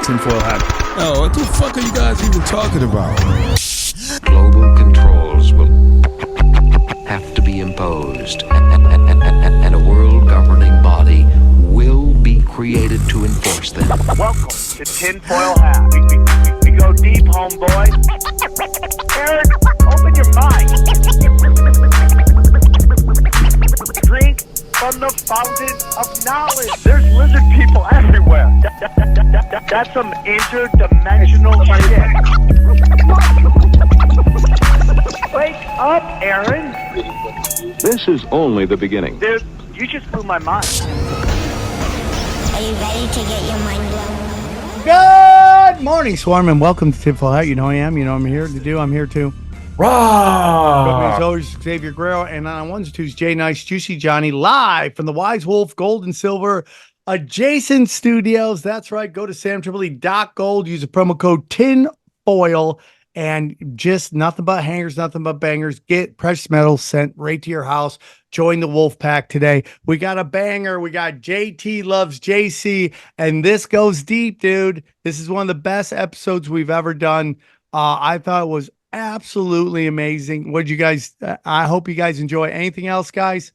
Tinfoil hat. Oh, what the fuck are you guys even talking about? Global controls will have to be imposed, and a world governing body will be created to enforce them. Welcome to Tinfoil Hat. We go deep, homeboy. Aaron, open your mind. Drink from the fountain of knowledge. There's lizard people everywhere. That's some interdimensional shit. Wake up, Aaron. This is only the beginning. Dude, you just blew my mind. Are you ready to get your mind blown? Good morning, Swarm, and welcome to Tinfoil Hat. You know I am. You know I'm here to do. I'm here too. Rah! As always, Xavier Guerrero, and on ones and twos, Jay Nice, Juicy Johnny, live from the Wise Wolf Gold and Silver adjacent studios. That's right. Go to SamTripoli.gold. Use the promo code TINFOIL, and just nothing but hangers, nothing but bangers. Get precious metals sent right to your house. Join the Wolf Pack today. We got a banger. We got JTFollowsJc, and this goes deep, dude. This is one of the best episodes we've ever done. I thought it was absolutely amazing. What did you guys? I hope you guys enjoy. Anything else, guys?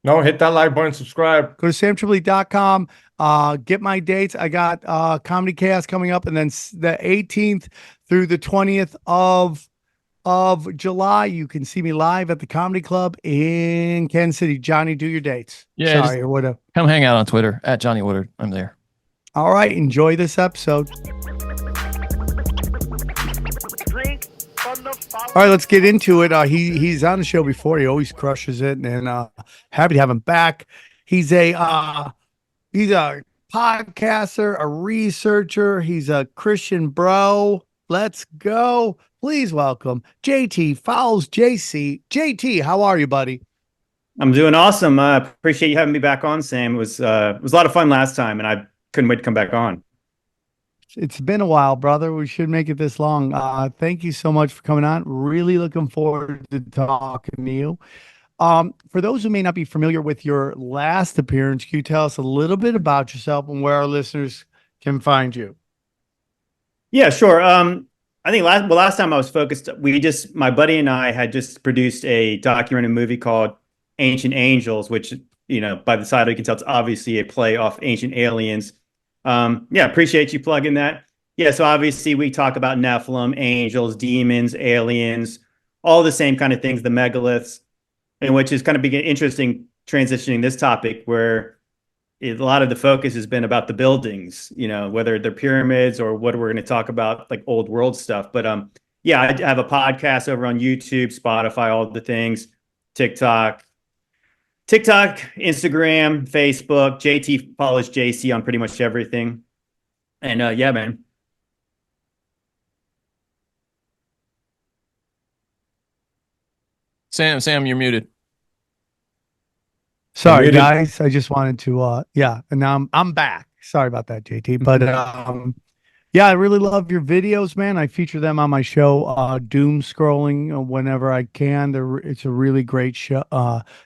No, hit that like button, subscribe. Go to SamTripoli.com. Get my dates. I got Comedy Chaos coming up, and then the 18th through the 20th of July, you can see me live at the Comedy Club in Kansas City. Johnny, do your dates. Yeah, sorry, or whatever. Come hang out on Twitter at Johnny Woodard. I'm there. All right, enjoy this episode. Drink from the fountain. All right, let's get into it. He's on the show before. He always crushes it, and happy to have him back. He's a podcaster, a researcher. He's a Christian bro. Let's go. Please welcome JTFollowsJc. JT, how are you, buddy? I'm doing awesome. Appreciate you having me back on, Sam. It was a lot of fun last time, and I couldn't wait to come back on. It's been a while, brother. We should make it this long. Thank you so much for coming on. Really looking forward to talking to you. For those who may not be familiar with your last appearance, can you tell us a little bit about yourself and where our listeners can find you? Yeah, sure. I think last time I was focused, my buddy and I had just produced a documentary movie called Ancient Angels, which, you know, by the title you can tell it's obviously a play off Ancient Aliens. Appreciate you plugging that. Yeah, so obviously we talk about Nephilim, angels, demons, aliens, all the same kind of things, the megaliths, and which is kind of interesting transitioning this topic where a lot of the focus has been about the buildings, you know, whether they're pyramids or what we're going to talk about, like old world stuff. But I have a podcast over on YouTube, Spotify, all the things, TikTok, Instagram, Facebook, JTFollowsJc on pretty much everything. And yeah, man. Sam, you're muted. Sorry, guys. I just wanted to, and now I'm back. Sorry about that, JT. But I really love your videos, man. I feature them on my show, Doom Scrolling, whenever I can. It's a really great show.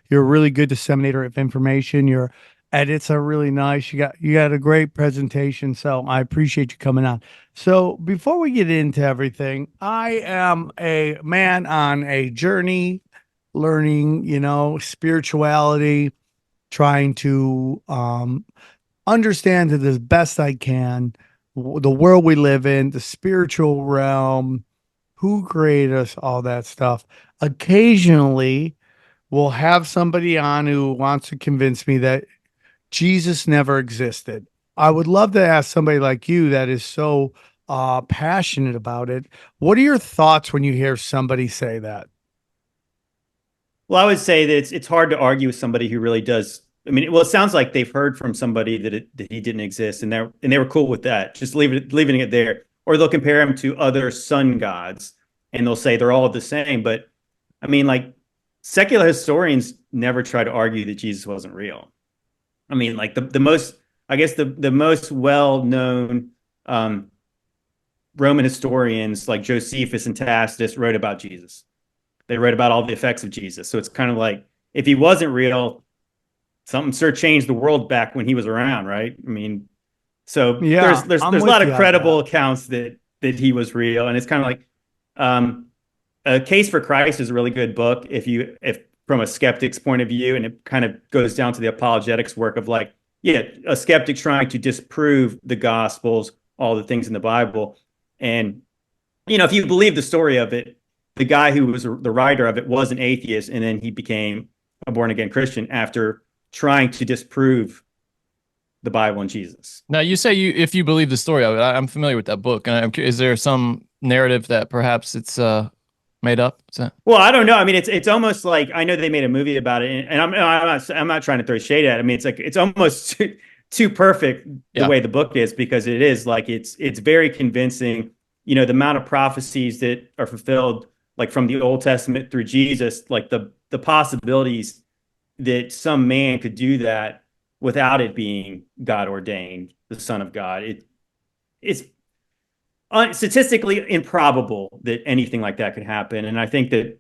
You're a really good disseminator of information. Your edits are really nice. You got a great presentation. So I appreciate you coming on. So before we get into everything, I am a man on a journey, learning, spirituality, trying to understand it as best I can, the world we live in, the spiritual realm, who created us, all that stuff. Occasionally, we'll have somebody on who wants to convince me that Jesus never existed. I would love to ask somebody like you that is so passionate about it. What are your thoughts when you hear somebody say that? Well, I would say that it's hard to argue with somebody who really does. I mean, it sounds like they've heard from somebody that he didn't exist, and they were cool with that, just leaving it there. Or they'll compare him to other sun gods, and they'll say they're all the same. But I mean, like, secular historians never try to argue that Jesus wasn't real. I mean, like the most well-known Roman historians like Josephus and Tacitus wrote about Jesus. They wrote about all the effects of Jesus. So it's kind of like, if he wasn't real, something sure changed the world back when he was around, right? I mean, So Yeah, there's I'm a with lot you of on credible that. accounts that he was real, and it's kind of like A Case for Christ is a really good book if from a skeptic's point of view, and it kind of goes down to the apologetics work of like, yeah, a skeptic trying to disprove the gospels, all the things in the Bible. And if you believe the story of it, the guy who was the writer of it was an atheist, and then he became a born again Christian after trying to disprove the Bible and Jesus. Now, you say if you believe the story of it, I'm familiar with that book, and I'm curious, is there some narrative that perhaps it's made up? Is that... Well, I don't know. I mean, it's almost like, I know they made a movie about it, and I'm not trying to throw shade at it. I mean, it's like it's almost too perfect the way the book is, because it is like it's very convincing. The amount of prophecies that are fulfilled, like from the Old Testament through Jesus, like the possibilities that some man could do that without it being God ordained, the Son of God. It's statistically improbable that anything like that could happen. And I think and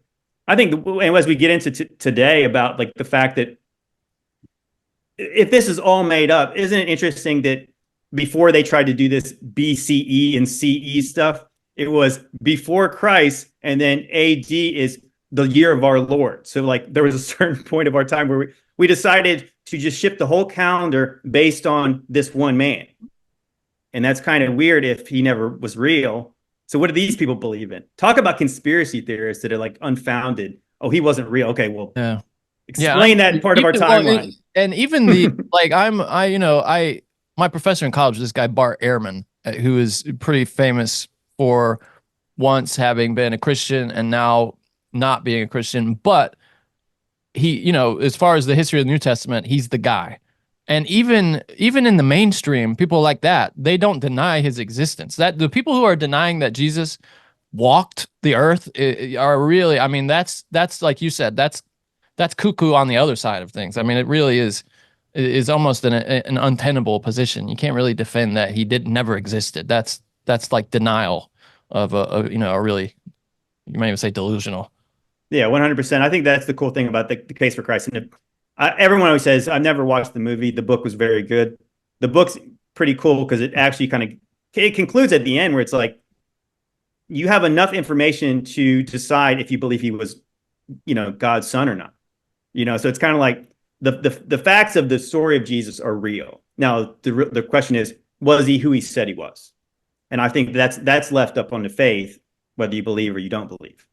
as we get into today about like the fact that if this is all made up, isn't it interesting that before they tried to do this BCE and CE stuff, it was before Christ, and then AD is the year of our Lord. So like there was a certain point of our time where we decided to just shift the whole calendar based on this one man. And that's kind of weird if he never was real. So what do these people believe in? Talk about conspiracy theorists that are like unfounded. Oh, he wasn't real. Okay, well, explain that part of our timeline. And even the like, my professor in college, this guy Bart Ehrman, who is pretty famous for once having been a Christian and now not being a Christian, but he, as far as the history of the New Testament, he's the guy. And even in the mainstream, people like that, they don't deny his existence. That the people who are denying that Jesus walked the earth are really, I mean, that's like you said, that's cuckoo on the other side of things. I mean, it really is almost an untenable position. You can't really defend that he never existed. That's like denial of a really, you might even say, delusional. Yeah, 100%. I think that's the cool thing about the Case for Christ. And everyone always says, I've never watched the movie. The book was very good. The book's pretty cool because it actually it concludes at the end where it's like, you have enough information to decide if you believe he was, God's son or not. So it's kind of like the facts of the story of Jesus are real. Now, the question is, was he who he said he was? And I think that's left up on the faith, whether you believe or you don't believe.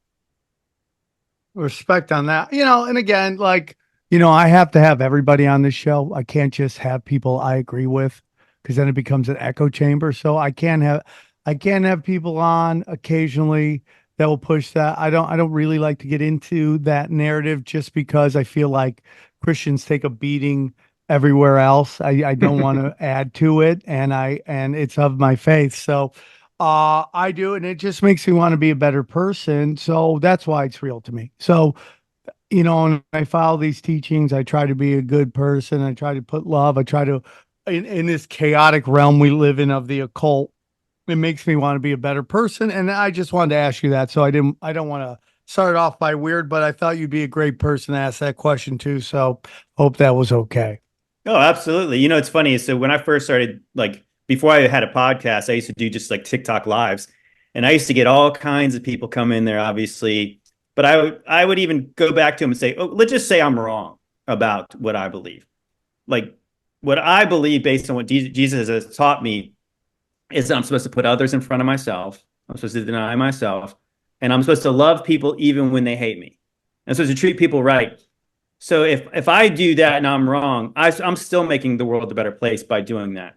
Respect on that. And again, like, I have to have everybody on this show. I can't just have people I agree with, because then it becomes an echo chamber. So I can't have people on occasionally that will push that. I don't really like to get into that narrative, just because I feel like Christians take a beating everywhere else. I don't want to add to it, and it's of my faith. So I do, and it just makes me want to be a better person. So that's why it's real to me. So, and I follow these teachings. I try to be a good person. I try to put love. I try to, in this chaotic realm we live in of the occult, it makes me want to be a better person. And I just wanted to ask you that. So I don't want to start off by weird, but I thought you'd be a great person to ask that question too. So hope that was okay. Oh, absolutely. It's funny. So when I first started, like, before I had a podcast, I used to do just like TikTok lives, and I used to get all kinds of people come in there, obviously. But I would even go back to them and say, oh, let's just say I'm wrong about what I believe. Like, what I believe based on what Jesus has taught me is that I'm supposed to put others in front of myself. I'm supposed to deny myself, and I'm supposed to love people even when they hate me. I'm supposed to treat people right. So if I do that and I'm wrong, I'm still making the world a better place by doing that.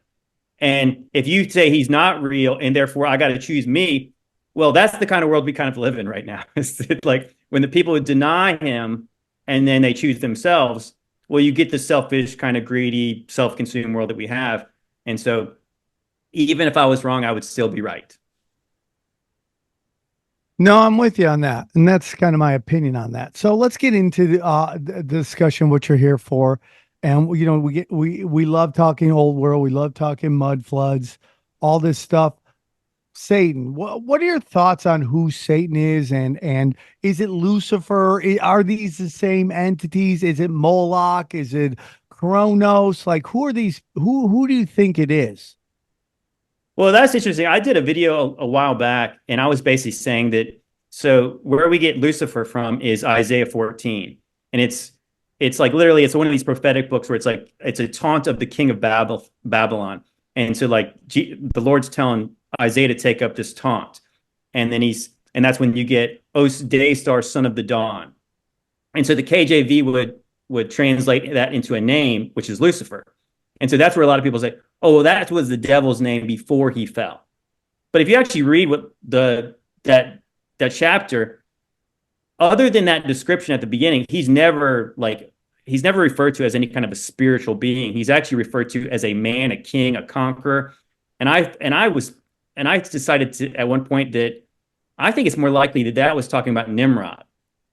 And if you say he's not real and therefore I got to choose me, well, that's the kind of world we kind of live in right now. It's like when the people who deny him and then they choose themselves, well, you get the selfish, kind of greedy, self-consumed world that we have. And so even if I was wrong, I would still be right. No, I'm with you on that. And that's kind of my opinion on that. So let's get into the discussion, what you're here for. And, we love talking old world. We love talking mud floods, all this stuff. Satan, what are your thoughts on who Satan is? And is it Lucifer? Are these the same entities? Is it Moloch? Is it Kronos? Like, who are these? Who do you think it is? Well, that's interesting. I did a video a while back, and I was basically saying that so where we get Lucifer from is Isaiah 14, and it's like literally it's one of these prophetic books where it's like it's a taunt of the king of Babylon, and so like the Lord's telling Isaiah to take up this taunt, and then and that's when you get O Day Star, son of the dawn, and so the KJV would translate that into a name, which is Lucifer, and so that's where a lot of people say, oh, well, that was the devil's name before he fell. But if you actually read what that chapter, other than that description at the beginning, he's never referred to as any kind of a spiritual being. He's actually referred to as a man, a king, a conqueror. And I decided to at one point that I think it's more likely that was talking about Nimrod.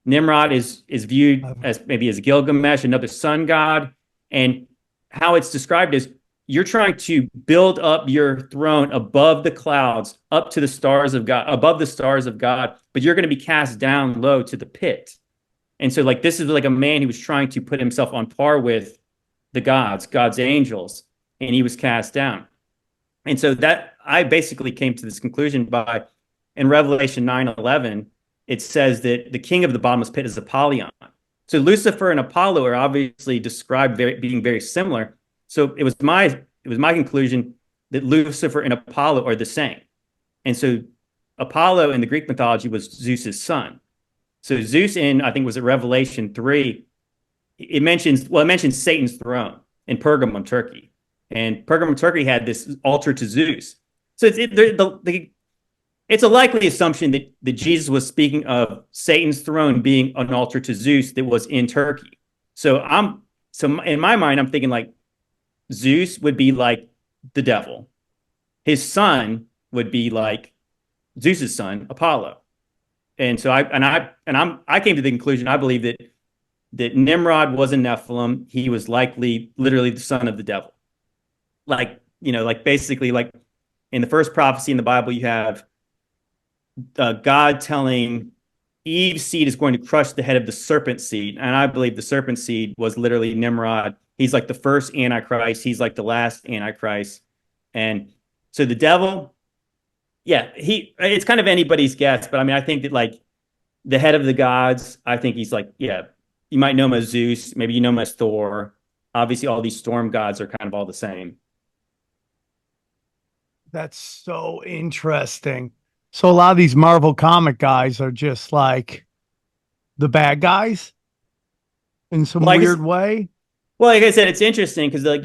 Nimrod is viewed as maybe as Gilgamesh, another sun god, and how it's described is you're trying to build up your throne above the clouds, up to the stars of God, above the stars of God, but you're going to be cast down low to the pit. And so like this is like a man who was trying to put himself on par with the God's angels, and he was cast down. And so that I basically came to this conclusion by in Revelation 9:11, it says that the king of the bottomless pit is Apollyon. So Lucifer and Apollo are obviously described being very similar. So it was my conclusion that Lucifer and Apollo are the same. And so Apollo in the Greek mythology was Zeus's son. So Zeus I think was at Revelation 3, it mentions Satan's throne in Pergamum, Turkey. And Pergamum, Turkey had this altar to Zeus. So it's a likely assumption that Jesus was speaking of Satan's throne being an altar to Zeus that was in Turkey. So in my mind, I'm thinking like Zeus would be like the devil. His son would be like Zeus's son, Apollo. And so I came to the conclusion, I believe that Nimrod was a Nephilim. He was likely literally the son of the devil. Like basically like in the first prophecy in the Bible, you have God telling Eve's seed is going to crush the head of the serpent seed. And I believe the serpent seed was literally Nimrod. He's like the first Antichrist. He's like the last Antichrist. And so the devil, it's kind of anybody's guess. But I mean, I think that like the head of the gods, I think he's like, you might know him as Zeus. Maybe you know him as Thor. Obviously, all these storm gods are kind of all the same. That's so interesting. So a lot of these Marvel comic guys are just like the bad guys in some weird way. Well, like I said, it's interesting because like,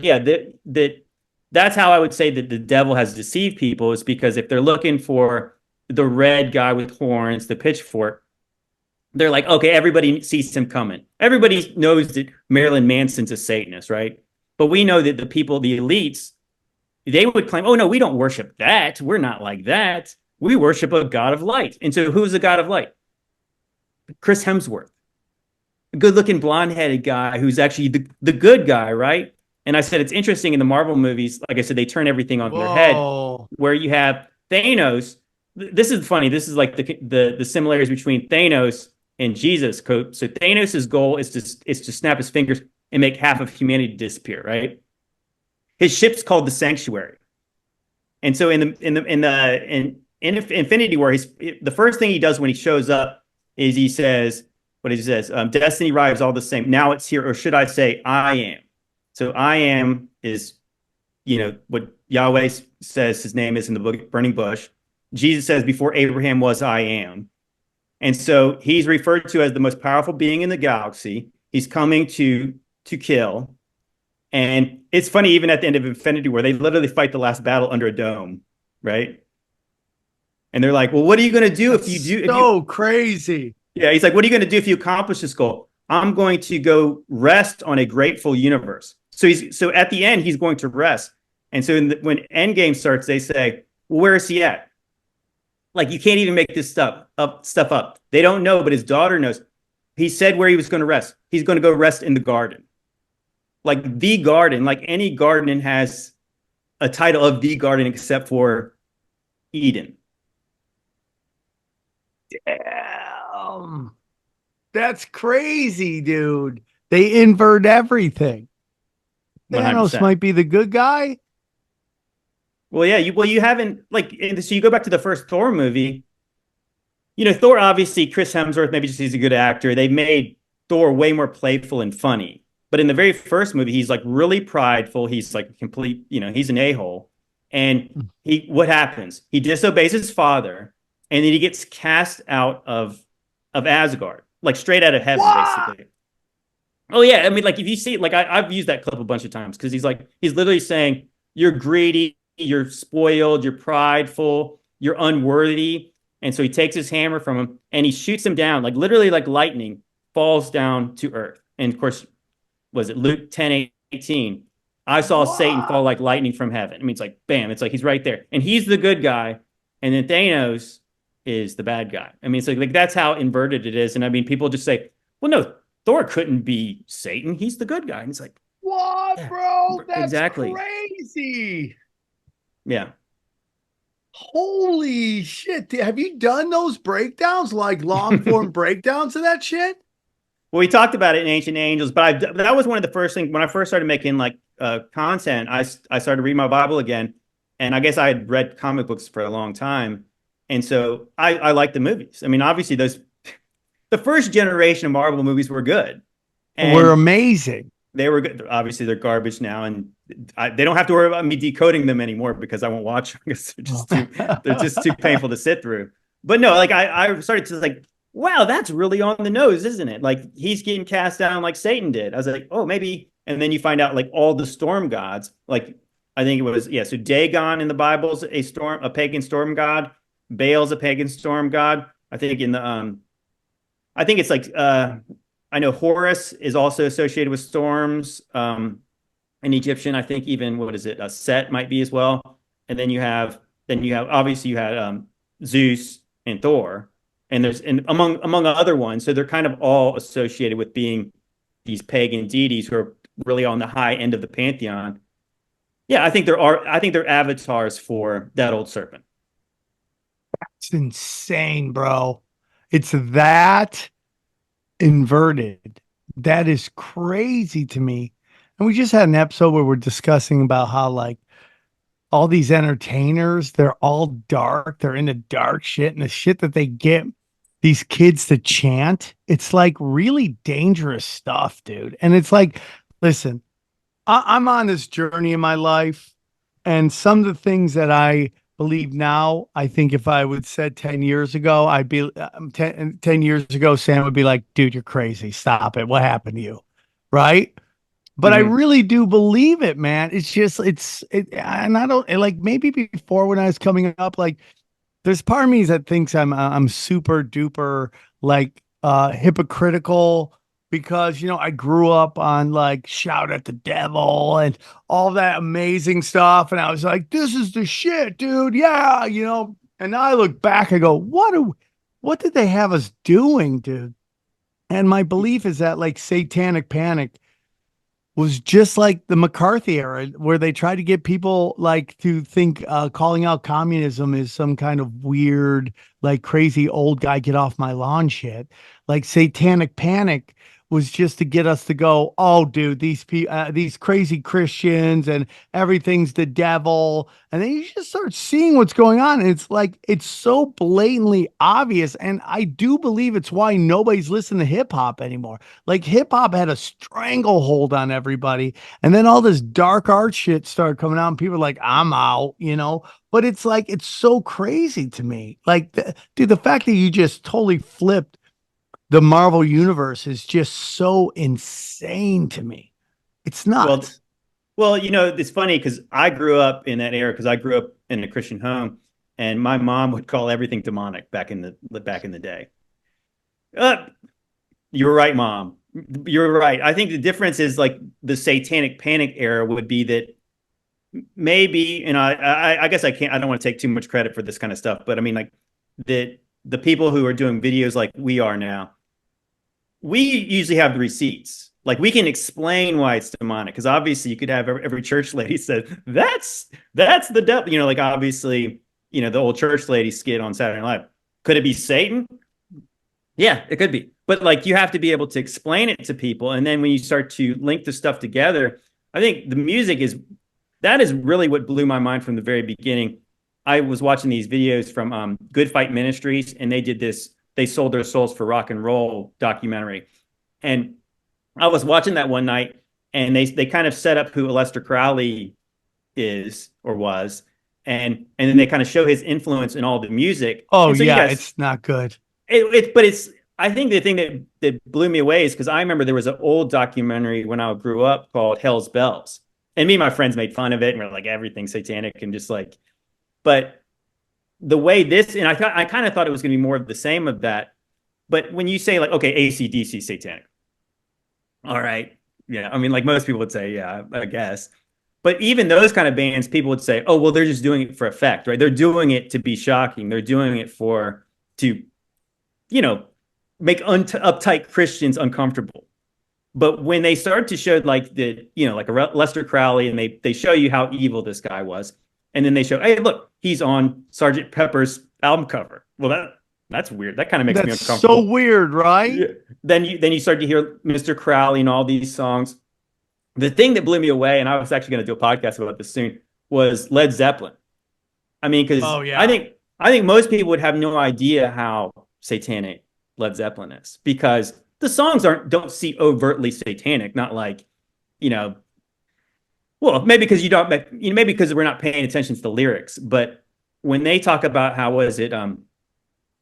that's how I would say that the devil has deceived people is because if they're looking for the red guy with horns, the pitchfork, they're like, okay, everybody sees him coming. Everybody knows that Marilyn Manson's a Satanist, right? But we know that the people, the elites, they would claim, oh no, we don't worship that. We're not like that. We worship a God of light. And so who's the God of light? Chris Hemsworth, a good-looking blonde-headed guy who's actually the good guy, right? And I said it's interesting in the Marvel movies, like I said, they turn everything on their head, where you have Thanos. This is funny. This is like the similarities between Thanos and Jesus. So Thanos' goal is to snap his fingers and make half of humanity disappear, right? His ship's called the Sanctuary. And so in Infinity War, the first thing he does when he shows up is he says, destiny arrives all the same. Now it's here, or should I say, I am. So I am is, what Yahweh says his name is in the book, Burning Bush. Jesus says, before Abraham was, I am. And so he's referred to as the most powerful being in the galaxy. He's coming to kill. And it's funny, even at the end of Infinity War, they literally fight the last battle under a dome, right? And they're like, well, what are you going to do if you do? So crazy. Yeah, he's like, what are you going to do if you accomplish this goal? I'm going to go rest on a grateful universe. So at the end, he's going to rest. And so when Endgame starts, they say, well, where is he at? Like, you can't even make this stuff up. They don't know, but his daughter knows. He said where he was going to rest. He's going to go rest in the garden. Like the garden, like any garden has a title of the garden except for Eden. Damn. That's crazy, dude. They invert everything. 100%. Thanos might be the good guy. Well, yeah, you haven't like so you go back to the first Thor movie. Thor obviously Chris Hemsworth maybe just he's a good actor. They made Thor way more playful and funny. But in the very first movie, he's like really prideful. He's like complete, he's an a-hole. And what happens? He disobeys his father, and then he gets cast out of Asgard, like straight out of heaven, basically. Oh yeah, I mean, like if you see, like I've used that clip a bunch of times because he's literally saying you're greedy, you're spoiled, you're prideful, you're unworthy, and so he takes his hammer from him and he shoots him down, like literally like lightning falls down to earth. And of course, was it Luke 10:18? I saw Satan fall like lightning from heaven. I mean, it's like bam, it's like he's right there, and he's the good guy, and then Thanos is the bad guy. I mean, it's like that's how inverted it is. And I mean, people just say, well, no, Thor couldn't be Satan. He's the good guy. And it's like, What, yeah, bro? That's exactly crazy. Yeah. Holy shit. Have you done those breakdowns, like long form breakdowns of that shit? Well, we talked about it in Ancient Angels, but that was one of the first things when I first started making like content. I started reading my Bible again, and I guess I had read comic books for a long time, and so I like the movies. I mean, obviously the first generation of Marvel movies were good, and were amazing. They were good. Obviously, they're garbage now, and they don't have to worry about me decoding them anymore because I won't watch them because they're just too painful to sit through. But no, like I started to like, wow, that's really on the nose, isn't it? Like he's getting cast down like Satan did. I was like, oh, maybe. And then you find out like all the storm gods, like I think it was, yeah. So Dagon in the Bible's a pagan storm god. Baal's a pagan storm god. I think I think it's like, I know Horus is also associated with storms. An Egyptian, I think even, what is it? Set might be as well. And then you have obviously you had Zeus and Thor. And there's among other ones, so they're kind of all associated with being these pagan deities who are really on the high end of the pantheon. Yeah, I think they're avatars for that old serpent. It's insane, bro. It's that inverted. That is crazy to me. And we just had an episode where we're discussing about how like all these entertainers, they're all dark. They're into dark shit, and the shit that they get these kids to chant, it's like really dangerous stuff, dude. And it's like, listen, I'm on this journey in my life, and some of the things that I believe now, I think if I would said 10 years ago, I'd be 10 years ago, Sam would be like, dude, you're crazy. Stop it. What happened to you? Right? But I really do believe it, man. It's just, and I don't like, maybe before when I was coming up, like there's part of me that thinks I'm super duper like hypocritical because, I grew up on like Shout at the Devil and all that amazing stuff. And I was like, this is the shit, dude. Yeah. And now I look back, I go, what did they have us doing, dude? And my belief is that like Satanic Panic was just like the McCarthy era, where they tried to get people like to think calling out communism is some kind of weird, like crazy old guy get off my lawn shit. Like Satanic Panic was just to get us to go, oh, dude, these crazy Christians and everything's the devil. And then you just start seeing what's going on. And it's like, it's so blatantly obvious. And I do believe it's why nobody's listening to hip hop anymore. Like hip hop had a stranglehold on everybody. And then all this dark art shit started coming out and people are like, I'm out, but it's like, it's so crazy to me. Like, dude, the fact that you just totally flipped the Marvel universe is just so insane to me. It's nuts. Well, it's funny because I grew up in that era because I grew up in a Christian home, and my mom would call everything demonic back in the day. You're right, Mom. You're right. I think the difference is like the Satanic Panic era would be that maybe, and I guess I don't want to take too much credit for this kind of stuff, but I mean like that the people who are doing videos like we are now, we usually have the receipts. Like we can explain why it's demonic because obviously you could have every church lady said that's the devil. Like obviously, the old church lady skit on Saturday Night Live. Could it be Satan? Yeah, it could be. But like you have to be able to explain it to people. And then when you start to link the stuff together, I think the music that is really what blew my mind from the very beginning. I was watching these videos from Good Fight Ministries, and they did this. They sold their souls for rock and roll documentary, and I was watching that one night, and they kind of set up who Aleister Crowley is or was, and then they kind of show his influence in all the music. Oh so yeah, it's not good. But it's. I think the thing that blew me away is because I remember there was an old documentary when I grew up called Hell's Bells, and me and my friends made fun of it and we're like everything's satanic and just like, but the way this, and I kind of thought it was going to be more of the same of that, but when you say like, okay, AC/DC satanic, all right, yeah, I mean like most people would say, yeah, I guess. But even those kind of bands, people would say, oh, well, they're just doing it for effect, right? They're doing it to be shocking. They're doing it to, make uptight Christians uncomfortable. But when they start to show like like a Lester Crowley, and they show you how evil this guy was, and then they show, hey, look, he's on Sgt. Pepper's album cover. Well, that's weird. That kind of makes me uncomfortable. So weird, right? Yeah. Then you start to hear Mr. Crowley and all these songs. The thing that blew me away, and I was actually going to do a podcast about this soon, was Led Zeppelin. I mean, because I think most people would have no idea how satanic Led Zeppelin is, because the songs don't seem overtly satanic. Not like, well, maybe because maybe because we're not paying attention to the lyrics. But when they talk about how was it,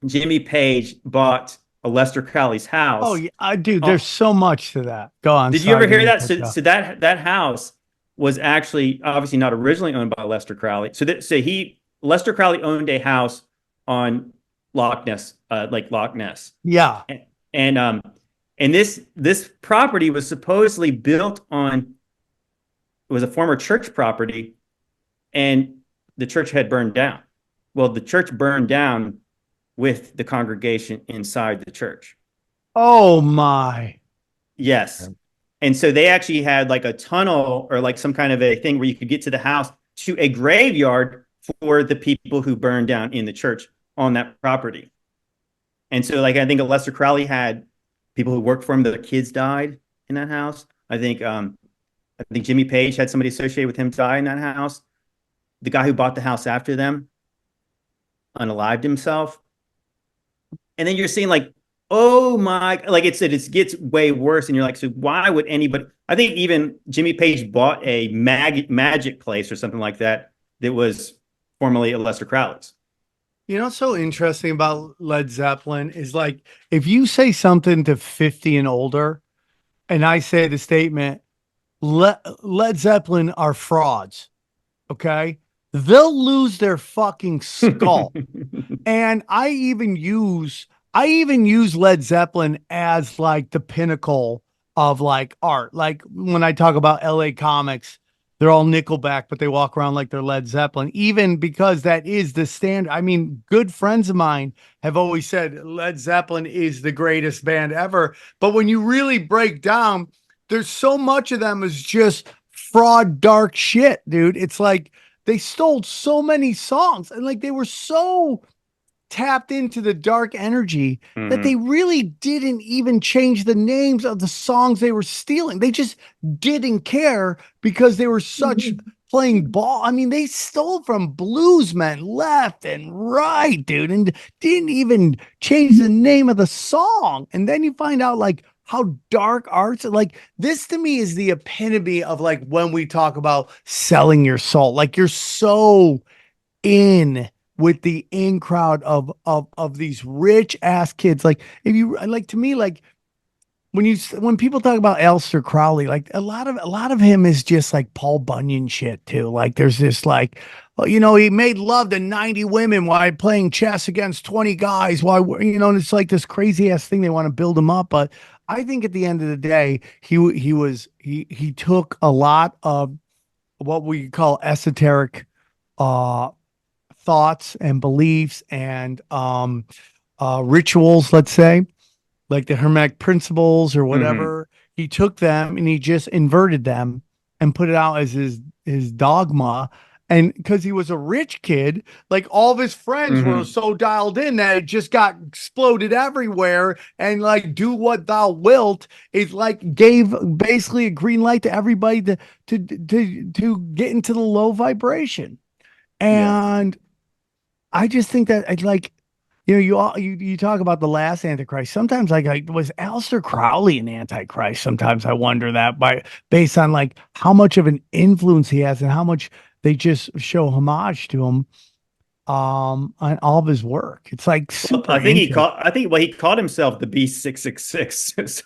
Jimmy Page bought a Lester Crowley's house. Oh yeah, dude, there's so much to that. Go on. Did you ever hear that? So that house was actually obviously not originally owned by Lester Crowley. Lester Crowley owned a house on Loch Ness, Lake Loch Ness. Yeah. And this property was supposedly built on, it was a former church property, and the church had burned down. Well, the church burned down with the congregation inside the church. Oh my. Yes. And so they actually had like a tunnel or like some kind of a thing where you could get to the house to a graveyard for the people who burned down in the church on that property. And so like I think Lester Crowley had people who worked for him, their kids died in that house. I think Jimmy Page had somebody associated with him die in that house. The guy who bought the house after them unalived himself. And then you're seeing like, oh my, like it gets way worse. And you're like, so why would anybody, I think even Jimmy Page bought a magic place or something like that was formerly a Lester Crowley's. You know what's so interesting about Led Zeppelin is like, if you say something to 50 and older, and I say the statement, Led Zeppelin are frauds, okay? They'll lose their fucking skull. And I even use Led Zeppelin as like the pinnacle of like art. Like when I talk about LA comics, they're all Nickelback, but they walk around like they're Led Zeppelin, even because that is the standard. I mean, good friends of mine have always said Led Zeppelin is the greatest band ever. But when you really break down, there's so much of them is just fraud, dark shit, dude. It's like they stole so many songs, and like they were so tapped into the dark energy that they really didn't even change the names of the songs they were stealing. They just didn't care because they were such playing ball. I mean, they stole from bluesmen left and right, dude, and didn't even change the name of the song. And then you find out like how dark arts, like this to me is the epitome of like when we talk about selling your soul, like you're so in with the in crowd of these rich ass kids. Like if you like, to me, like when people talk about Aleister Crowley, like a lot of him is just like Paul Bunyan shit too. Like there's this like, he made love to 90 women while playing chess against 20 guys. And it's like this crazy ass thing. They want to build him up. But I think at the end of the day, he took a lot of what we call esoteric, thoughts and beliefs and rituals, let's say, like the Hermetic principles or whatever. He took them and he just inverted them and put it out as his dogma. And because he was a rich kid, like all of his friends were so dialed in that it just got exploded everywhere. And like, do what thou wilt is like gave basically a green light to everybody to get into the low vibration. And I just think that I'd like, you talk about the last Antichrist. Sometimes like was Aleister Crowley an Antichrist? Sometimes I wonder that based on like how much of an influence he has and how much they just show homage to him on all of his work. It's like super. I think he called himself the Beast 666.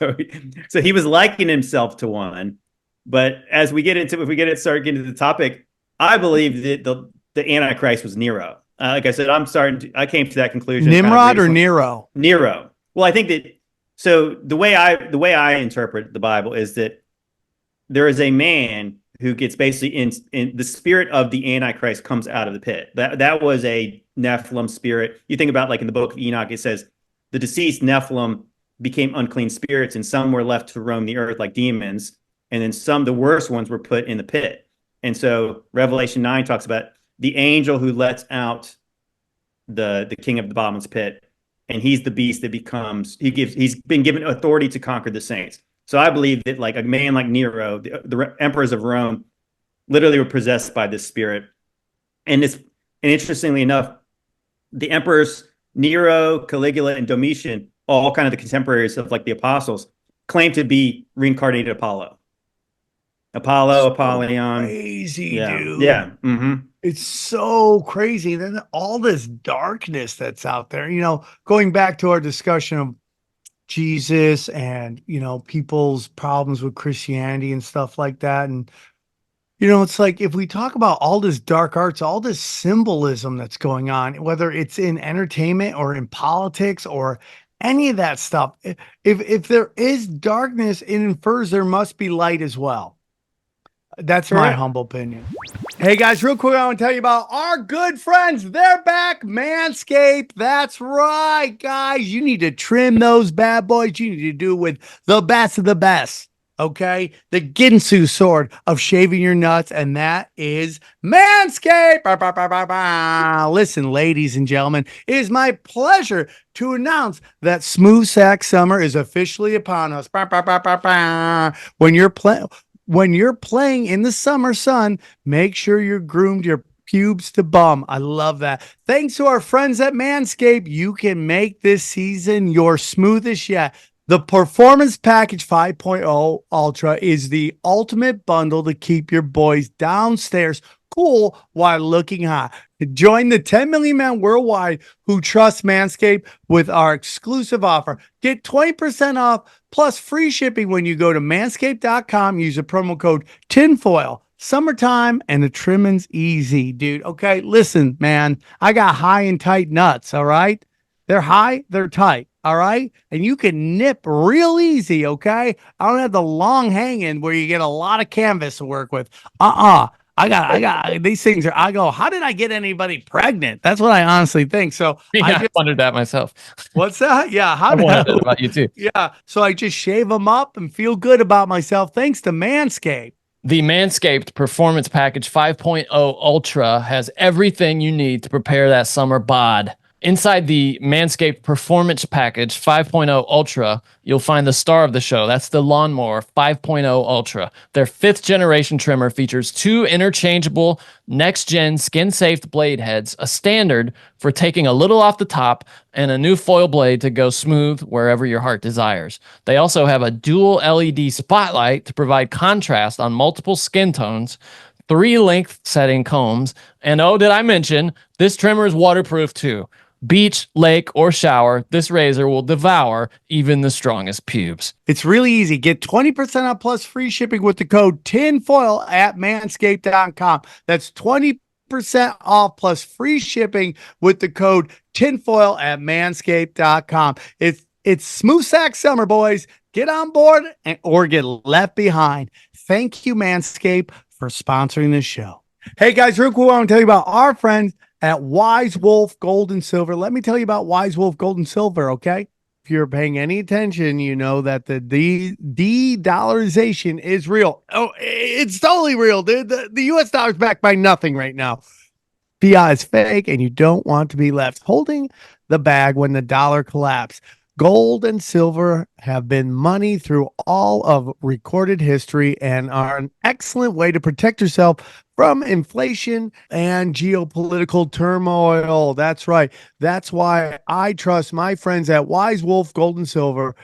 so he was likening himself to one. But as we start getting into the topic, I believe that the Antichrist was Nero. Like I said, I came to that conclusion. Nimrod or Nero? Nero. Well, I think that, so the way I interpret the Bible is that there is a man who gets basically in the spirit of the Antichrist comes out of the pit. That was a Nephilim spirit. You think about like in the book of Enoch, it says the deceased Nephilim became unclean spirits and some were left to roam the earth like demons. And then the worst ones were put in the pit. And so Revelation 9 talks about the angel who lets out the king of the bottomless pit, and he's the beast that he's been given authority to conquer the saints. So I believe that like a man like Nero, the emperors of Rome, literally were possessed by this spirit. And interestingly enough, the emperors Nero, Caligula, and Domitian, all kind of the contemporaries of like the apostles, claim to be reincarnated Apollyon. Crazy, dude. Yeah. It's so crazy. Then all this darkness that's out there, going back to our discussion of Jesus and, people's problems with Christianity and stuff like that. And, it's like if we talk about all this dark arts, all this symbolism that's going on, whether it's in entertainment or in politics or any of that stuff, if there is darkness, it infers there must be light as well. That's my humble opinion. Hey guys, real quick, I want to tell you about our good friends. They're back, Manscaped. That's right, guys. You need to trim those bad boys. You need to do it with the best of the best. Okay, the Ginsu sword of shaving your nuts, and that is Manscaped. Bah, bah, bah, bah, bah. Listen, ladies and gentlemen, it is my pleasure to announce that Smooth Sack Summer is officially upon us. Bah, bah, bah, bah, bah. When you're playing in the summer sun, make sure you're groomed your pubes to bum. I love that. Thanks to our friends at Manscaped, you can make this season your smoothest yet. The Performance Package 5.0 Ultra is the ultimate bundle to keep your boys downstairs cool while looking hot. Join the 10 million men worldwide who trust Manscaped with our exclusive offer. Get 20% off plus free shipping when you go to manscaped.com. Use the promo code TINFOIL. Summertime and the trimming's easy, dude. Okay, listen, man, I got high and tight nuts, all right? They're high, they're tight, all right? And you can nip real easy, okay? I don't have the long hanging where you get a lot of canvas to work with. I got these things I go, how did I get anybody pregnant? That's what I honestly think. So I just wondered that myself. What's that? Yeah. I wondered that about you too. Yeah. So I just shave them up and feel good about myself. Thanks to Manscaped. The Manscaped Performance Package 5.0 Ultra has everything you need to prepare that summer bod. Inside the Manscaped Performance Package 5.0 Ultra, you'll find the star of the show. That's the Lawnmower 5.0 Ultra. Their 5th generation trimmer features 2 interchangeable next-gen skin-safe blade heads, a standard for taking a little off the top, and a new foil blade to go smooth wherever your heart desires. They also have a dual LED spotlight to provide contrast on multiple skin tones, 3 length setting combs, and oh, did I mention, this trimmer is waterproof too. Beach, lake, or shower, this razor will devour even the strongest pubes. It's really easy. Get 20% off plus free shipping with the code TINFOIL at manscaped.com. That's 20% off plus free shipping with the code TINFOIL at manscaped.com. It's Smooth Sack Summer, boys. Get on board or get left behind. Thank you, Manscaped, for sponsoring this show. Hey, guys, real cool. I want to tell you about our friends at Wise Wolf Gold and Silver. Let me tell you about Wise Wolf Gold and Silver, okay? if you're paying any attention, you know that the de-dollarization is real. Oh, it's totally real, dude. The US dollar is backed by nothing right now. Fiat is fake, and you don't want to be left holding the bag when the dollar collapses. Gold and silver have been money through all of recorded history and are an excellent way to protect yourself from inflation and geopolitical turmoil. That's right. That's why I trust my friends at Wise Wolf Gold and Silver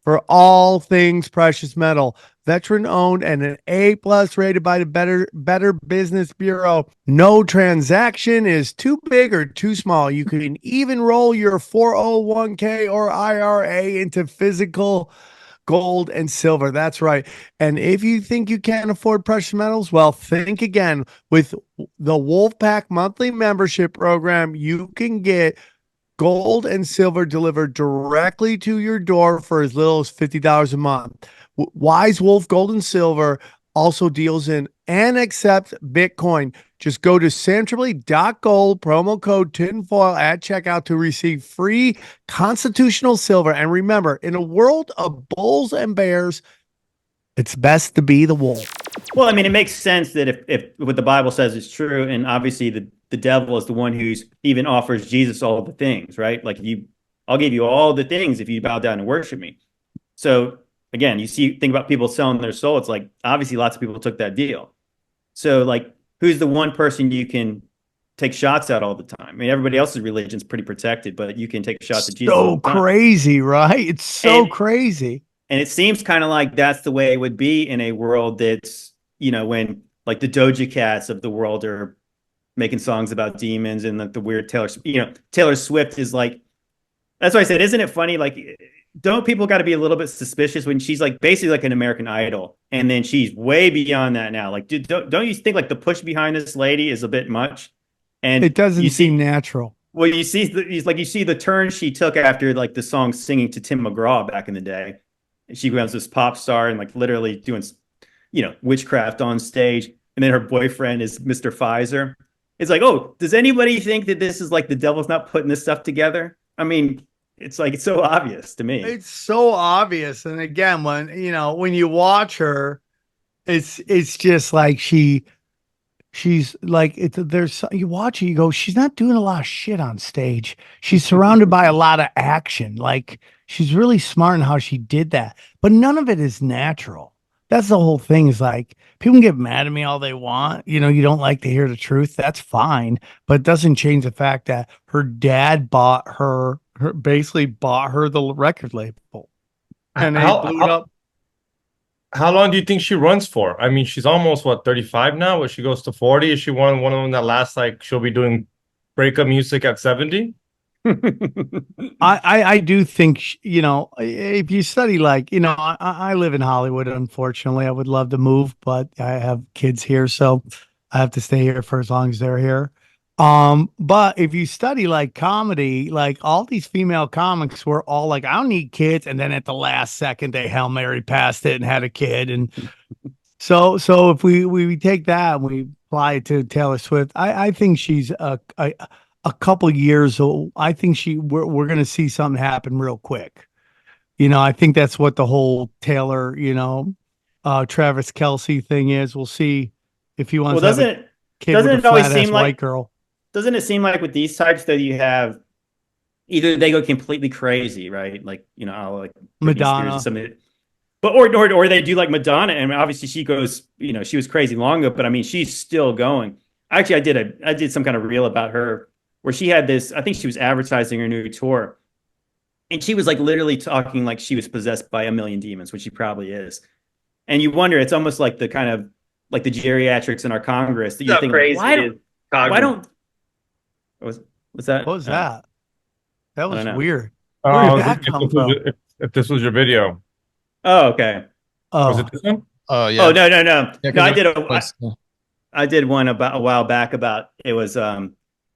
for all things precious metal. Veteran owned and an A+ rated by the Better Business Bureau. No transaction is too big or too small. You can even roll your 401k or IRA into physical gold and silver. That's right. And if you think you can't afford precious metals, well, think again. With the Wolfpack monthly membership program, you can get gold and silver delivered directly to your door for as little as $50 a month. Wise Wolf Gold and Silver also deals in and accepts Bitcoin. Just go to SamTripoli.gold, promo code tinfoil at checkout to receive free constitutional silver. And remember, in a world of bulls and bears, it's best to be the wolf. Well, I mean, it makes sense that if what the Bible says is true, and obviously the devil is the one who's even offers Jesus all the things, right? Like I'll give you all the things if you bow down and worship me. So again, think about people selling their soul. It's like, obviously lots of people took that deal. So like, who's the one person you can take shots at all the time? I mean, everybody else's religion's pretty protected, but you can take shots at Jesus. So crazy, right? It's so crazy. And it seems kind of like that's the way it would be in a world that's, when like the Doja Cats of the world are making songs about demons and the weird Taylor Swift is like, that's why I said, isn't it funny? Like, don't people got to be a little bit suspicious when she's like basically like an American Idol, and then she's way beyond that now? Like, don't you think like the push behind this lady is a bit much? And it doesn't seem natural. Well, you see the turn she took after like the song singing to Tim McGraw back in the day. And she becomes this pop star and like literally doing, witchcraft on stage. And then her boyfriend is Mr. Pfizer. It's like, oh, does anybody think that this is like the devil's not putting this stuff together? I mean, it's like, it's so obvious to me. It's so obvious. And again, when you watch her, it's just like she's like, you watch it, you go, she's not doing a lot of shit on stage. She's surrounded by a lot of action. Like, she's really smart in how she did that, but none of it is natural. That's the whole thing. Is like, people can get mad at me all they want. You don't like to hear the truth. That's fine. But it doesn't change the fact that her dad basically bought her the record label. And they blew it up. How long do you think she runs for? I mean, she's almost 35 now, but she goes to 40. Is she one of them that lasts, like, she'll be doing breakup music at 70? I do think, if you study, like, I live in Hollywood, unfortunately. I would love to move, but I have kids here, so I have to stay here for as long as they're here. But if you study like comedy, like all these female comics were all like, I don't need kids. And then at the last second, they Hail Mary past it and had a kid. And so if we take that and we apply it to Taylor Swift, I think she's a couple years old. I think we're going to see something happen real quick. I think that's what the whole Taylor, Travis Kelce thing is. We'll see if he wants to have a kid with a flat-ass white girl. Doesn't it seem like with these types that you have either they go completely crazy, right? Like, like Madonna, but or they do like Madonna, and obviously she goes, she was crazy long ago, but I mean, she's still going. Actually, I did some kind of reel about her where she had this, I think she was advertising her new tour, and she was like literally talking like she was possessed by a million demons, which she probably is. And you wonder, it's almost like the kind of like the geriatrics in our Congress that you think, why don't what's that? What was that? That was weird. If this was your video. Oh, okay. Oh, was it this one? Oh, yeah. Oh, no. Yeah, No, I did one about a while back about, it was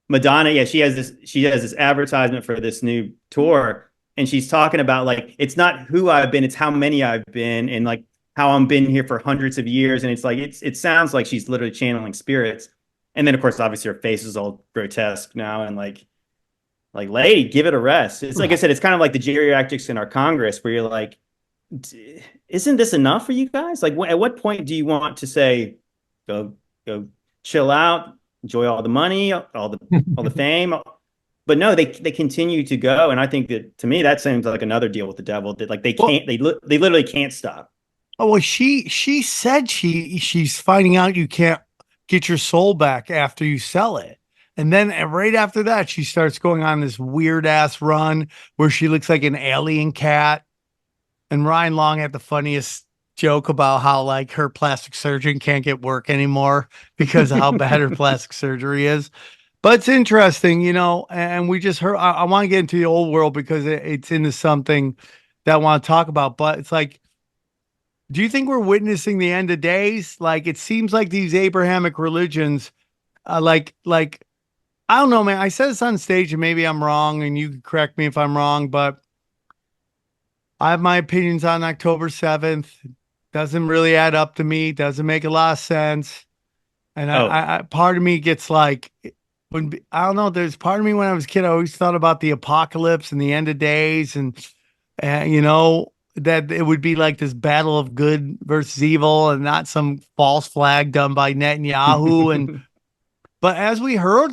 Madonna. Yeah, she has this advertisement for this new tour, and she's talking about like, it's not who I've been, it's how many I've been, and like how I'm been here for hundreds of years. And it's like, it sounds like she's literally channeling spirits. And then, of course, obviously her face is all grotesque now. And like, Like, lady, give it a rest. It's like I said, it's kind of like the geriatrics in our Congress, where you're like, isn't this enough for you guys? Like, at what point do you want to say, go chill out, enjoy all the money, all the fame? But no, they continue to go, and I think that, to me, that seems like another deal with the devil, that like they can't, they literally can't stop. Oh, well, she said she's finding out you can't get your soul back after you sell it. And then right after that, she starts going on this weird ass run where she looks like an alien cat. And Ryan Long had the funniest joke about how like her plastic surgeon can't get work anymore because of how bad her plastic surgery is. But it's interesting, you know, and we just heard, I want to get into the old world because it's into something that I want to talk about. But it's like, do you think we're witnessing the end of days? Like, it seems like these Abrahamic religions, like, I don't know, man. I said this on stage and maybe I'm wrong and you can correct me if I'm wrong, but I have my opinions on October 7th. Doesn't really add up to me. Doesn't make a lot of sense. And I part of me gets like, I don't know, there's part of me when I was a kid, I always thought about the apocalypse and the end of days and you know, that it would be like this battle of good versus evil and not some false flag done by Netanyahu. And but as we heard,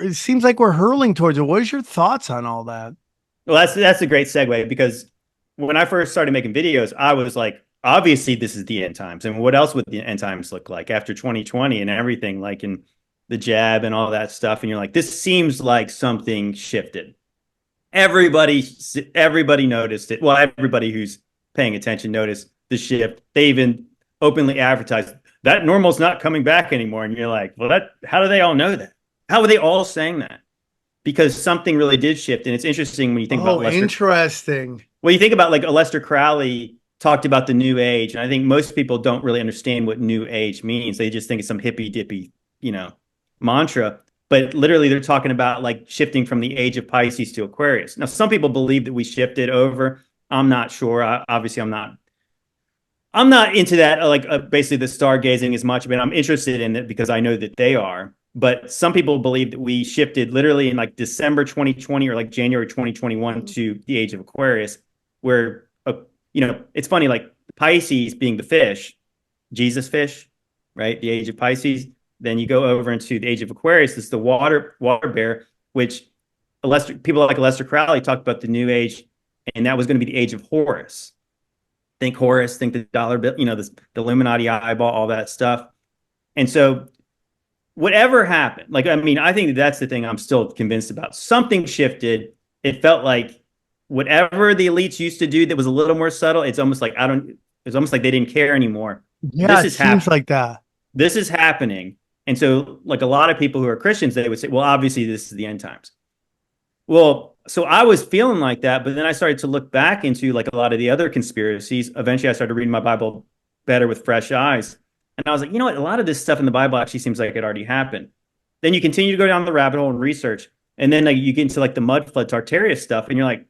it seems like we're hurling towards it. What is your thoughts on all that? Well, that's a great segue, because when I first started making videos, I was like, obviously this is the end times. And what else would the end times look like after 2020 and everything, like in the jab and all that stuff? And you're like, this seems like something shifted. Everybody noticed it. Well, everybody who's paying attention noticed the shift. They even openly advertised that normal's not coming back anymore. And you're like, well, how do they all know that? How are they all saying that? Because something really did shift. And it's interesting when you think about interesting. Well, you think about like Aleister Crowley talked about the New Age. And I think most people don't really understand what New Age means. They just think it's some hippy dippy, you know, mantra. But literally, they're talking about like shifting from the age of Pisces to Aquarius. Now, some people believe that we shifted over. I'm not sure. Obviously, I'm not into that, like basically the stargazing as much, but I'm interested in it because I know that they are. But some people believe that we shifted literally in like December 2020 or like January 2021 to the age of Aquarius, where, you know, it's funny, like Pisces being the fish, Jesus fish, right? The age of Pisces. Then you go over into the age of Aquarius. It's the water bear, which people like Aleister Crowley talked about the New Age, and that was going to be the age of Horus. Think Horus, think the dollar bill, you know, the Illuminati eyeball, all that stuff. And so whatever happened, like, I mean, I think that's the thing I'm still convinced about. Something shifted. It felt like whatever the elites used to do that was a little more subtle, it's almost like they didn't care anymore. Yeah, it seems like that. This is happening. And so, like a lot of people who are Christians, they would say, well, obviously this is the end times. Well, so I was feeling like that, but then I started to look back into like a lot of the other conspiracies. Eventually, I started reading my Bible better with fresh eyes. And I was like, you know what? A lot of this stuff in the Bible actually seems like it already happened. Then you continue to go down the rabbit hole and research. And then like, you get into like the mud flood Tartarus stuff. And you're like,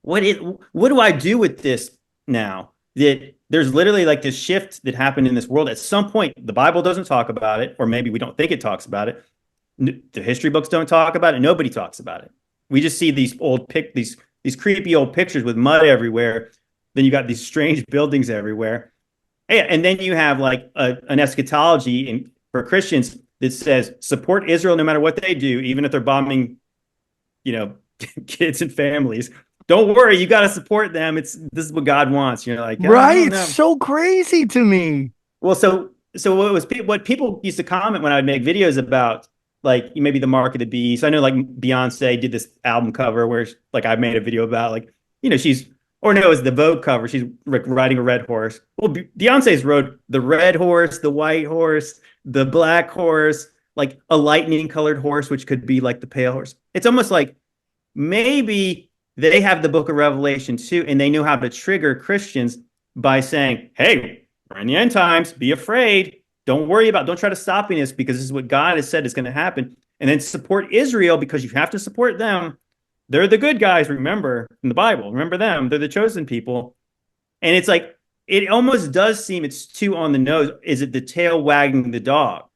what do I do with this now? That there's literally like this shift that happened in this world. At some point, the Bible doesn't talk about it, or maybe we don't think it talks about it. The history books don't talk about it. Nobody talks about it. We just see these these creepy old pictures with mud everywhere. Then you got these strange buildings everywhere. And then you have like an eschatology for Christians that says support Israel no matter what they do, even if they're bombing, you know, kids and families. Don't worry, you got to support them. This is what God wants. You're like, right? It's so crazy to me. Well, so what people used to comment when I would make videos about, like maybe the mark of the beast. I know like Beyonce did this album cover where like I made a video about like, you know, it's the Vogue cover. She's riding a red horse. Well, Beyonce's rode the red horse, the white horse, the black horse, like a lightning colored horse, which could be like the pale horse. It's almost like maybe they have the book of Revelation too, and they know how to trigger Christians by saying, hey, we're in the end times, be afraid. Don't try to stop this because this is what God has said is going to happen. And then support Israel because you have to support them. They're the good guys, remember, in the Bible. Remember them. They're the chosen people. And it's like, it almost does seem it's too on the nose. Is it the tail wagging the dog?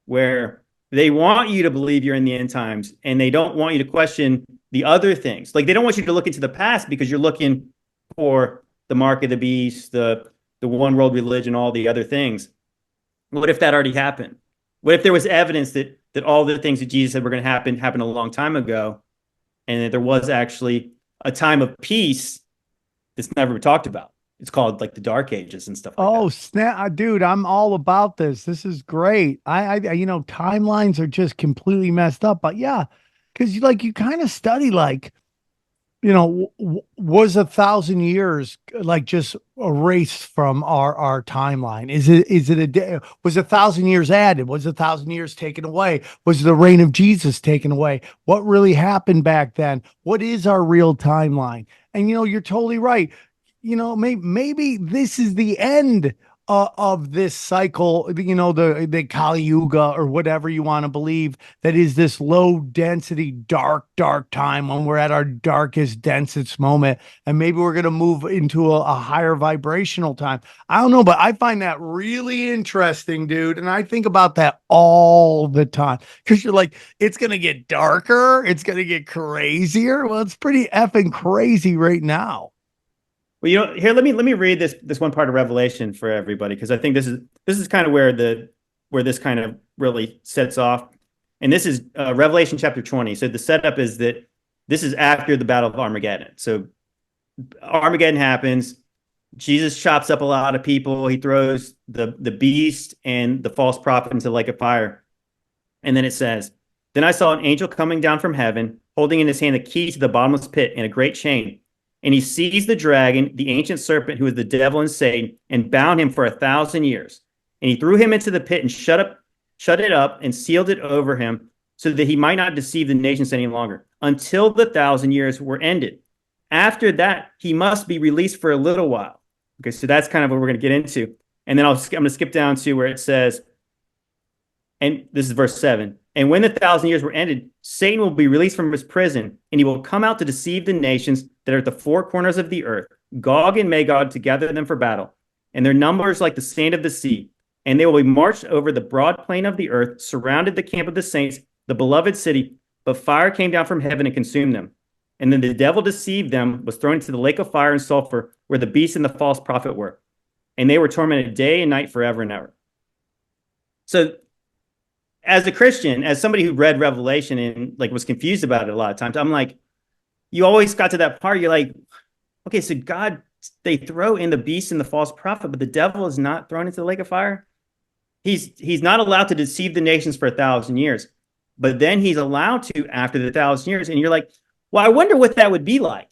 Where they want you to believe you're in the end times, and they don't want you to question the other things. Like, they don't want you to look into the past because you're looking for the mark of the beast, the one world religion, all the other things. What if that already happened? What if there was evidence that all the things that Jesus said were going to happen happened a long time ago, and that there was actually a time of peace that's never been talked about? It's called like the Dark Ages and stuff like Oh, that. snap, dude, I'm all about this. This is great. Timelines are just completely messed up, but yeah, because you kind of study like, was 1,000 years like just erased from our timeline? Is it a day? Was 1,000 years added? Was 1,000 years taken away? Was the reign of Jesus taken away? What really happened back then? What is our real timeline? And you're totally right. Maybe this is the end of this cycle, the Kali Yuga or whatever you want to believe, that is this low density, dark time when we're at our darkest, densest moment. And maybe we're going to move into a higher vibrational time. I don't know, but I find that really interesting, dude. And I think about that all the time because you're like, it's going to get darker. It's going to get crazier. Well, it's pretty effing crazy right now. Well, here, let me read this one part of Revelation for everybody, because I think this is kind of where this kind of really sets off. And this is Revelation chapter 20. So the setup is that this is after the Battle of Armageddon. So Armageddon happens. Jesus chops up a lot of people. He throws the beast and the false prophet into the lake of fire. And then it says, "Then I saw an angel coming down from heaven, holding in his hand the key to the bottomless pit and a great chain. And he seized the dragon, the ancient serpent, who is the devil and Satan, and bound him for 1,000 years. And he threw him into the pit and shut it up and sealed it over him, so that he might not deceive the nations any longer, until the 1,000 years were ended. After that, he must be released for a little while." Okay, so that's kind of what we're going to get into. And then I'm going to skip down to where it says, and this is verse 7. "And when the 1,000 years were ended, Satan will be released from his prison, and he will come out to deceive the nations that are at the four corners of the earth, Gog and Magog, to gather them for battle. And their numbers like the sand of the sea. And they will be marched over the broad plain of the earth, surrounded the camp of the saints, the beloved city. But fire came down from heaven and consumed them. And then the devil deceived them, was thrown into the lake of fire and sulfur, where the beast and the false prophet were. And they were tormented day and night forever and ever." So, as a Christian, as somebody who read Revelation and like was confused about it a lot of times, I'm like, you always got to that part. You're like, okay, so God, they throw in the beast and the false prophet, but the devil is not thrown into the lake of fire. He's not allowed to deceive the nations for 1,000 years, but then he's allowed to after the 1,000 years. And you're like, well, I wonder what that would be like.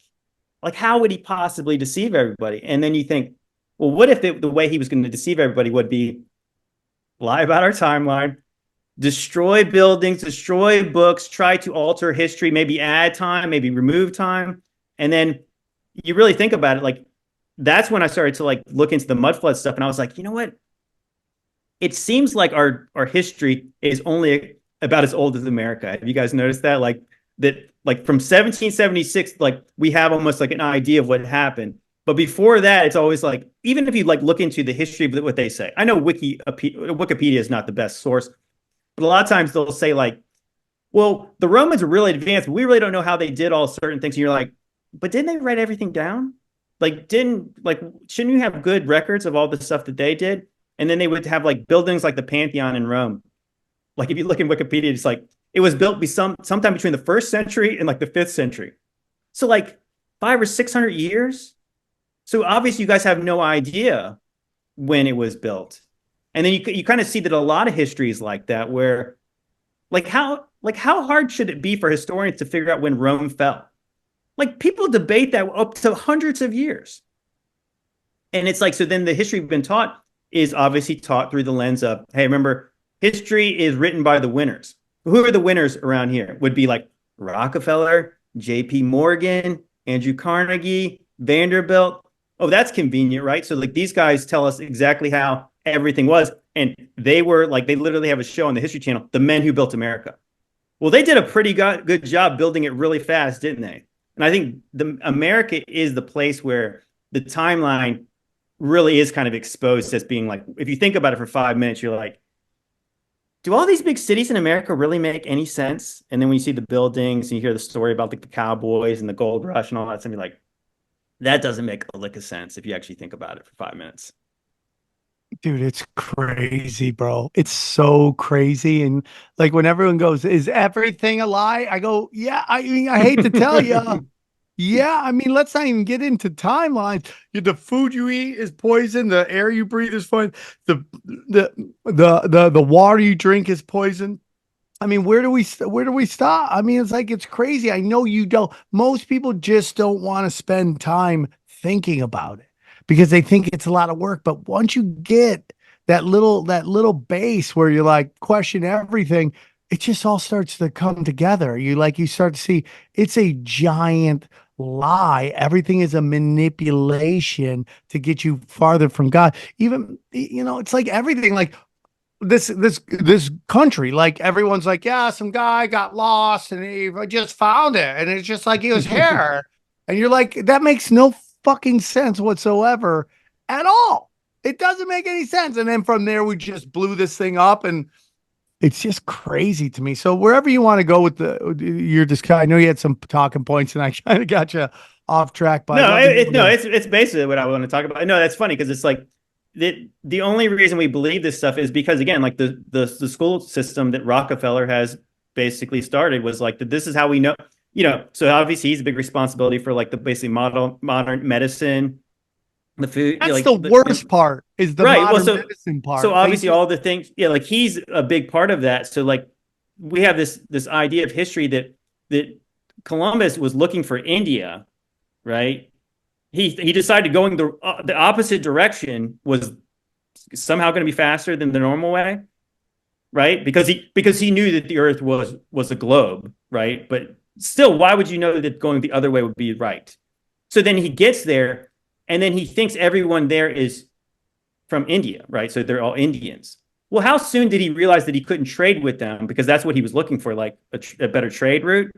Like, how would he possibly deceive everybody? And then you think, well, what if the way he was going to deceive everybody would be lie about our timeline, destroy buildings, destroy books, try to alter history, maybe add time, maybe remove time. And then you really think about it, like, that's when I started to like look into the mud flood stuff. And I was like, you know what? It seems like our history is only about as old as America. Have you guys noticed that? Like from 1776, like we have almost like an idea of what happened. But before that, it's always like, even if you like look into the history of what they say, I know Wikipedia is not the best source, but a lot of times they'll say like, well, the Romans were really advanced, but we really don't know how they did all certain things. And you're like, but didn't they write everything down? Shouldn't you have good records of all the stuff that they did? And then they would have like buildings like the Pantheon in Rome. Like if you look in Wikipedia, it's like it was built sometime between the 1st century and like the 5th century. So like 500 or 600 years. So obviously you guys have no idea when it was built. And then you kind of see that a lot of history is like that, where how hard should it be for historians to figure out when Rome fell? Like people debate that up to hundreds of years. And it's like, so then the history we've been taught is obviously taught through the lens of, hey, remember, history is written by the winners. Who are the winners around here? Would be like Rockefeller, JP Morgan, Andrew Carnegie, Vanderbilt. Oh, that's convenient, right? So like these guys tell us exactly how everything was. And they literally have a show on the History Channel, The Men Who Built America. Well, they did a pretty good job building it really fast, didn't they? And I think America is the place where the timeline really is kind of exposed as being like, if you think about it for 5 minutes, you're like, do all these big cities in America really make any sense? And then when you see the buildings and you hear the story about like the cowboys and the gold rush and all that, something like that doesn't make a lick of sense if you actually think about it for 5 minutes. Dude, it's crazy, bro. It's so crazy. And like when everyone goes, is everything a lie? I go, yeah. I mean, I hate to tell you. Yeah, I mean, let's not even get into timelines. The food you eat is poison. The air you breathe is poison. The water you drink is poison. I mean, where do we stop? I mean, it's like it's crazy. I know you don't. Most people just don't want to spend time thinking about it because they think it's a lot of work. But once you get that little base where you're like question everything, it just all starts to come together. You start to see it's a giant lie. Everything is a manipulation to get you farther from God. Even, it's like everything, like this country, like everyone's like, yeah, some guy got lost and he just found it. And it's just like he was here. And you're like, that makes no fucking sense whatsoever at all. It doesn't make any sense. And then from there, we just blew this thing up and it's just crazy to me. So wherever you want to go with your discussion, I know you had some talking points, and I kind of got you off track. But it's basically what I want to talk about. No, that's funny because it's like the only reason we believe this stuff is because again, like the school system that Rockefeller has basically started was like this is how we know. So obviously he's a big responsibility for like the basically modern medicine. The food, that's the worst part is the modern medicine part. So obviously all the things, like he's a big part of that. So like we have this idea of history that Columbus was looking for India, right? He decided going the opposite direction was somehow going to be faster than the normal way, right? Because he knew that the Earth was a globe, right? But still, why would you know that going the other way would be right? So then he gets there. And then he thinks everyone there is from India, right? So they're all Indians. Well, how soon did he realize that he couldn't trade with them? Because that's what he was looking for, like a better trade route.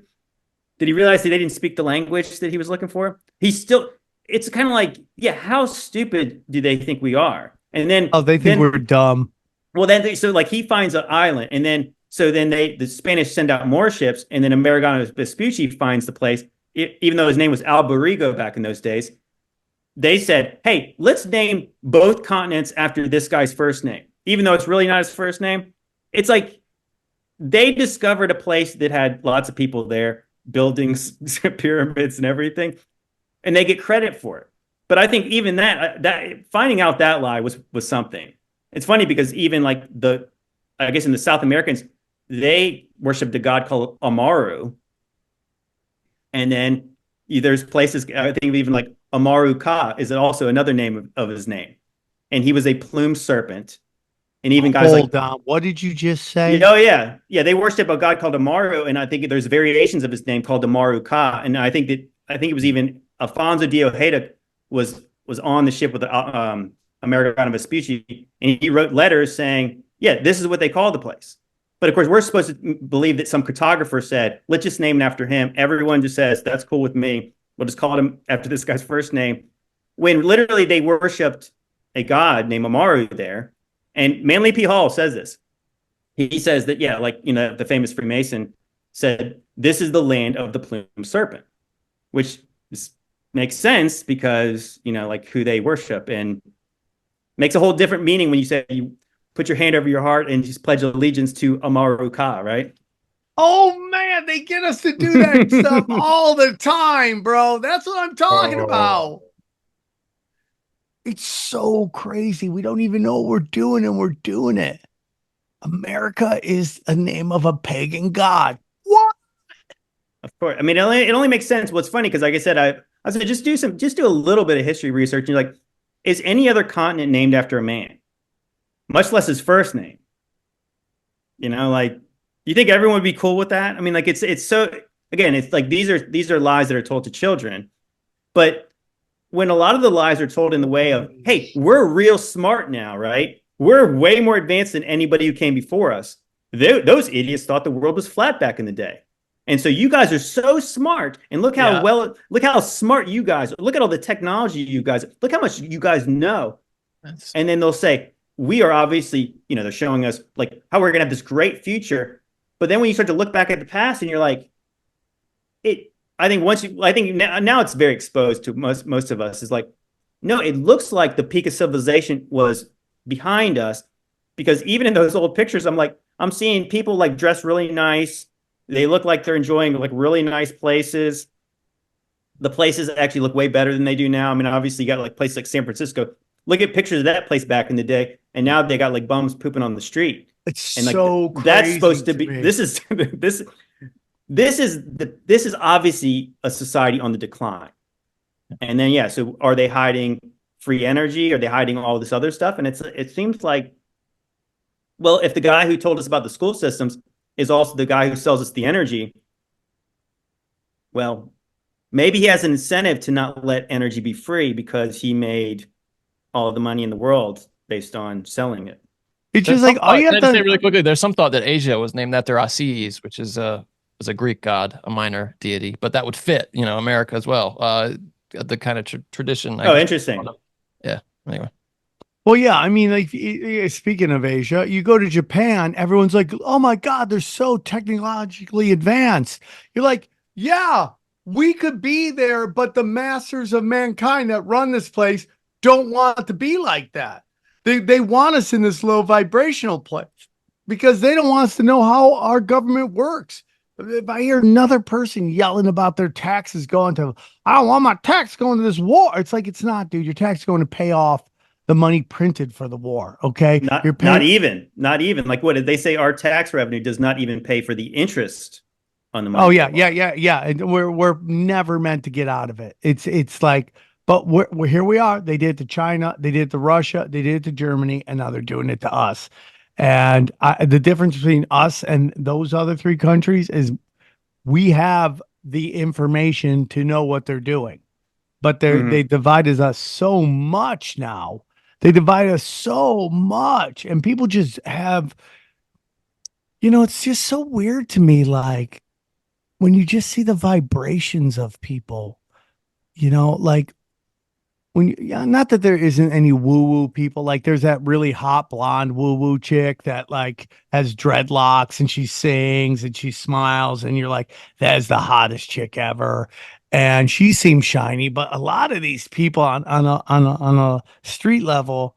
Did he realize that they didn't speak the language that he was looking for? It's kind of like, yeah, how stupid do they think we are? And then they think we're dumb. Well, so like he finds an island, and then the Spanish send out more ships, and then Amerigo Vespucci finds the place, even though his name was Alberigo back in those days. They said, hey, let's name both continents after this guy's first name, even though it's really not his first name. It's like they discovered a place that had lots of people there, buildings, pyramids and everything, and they get credit for it. But I think even that finding out that lie was something. It's funny because even like I guess in the South Americans, they worshiped a god called Amaru. And then there's places, I think even like Amaru Ka is also another name of his name. And he was a plumed serpent. And even guys Hold on. What did you just say? Oh, yeah. Yeah, they worship a god called Amaru. And I think there's variations of his name called Amaru Ka. And I think it was even Alfonso de Ojeda was on the ship with the Amerigo Vespucci. And he wrote letters saying, yeah, this is what they call the place. But of course, we're supposed to believe that some cartographer said, let's just name it after him. Everyone just says, that's cool with me. We'll just call him after this guy's first name. When literally they worshipped a god named Amaru there. And Manly P. Hall says this. He says that, yeah, like, the famous Freemason said, this is the land of the plumed serpent, which makes sense because, like who they worship, and makes a whole different meaning when you say you put your hand over your heart and just pledge allegiance to Amaru Ka, right? Oh man, they get us to do that stuff all the time, bro. That's what I'm talking about. It's so crazy. We don't even know what we're doing, and we're doing it. America is a name of a pagan god. What? Of course. I mean, it only makes sense. What's funny, because like I said, I said just do a little bit of history research. And you're like, is any other continent named after a man? Much less his first name. Like, you think everyone would be cool with that? I mean, like it's so, again, it's like these are lies that are told to children. But when a lot of the lies are told in the way of, hey, we're real smart now, right? We're way more advanced than anybody who came before us. Those idiots thought the world was flat back in the day. And so you guys are so smart, and look how smart you guys are. Look at all the technology you guys, look how much you guys know. And then they'll say, we are obviously, they're showing us like how we're going to have this great future. But then when you start to look back at the past and you're like, I think now it's very exposed to most of us is like, no, it looks like the peak of civilization was behind us, because even in those old pictures, I'm seeing people like dress really nice. They look like they're enjoying like really nice places. The places actually look way better than they do now. I mean, obviously you got like places like San Francisco. Look at pictures of that place back in the day, and now they got like bums pooping on the street. It's and like so crazy. That's supposed to be. Me. This is obviously a society on the decline. And then so are they hiding free energy? Are they hiding all this other stuff? And it seems like, well, if the guy who told us about the school systems is also the guy who sells us the energy, well, maybe he has an incentive to not let energy be free because he made all of the money in the world based on selling it. It's just like, all you have to say really quickly, there's some thought that Asia was named after Ases, which is a Greek god, a minor deity, but that would fit, America as well. The kind of tradition. Interesting. Yeah. Anyway. Well, yeah. I mean, like, speaking of Asia, you go to Japan, everyone's like, oh my God, they're so technologically advanced. You're like, yeah, we could be there, but the masters of mankind that run this place don't want to be like that. They want us in this low vibrational place because they don't want us to know how our government works. If I hear another person yelling about their taxes going to, I don't want my tax going to this war. It's like, it's not, dude. Your tax is going to pay off the money printed for the war. Okay. Not even like, what did they say? Our tax revenue does not even pay for the interest on the money. Oh yeah. And we're never meant to get out of it. It's like, but we're here we are. They did it to China. They did it to Russia. They did it to Germany. And now they're doing it to us. And the difference between us and those other three countries is we have the information to know what they're doing, but they divided us so much now. They divide us so much, and people just have, it's just so weird to me. Like when you just see the vibrations of people, like, not that there isn't any woo-woo people. Like there's that really hot blonde woo-woo chick that like has dreadlocks and she sings and she smiles and you're like, that is the hottest chick ever. And she seems shiny, but a lot of these people on a street level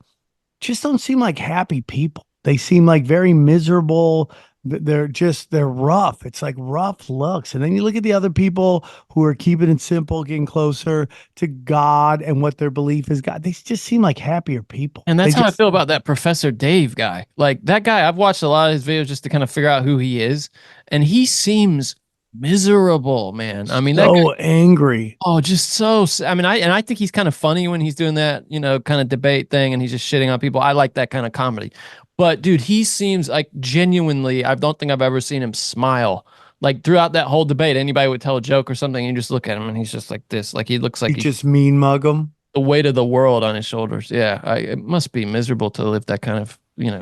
just don't seem like happy people. They seem like very miserable. They're rough. It's like rough looks. And then you look at the other people who are keeping it simple, getting closer to God and what their belief is God. They just seem like happier people. And that's how I feel about that Professor Dave guy. Like that guy, I've watched a lot of his videos just to kind of figure out who he is. And he seems miserable, man. I mean, so angry. Oh, just so, I think he's kind of funny when he's doing that, kind of debate thing and he's just shitting on people. I like that kind of comedy. But dude, he seems like genuinely, I don't think I've ever seen him smile. Like throughout that whole debate, anybody would tell a joke or something, and you just look at him and he's just like this. Like he looks like he just mean mug him. The weight of the world on his shoulders. Yeah. It must be miserable to live that kind of,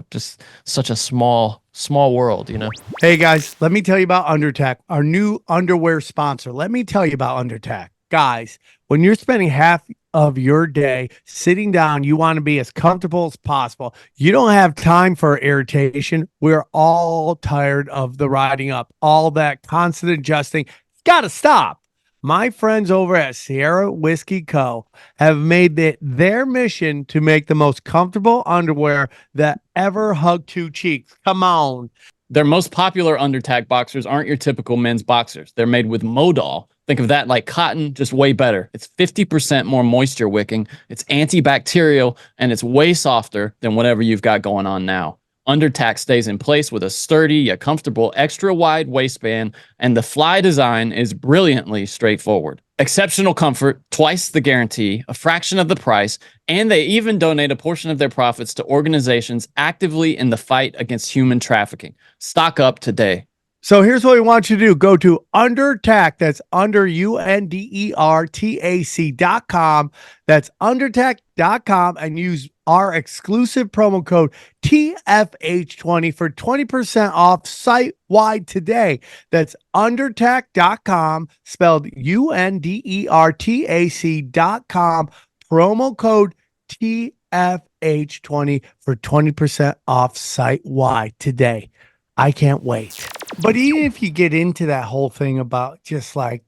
just such a small world, Hey guys, let me tell you about Undertac, our new underwear sponsor. Let me tell you about Undertac. Guys, when you're spending half of your day sitting down, you want to be as comfortable as possible. You don't have time for irritation. We're all tired of the riding up, all that constant adjusting. It's got to stop. My friends over at Sierra Whiskey Co. have made it their mission to make the most comfortable underwear that ever hugged two cheeks. Come on. Their most popular Undertac boxers aren't your typical men's boxers. They're made with Modal. Think of that like cotton, just way better. It's 50% more moisture wicking. It's antibacterial, and it's way softer than whatever you've got going on now. Undertac stays in place with a sturdy yet comfortable extra wide waistband, and the fly design is brilliantly straightforward. Exceptional comfort, twice the guarantee, a fraction of the price, and they even donate a portion of their profits to organizations actively in the fight against human trafficking. Stock up today. So here's what we want you to do. Go to Undertac. That's under UNDERTAC.com. That's Undertac.com and use our exclusive promo code TFH20 for 20% off site-wide today. That's Undertac.com, spelled UNDERTAC.com, promo code TFH20. RH20 for 20% off site-wide today. I can't wait. But even if you get into that whole thing about just like,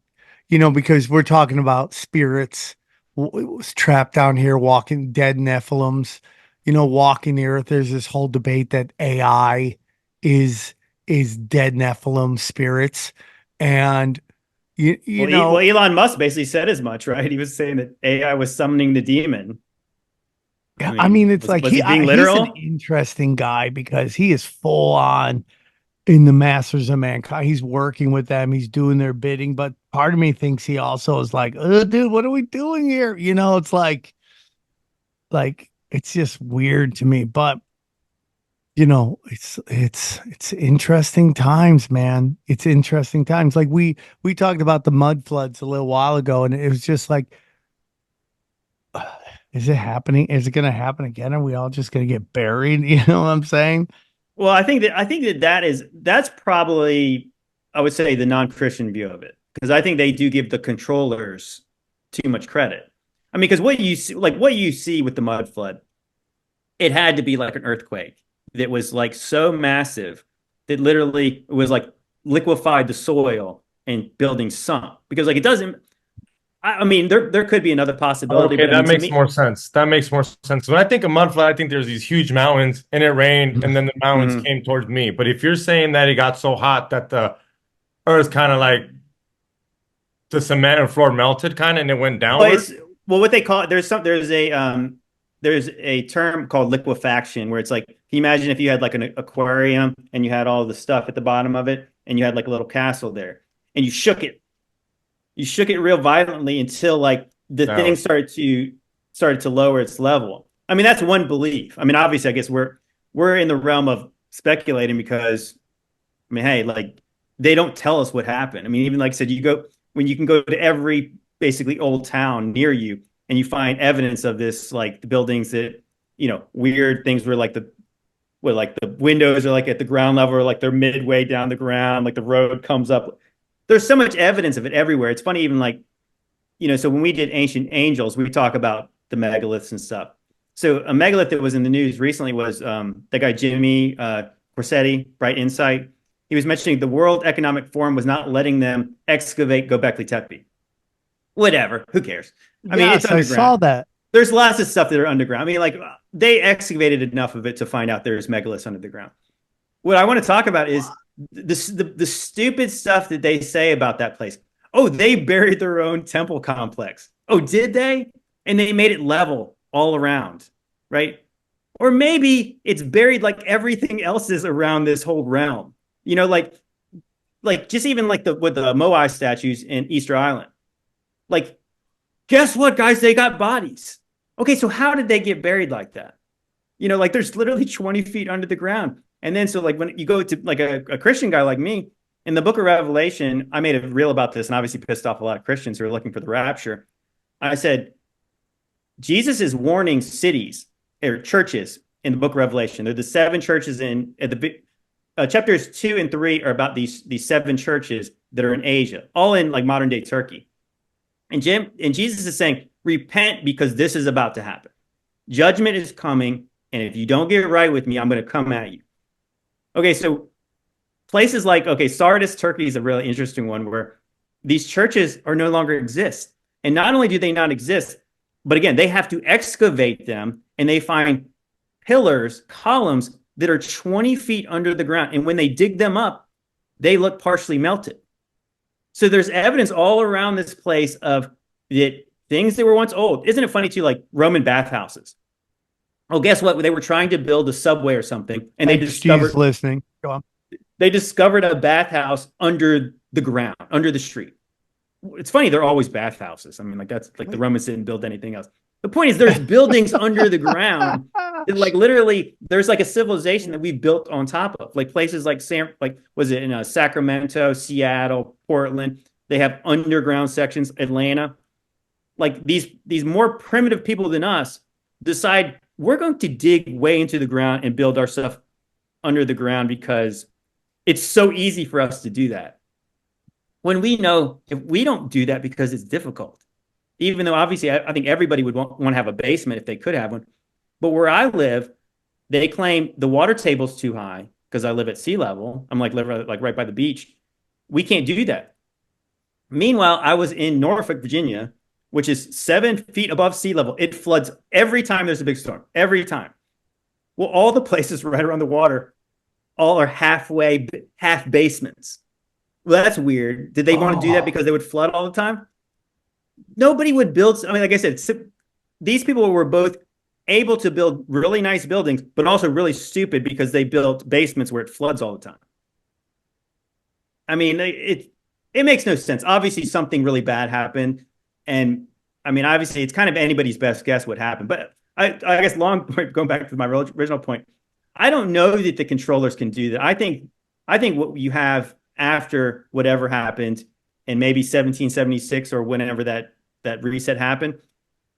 because we're talking about spirits was trapped down here, walking dead Nephilims, walking the earth. There's this whole debate that AI is dead Nephilim spirits. And well, Elon Musk basically said as much, right? He was saying that AI was summoning the demon. I mean, it's like was he being literal? He's an interesting guy because he is full on in the masters of mankind. He's working with them. He's doing their bidding. But part of me thinks he also is like, oh, dude, what are we doing here? It's like it's just weird to me. But it's interesting times, man. It's interesting times. Like we talked about the mud floods a little while ago, and it was just like, is it happening? Is it going to happen again? Are we all just going to get buried? You know what I'm saying? Well, I think that's probably, I would say, the non-Christian view of it, because I think they do give the controllers too much credit. I mean, because what you see with the mud flood, it had to be like an earthquake that was like so massive that literally it was like liquefied the soil and buildings sunk, because like it doesn't. I mean, there could be another possibility. Okay, that makes more sense. That makes more sense. When I think of mud flood, I think there's these huge mountains and it rained and then the mountains came towards me. But if you're saying that it got so hot that the earth kind of like the cement and floor melted kind of and it went downward. Well, what they call it, there's a term called liquefaction, where it's like, can you imagine if you had like an aquarium and you had all the stuff at the bottom of it and you had like a little castle there and you shook it real violently until like the thing started to lower its level. I mean, that's one belief. I mean, obviously, I guess we're in the realm of speculating because, I mean, hey, like they don't tell us what happened. I mean, even like I said, you can go to every basically old town near you and you find evidence of this, like the buildings that, weird things where like the windows are like at the ground level, or like they're midway down the ground, like the road comes up. There's so much evidence of it everywhere. It's funny, even like, so when we did Ancient Angels, we talk about the megaliths and stuff. So a megalith that was in the news recently was that guy, Jimmy Corsetti, Bright Insight. He was mentioning the World Economic Forum was not letting them excavate Göbekli Tepe. Whatever. Who cares? I mean, it's underground. I saw that. There's lots of stuff that are underground. I mean, like they excavated enough of it to find out there's megaliths under the ground. What I want to talk about is the stupid stuff that they say about that place. Oh, they buried their own temple complex. Oh, did they? And they made it level all around, right? Or maybe it's buried like everything else is around this whole realm. Like just even like with the Moai statues in Easter Island. Like, guess what, guys? They got bodies. Okay, so how did they get buried like that? Like there's literally 20 feet under the ground. And then so like when you go to like a Christian guy like me, in the book of Revelation, I made a reel about this and obviously pissed off a lot of Christians who are looking for the rapture. I said, Jesus is warning cities or churches in the book of Revelation. They're the 7 churches chapters 2 and 3 are about these 7 churches that are in Asia, all in like modern day Turkey. And Jesus is saying, repent because this is about to happen. Judgment is coming. And if you don't get right with me, I'm going to come at you. Okay, so places like, Sardis, Turkey is a really interesting one where these churches are no longer exist. And not only do they not exist, but again, they have to excavate them and they find pillars, columns that are 20 feet under the ground. And when they dig them up, they look partially melted. So there's evidence all around this place of that things that were once old. Isn't it funny too, like Roman bathhouses? Oh, guess what? They were trying to build a subway or something, and they discovered listening. Go on. They discovered a bathhouse under the ground, under the street. It's funny, they're always bathhouses. I mean, like that's like the Romans didn't build anything else. The point is, there's buildings under the ground that, like, literally, there's like a civilization that we built on top of. Like places like was it in Sacramento, Seattle, Portland? They have underground sections. Atlanta, like these more primitive people than us decide we're going to dig way into the ground and build our stuff under the ground because it's so easy for us to do that. When we know if we don't do that because it's difficult, even though obviously I think everybody would want to have a basement if they could have one. But where I live, they claim the water table's too high because I live at sea level. I'm like live like right by the beach. We can't do that. Meanwhile, I was in Norfolk, Virginia, which is 7 feet above sea level. It floods every time there's a big storm, every time. Well, all the places right around the water, all are half basements. Well, that's weird. Did they want to do that because they would flood all the time? Nobody would build. I mean, like I said, these people were both able to build really nice buildings, but also really stupid because they built basements where it floods all the time. I mean, it makes no sense. Obviously, something really bad happened. And I mean, obviously, it's kind of anybody's best guess what happened. But I guess going back to my original point, I don't know that the controllers can do that. I think what you have after whatever happened in maybe 1776 or whenever that reset happened,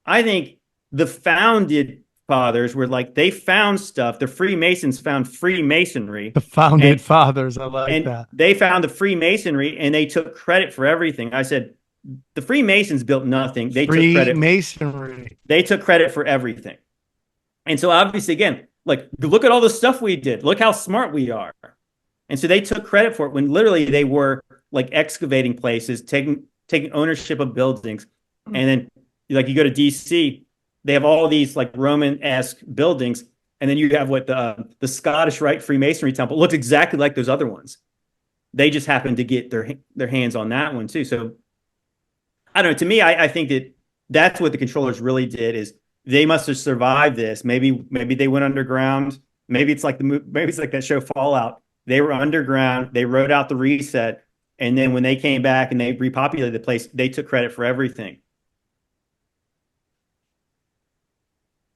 I think the founded fathers were like, they found stuff. The Freemasons found Freemasonry. The founded fathers, I like that. They found the Freemasonry and they took credit for everything. I said, the Freemasons built nothing. They took credit. Freemasonry. They took credit for everything. And so obviously, again, like, look at all the stuff we did. Look how smart we are. And so they took credit for it when literally they were like excavating places, taking ownership of buildings. And then like you go to DC, they have all these like Roman-esque buildings. And then you have what the Scottish Rite Freemasonry Temple looks exactly like those other ones. They just happened to get their hands on that one too. So I don't know. To me, I think that's what the controllers really did is they must have survived this. Maybe they went underground. Maybe it's like that show Fallout. They were underground. They wrote out the reset. And then when they came back and they repopulated the place, they took credit for everything.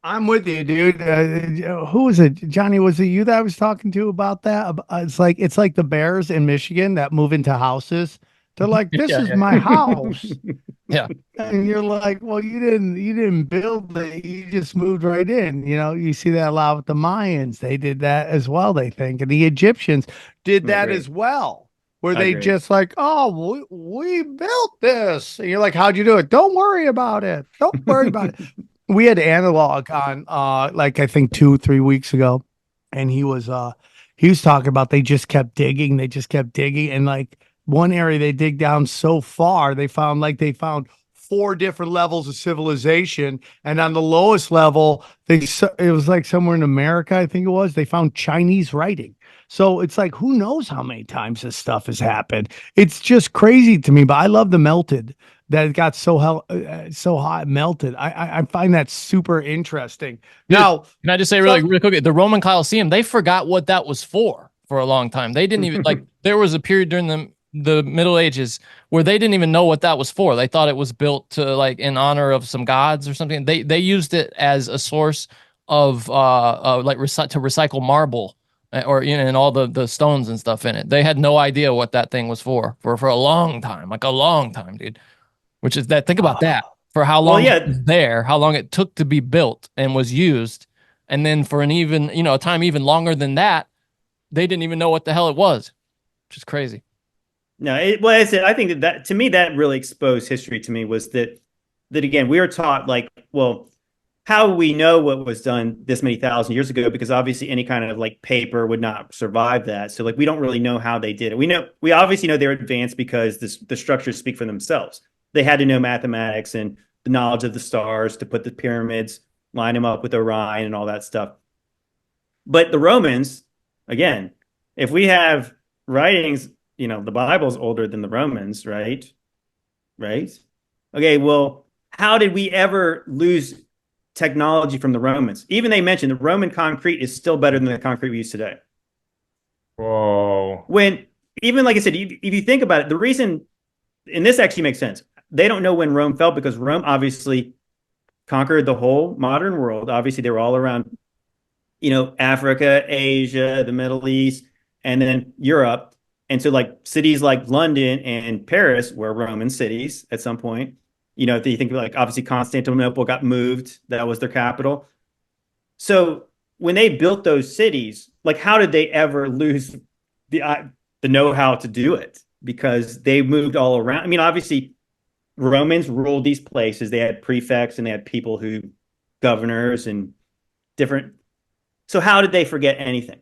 I'm with you, dude. Who was it? Johnny, was it you that I was talking to about that? It's like the Bears in Michigan that move into houses. They're like, this is my house. Yeah. And you're like, well, you didn't build it. You just moved right in. You know, you see that a lot with the Mayans. They did that as well, they think. And the Egyptians did that as well, where they just like, oh, we built this. And you're like, how'd you do it? Don't worry about it. Don't worry about it. We had Analog on like I think 2-3 weeks ago, and he was talking about they just kept digging, and like one area they dig down so far, they found 4 different levels of civilization, and on the lowest level, it was like somewhere in America, I think it was, they found Chinese writing. So it's like, who knows how many times this stuff has happened? It's just crazy to me, but I love the melted. That it got so hot, melted. I find that super interesting. Now, can I just say really quick, the Roman Colosseum, they forgot what that was for a long time. They didn't even like. There was a period during the Middle Ages where they didn't even know what that was for. They thought it was built to like in honor of some gods or something. They used it as a source of like to recycle marble or and all the stones and stuff in it. They had no idea what that thing was for a long time, like a long time, dude. Which is that, think about that, for how long it was there, how long it took to be built and was used. And then for an even, a time even longer than that, they didn't even know what the hell it was, which is crazy. No, I think that to me, that really exposed history to me was that again, we were taught like, well, how we know what was done this many thousand years ago? Because obviously any kind of like paper would not survive that. So like, we don't really know how they did it. We obviously know they're advanced because the structures speak for themselves. They had to know mathematics and the knowledge of the stars to put the pyramids, line them up with Orion and all that stuff. But the Romans, again, if we have writings, the Bible's older than the Romans, right? Right? Okay, well, how did we ever lose technology from the Romans? Even they mentioned the Roman concrete is still better than the concrete we use today. Whoa. When, even like I said, if you think about it, the reason, and this actually makes sense, they don't know when Rome fell because Rome obviously conquered the whole modern world. Obviously, they were all around, Africa, Asia, the Middle East, and then Europe. And so like cities like London and Paris were Roman cities at some point. If you think like obviously Constantinople got moved, that was their capital. So when they built those cities, like how did they ever lose the know-how to do it? Because they moved all around. I mean, obviously, Romans ruled these places. They had prefects and they had people governors and different. So how did they forget anything?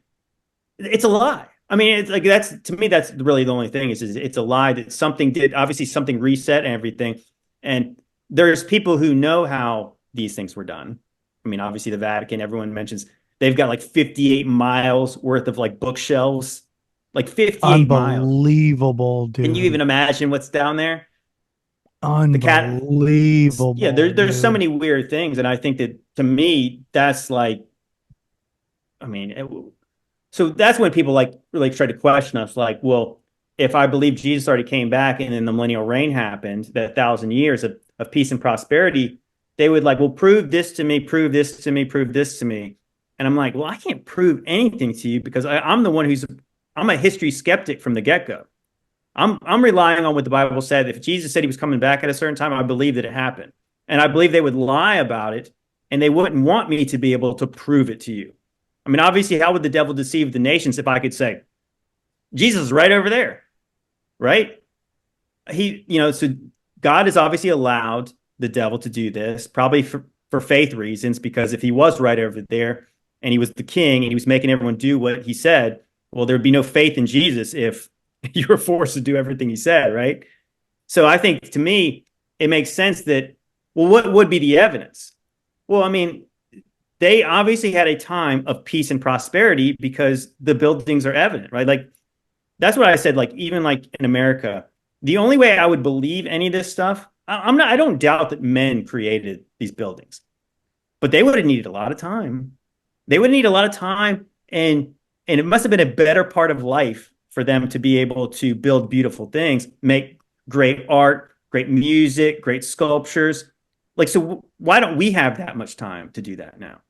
It's a lie. I mean, it's like, that's, to me, that's really the only thing is it's a lie that something did, obviously something reset and everything. And there's people who know how these things were done. I mean, obviously the Vatican, everyone mentions they've got like 58 miles worth of like bookshelves, like 58 miles. Unbelievable, dude. Can you even imagine what's down there? Unbelievable. Yeah, there's so many weird things. And I think that, to me, that's like, I mean, so that's when people like really try to question us, like, well, if I believe Jesus already came back and then the millennial reign happened, that 1,000 years of peace and prosperity, they would like, well, prove this to me, prove this to me, prove this to me. And I'm like, well, I can't prove anything to you because I'm the one I'm a history skeptic from the get-go. I'm relying on what the Bible said. If Jesus said he was coming back at a certain time, I believe that it happened. And I believe they would lie about it and they wouldn't want me to be able to prove it to you. I mean, obviously, how would the devil deceive the nations if I could say, Jesus is right over there, right? So God has obviously allowed the devil to do this, probably for faith reasons, because if he was right over there and he was the king and he was making everyone do what he said, well, there'd be no faith in Jesus if you were forced to do everything he said, right? So I think, to me, it makes sense that, well, what would be the evidence? Well, I mean, they obviously had a time of peace and prosperity because the buildings are evident, right? Like, that's what I said, like, even like in America, the only way I would believe any of this stuff, I don't doubt that men created these buildings, but they would have needed a lot of time. They would need a lot of time, and it must have been a better part of life for them to be able to build beautiful things, make great art, great music, great sculptures. Like, so why don't we have that much time to do that now?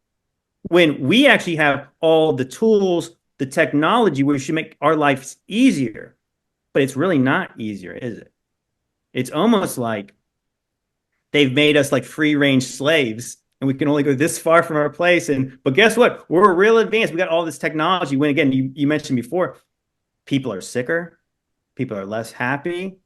When we actually have all the tools, the technology, we should make our lives easier. But it's really not easier, is it? It's almost like they've made us like free-range slaves, and we can only go this far from our place. But guess what? We're real advanced. We got all this technology. When, again, you mentioned before, people are sicker, people are less happy.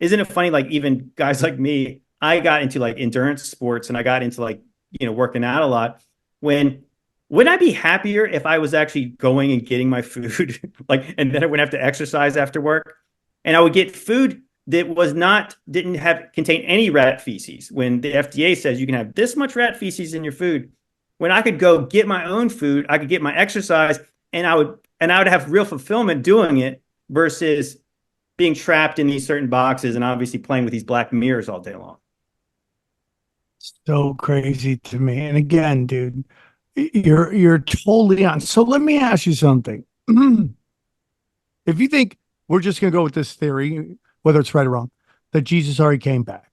Isn't it funny? Like, even guys like me, I got into like endurance sports and I got into like, working out a lot. Wouldn't I be happier if I was actually going and getting my food, like, and then I wouldn't have to exercise after work, and I would get food that didn't contain any rat feces. When the FDA says you can have this much rat feces in your food, when I could go get my own food, I could get my exercise, and I would have real fulfillment doing it versus being trapped in these certain boxes and obviously playing with these black mirrors all day long. So crazy to me. And again, dude, you're totally on. So let me ask you something. If you think we're just going to go with this theory, whether it's right or wrong, that Jesus already came back,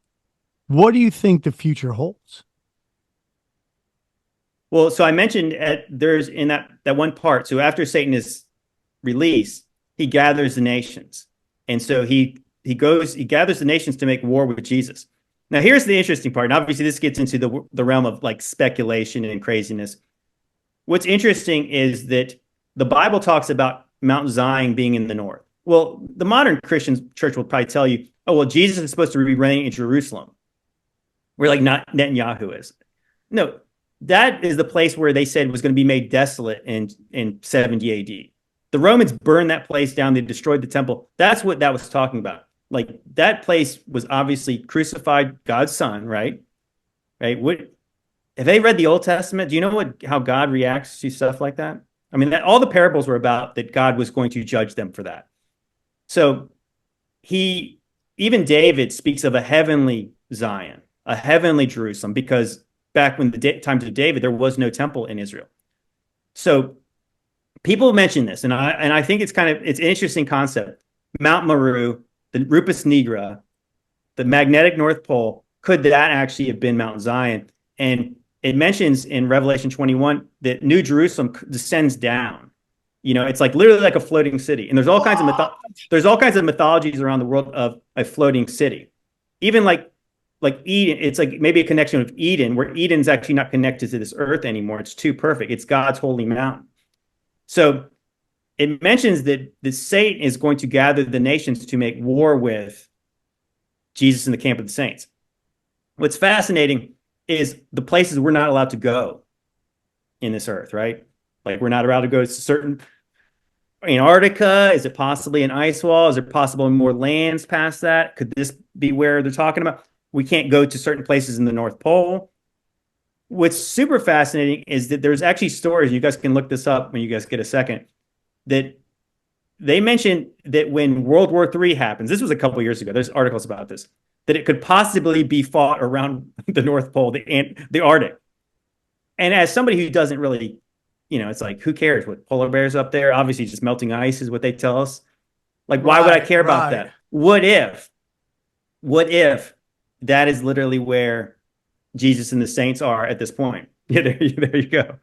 what do you think the future holds? Well, so I mentioned there's in that one part. So after Satan is released, he gathers the nations. And so he gathers the nations to make war with Jesus. Now, here's the interesting part. And obviously, this gets into the realm of like speculation and craziness. What's interesting is that the Bible talks about Mount Zion being in the north. Well, the modern Christian church will probably tell you, oh, well, Jesus is supposed to be reigning in Jerusalem, where like not Netanyahu is. No, that is the place where they said was going to be made desolate in 70 AD. The Romans burned that place down. They destroyed the temple. That's what that was talking about. Like, that place was obviously crucified God's son, right? Right? Have they read the Old Testament? Do you know how God reacts to stuff like that? I mean, all the parables were about that God was going to judge them for that. So even David speaks of a heavenly Zion, a heavenly Jerusalem, because back when the times of David, there was no temple in Israel. So people mention this, and I think it's an interesting concept. Mount Meru, the Rupus Nigra, the magnetic North Pole, could that actually have been Mount Zion? And it mentions in Revelation 21 that New Jerusalem descends down. It's like literally like a floating city. And there's all kinds of mythologies around the world of a floating city. Even like Eden, it's like maybe a connection with Eden, where Eden's actually not connected to this earth anymore. It's too perfect. It's God's holy mountain. So it mentions that Satan is going to gather the nations to make war with Jesus in the camp of the saints. What's fascinating is the places we're not allowed to go. in this earth, right? Like we're not allowed to go to certain Antarctica. Is it possibly an ice wall? Is there possibly more lands past that? Could this be where they're talking about? We can't go to certain places in the North Pole. What's super fascinating is that there's actually stories, you guys can look this up when you guys get a second, that they mentioned that when World War III happens, this was a couple of years ago, there's articles about this, that it could possibly be fought around the North Pole, the Arctic. And as somebody who doesn't really, it's like, who cares what polar bears up there? Obviously, just melting ice is what they tell us. Like, why would I care about that? What if that is literally where Jesus and the saints are at this point? Yeah, there you go.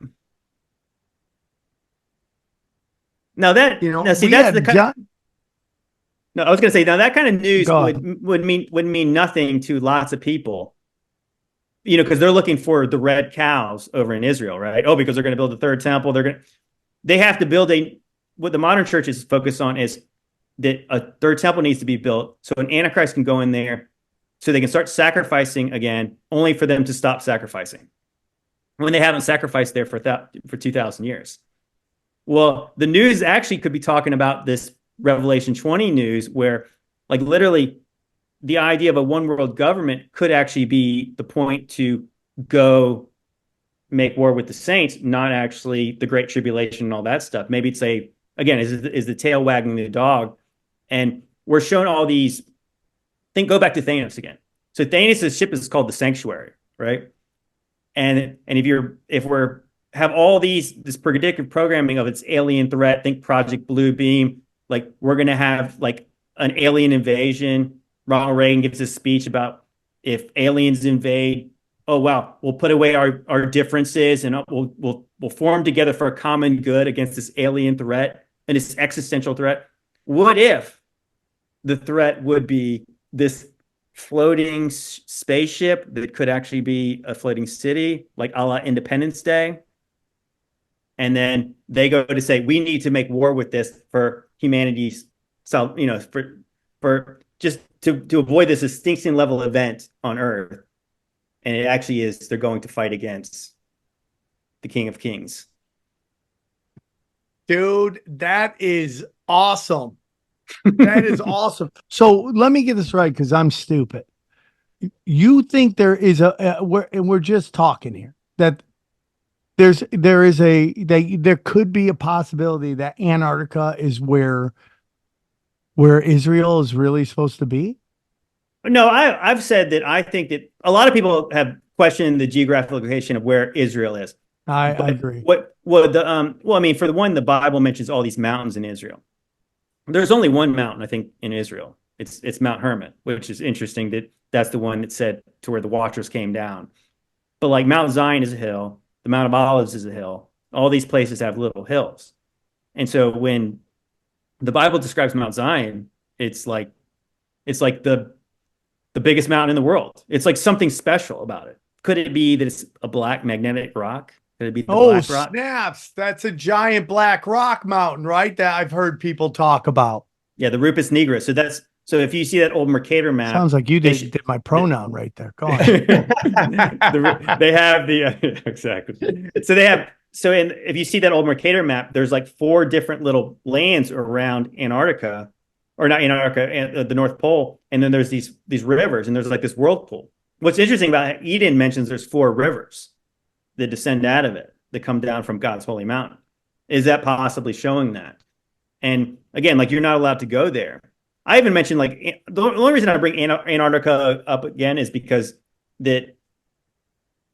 Now that see, that's the kind. No, I was going to say, now that kind of news would mean nothing to lots of people. Because they're looking for the red cows over in Israel, right? Oh, because they're going to build a third temple. They have to build what the modern church is focused on is that a third temple needs to be built so an Antichrist can go in there so they can start sacrificing again, only for them to stop sacrificing when they haven't sacrificed there for 2,000 years. Well, the news actually could be talking about this Revelation 20 news where, like, literally the idea of a one world government could actually be the point to go make war with the saints, not actually the Great Tribulation and all that stuff. Maybe it's is the tail wagging the dog. And we're shown all these. Go back to Thanos again. So Thanos' ship is called the Sanctuary, right? And if we're have all this predictive programming of its alien threat, think Project Bluebeam, like we're gonna have like an alien invasion. Ronald Reagan gives a speech about if aliens invade, oh wow, we'll put away our differences and we'll form together for a common good against this alien threat and this existential threat. What if the threat would be this floating spaceship that could actually be a floating city, like a la Independence Day? And then they go to say, we need to make war with this for humanity's, for just to avoid this extinction level event on Earth. And it actually is, they're going to fight against the King of Kings. Dude, that is awesome. That is awesome. So let me get this right, because I'm stupid. You think there is we're just talking here, that there could be a possibility that Antarctica is where Israel is really supposed to be? No, I've said that I think that a lot of people have questioned the geographic location of where Israel is. I agree. For the one, the Bible mentions all these mountains in Israel. There's only one mountain, I think, in Israel. It's Mount Hermon, which is interesting that's the one that said to where the Watchers came down. But like Mount Zion is a hill, the Mount of Olives is a hill. All these places have little hills. And so when the Bible describes Mount Zion, it's like the biggest mountain in the world. It's like something special about it. Could it be that it's a black magnetic rock? Could it be the black rock? Snaps. That's a giant black rock mountain, right? That I've heard people talk about. Yeah, the Rupus Nigra. So if you see that old Mercator map. Sounds like you did my pronoun right there. Go on. They have the exactly. If you see that old Mercator map, there's like 4 different little lands around Antarctica, or not Antarctica, the North Pole, and then there's these rivers, and there's like this whirlpool. What's interesting about it, Eden mentions there's 4 rivers that descend out of it, that come down from God's holy mountain. Is that possibly showing that? And again, like, you're not allowed to go there. I even mentioned, like, the only reason I bring Antarctica up again is because that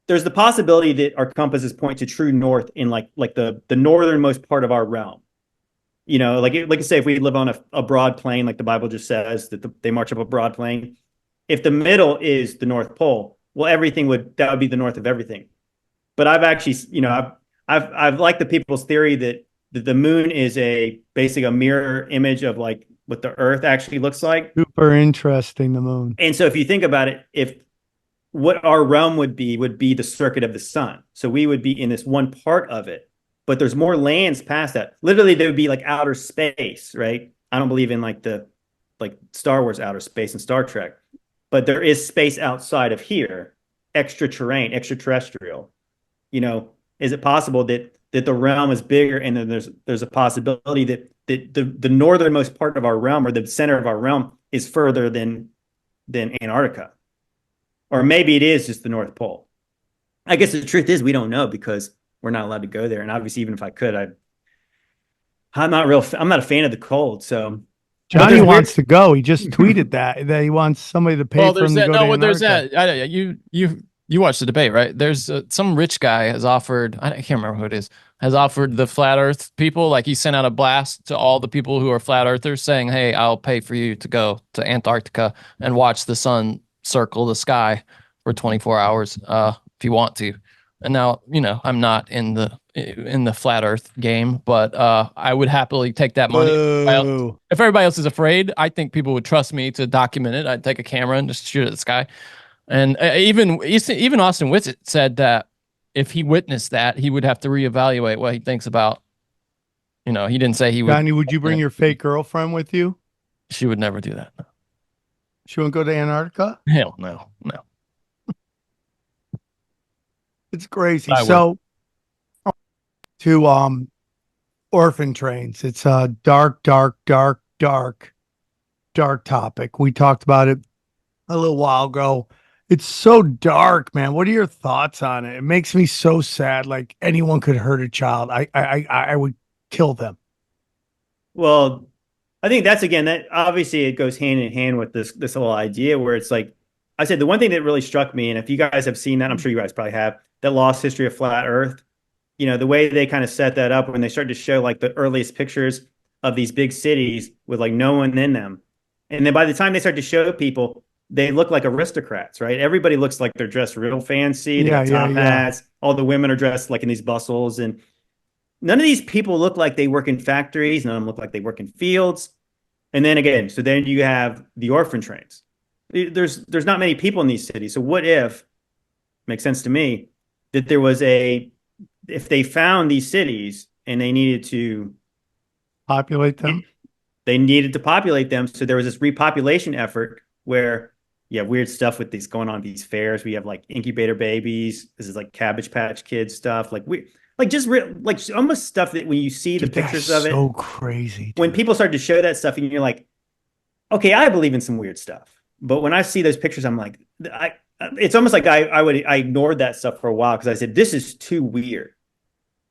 there's the possibility that our compasses point to true north in like the northernmost part of our realm. Like I say, if we live on a broad plain, like the Bible just says that they march up a broad plain. If the middle is the North Pole, well, that would be the north of everything. But I've actually, I've liked the people's theory that the moon is basically a mirror image of like what the Earth actually looks like. Super interesting, the moon. And so if you think about it, if what our realm would be the circuit of the sun. So we would be in this one part of it, but there's more lands past that. Literally, there would be like outer space, right? I don't believe in like Star Wars outer space and Star Trek, but there is space outside of here, extraterrestrial. is it possible that the realm is bigger, and then there's a possibility that the northernmost part of our realm, or the center of our realm, is further than Antarctica, or maybe it is just the North Pole. I guess the truth is we don't know, because we're not allowed to go there, and obviously even if I could, I'm not a fan of the cold. So Johnny wants to go. He just tweeted that he wants somebody to pay for him to go to Antarctica. There's that. You watched the debate, right? There's some rich guy has offered. I can't remember who it is. Has offered the flat Earth people, like he sent out a blast to all the people who are flat earthers, saying, "Hey, I'll pay for you to go to Antarctica and watch the sun circle the sky for 24 hours, if you want to." And now, I'm not in the flat Earth game, but I would happily take that money. If everybody else is afraid, I think people would trust me to document it. I'd take a camera and just shoot at the sky. And even Austin Witt said that if he witnessed that, he would have to reevaluate what he thinks about. He didn't say he would. Johnny, would you bring your fake girlfriend with you? She would never do that. No. She won't go to Antarctica? Hell no. It's crazy. So to orphan trains. It's a dark topic. We talked about it a little while ago. It's so dark, man. What are your thoughts on it? It makes me so sad. Like anyone could hurt a child. I would kill them. Well, I think that obviously it goes hand in hand with this whole idea where it's like, I said, the one thing that really struck me, and if you guys have seen that, I'm sure you guys probably have, that Lost History of Flat Earth, the way they kind of set that up when they started to show like the earliest pictures of these big cities with like no one in them. And then by the time they start to show people, they look like aristocrats, right? Everybody looks like they're dressed real fancy. They got top hats. All the women are dressed like in these bustles. And none of these people look like they work in factories. None of them look like they work in fields. And then again, so then you have the orphan trains. There's not many people in these cities. So what if, makes sense to me, that there was if they found these cities and they needed to populate them, they needed to populate them. So there was this repopulation effort where weird stuff with these going on, these fairs. We have like incubator babies. This is like Cabbage Patch Kids stuff. Like just like almost stuff that when you see the pictures of it, so crazy. Dude. When people start to show that stuff and you're like, okay, I believe in some weird stuff. But when I see those pictures, I'm like, it's almost like I ignored that stuff for a while because I said, this is too weird.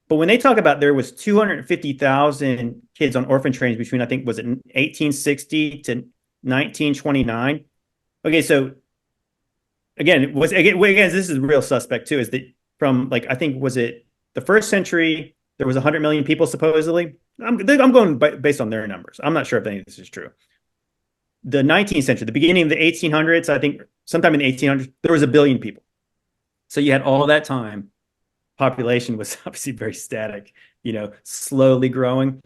But when they talk about there was 250,000 kids on orphan trains between, I think, was it 1860 to 1929? Okay, so again, this is real suspect too, is that from like, I think, was it the first century, there was 100 million people supposedly. I'm going based on their numbers. I'm not sure if any of this is true. The 19th century, the beginning of the 1800s, I think sometime in the 1800s, there was 1 billion people. So you had all that time. Population was obviously very static, slowly growing.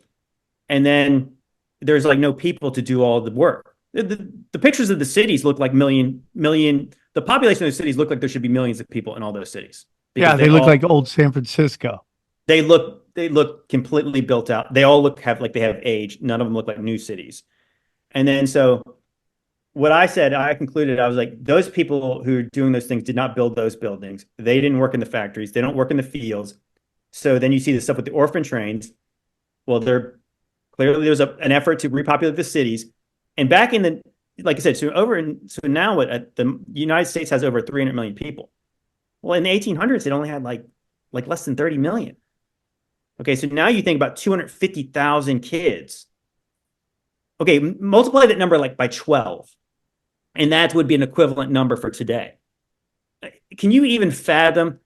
And then there's like no people to do all the work. The pictures of the cities look like million. The population of the cities look like there should be millions of people in all those cities. Yeah, they look like old San Francisco. They look completely built out. They all have age. None of them look like new cities. And then so what I concluded, I was like, those people who are doing those things did not build those buildings. They didn't work in the factories. They don't work in the fields. So then you see the stuff with the orphan trains. Well, there's an effort to repopulate the cities. And back in the, like I said, so now the United States has over 300 million people. Well, in the 1800s, it only had like less than 30 million. Okay, so now you think about 250,000 kids. Okay, multiply that number like by 12. And that would be an equivalent number for today. Can you even fathom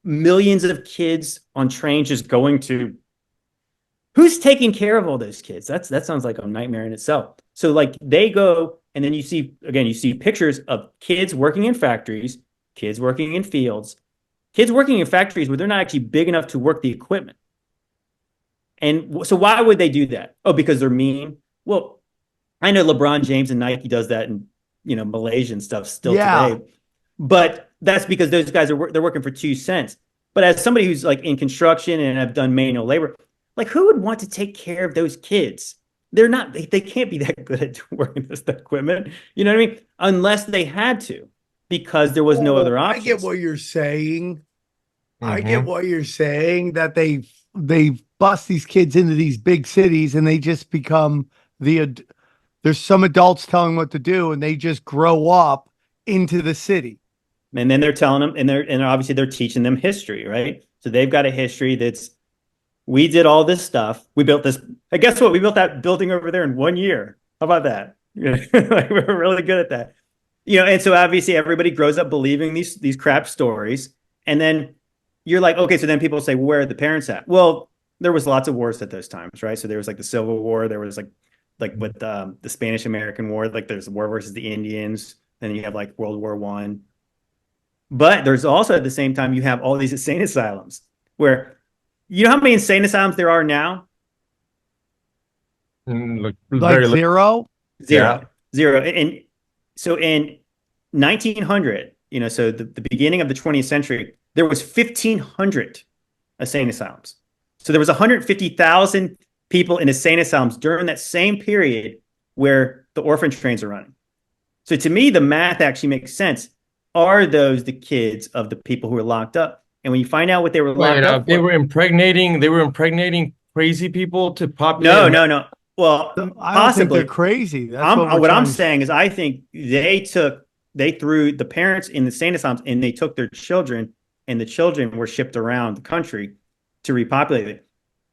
millions of kids on trains just going to, who's taking care of all those kids? That sounds like a nightmare in itself. So like they go, and then you see pictures of kids working in factories, kids working in fields, kids working in factories where they're not actually big enough to work the equipment. And so why would they do that? Oh, because they're mean? Well, I know LeBron James and Nike does that in, Malaysian stuff still today. But that's because those guys they're working for 2 cents. But as somebody who's like in construction and have done manual labor, like who would want to take care of those kids? They can't be that good at working this equipment. You know what I mean? Unless they had to, because there was no other option. I get what you're saying. I get what you're saying, that they bust these kids into these big cities and they just become there's some adults telling what to do and they just grow up into the city. And then they're telling them, and obviously they're teaching them history, right? So they've got a history that's, we did all this stuff. We built this. And guess what? We built that building over there in 1 year. How about that? Like, we're really good at that. And so obviously everybody grows up believing these crap stories. And then you're like, okay, so then people say, well, where are the parents at? Well, there was lots of wars at those times, right? So there was like the Civil War. There was like with the Spanish-American War, like there's the war versus the Indians. Then you have like World War I. But there's also at the same time, you have all these insane asylums where, you know how many insane asylums there are now? Like zero? Zero. And so in 1900, so the beginning of the 20th century, there was 1,500 insane asylums. So there was 150,000 people in insane asylums during that same period where the orphan trains are running. So to me, the math actually makes sense. Are those the kids of the people who were locked up? And when you find out what they were locked up for, they were impregnating crazy people to populate. No. Well, I don't think they're crazy. That's what I'm saying is, I think they threw the parents in the insane asylums and they took their children, and the children were shipped around the country to repopulate it.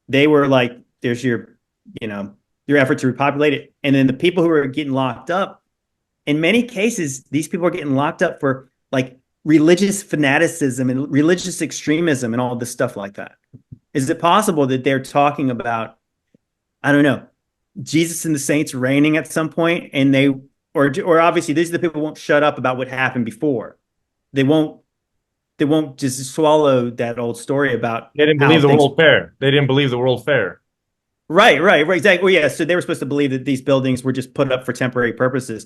They were like, there's your effort to repopulate it. And then the people who are getting locked up, in many cases, these people are getting locked up for like religious fanaticism and religious extremism and all this stuff like that. Is it possible that they're talking about, I don't know, Jesus and the saints reigning at some point, and or obviously these are the people who won't shut up about what happened before. They won't just swallow that old story about they didn't believe the World Fair. They didn't believe the World Fair. Right, exactly. Well, yeah, so they were supposed to believe that these buildings were just put up for temporary purposes.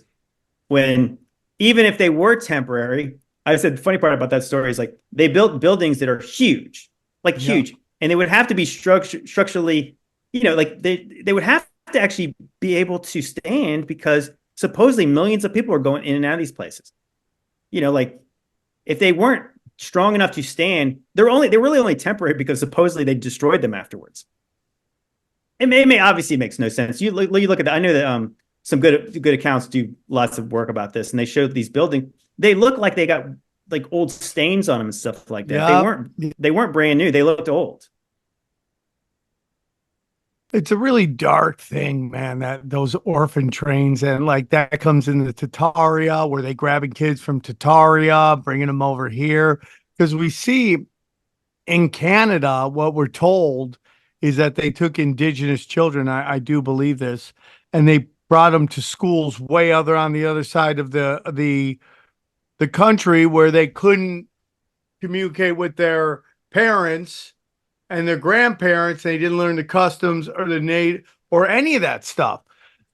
When even if they were temporary, I said the funny part about that story is like they built buildings that are huge, huge, and they would have to be structurally, like they would have to actually be able to stand, because supposedly millions of people are going in and out of these places. Like if they weren't strong enough to stand, they're really only temporary because supposedly they destroyed them afterwards. It may obviously makes no sense. You look at that. I know that some good accounts do lots of work about this, and they showed these buildings. They look like they got like old stains on them and stuff like that. Yeah. They weren't brand new. They looked old. It's a really dark thing, man, that those orphan trains, and like that comes into Tataria, where they grabbing kids from Tataria, bringing them over here. Because we see in Canada, what we're told is that they took indigenous children. I do believe this, and they brought them to schools way on the other side of the country, where they couldn't communicate with their parents and their grandparents. They didn't learn the customs or the native or any of that stuff.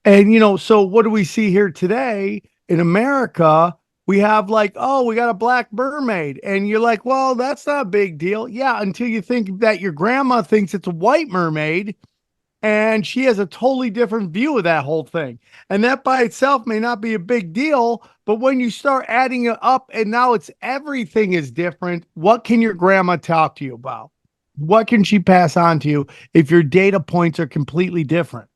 And, so what do we see here today in America? We have like, oh, we got a black mermaid. And you're like, well, that's not a big deal. Yeah, until you think that your grandma thinks it's a white mermaid, and she has a totally different view of that whole thing. And that by itself may not be a big deal, but when you start adding it up and now it's everything is different, what can your grandma talk to you about? What can she pass on to you if your data points are completely different?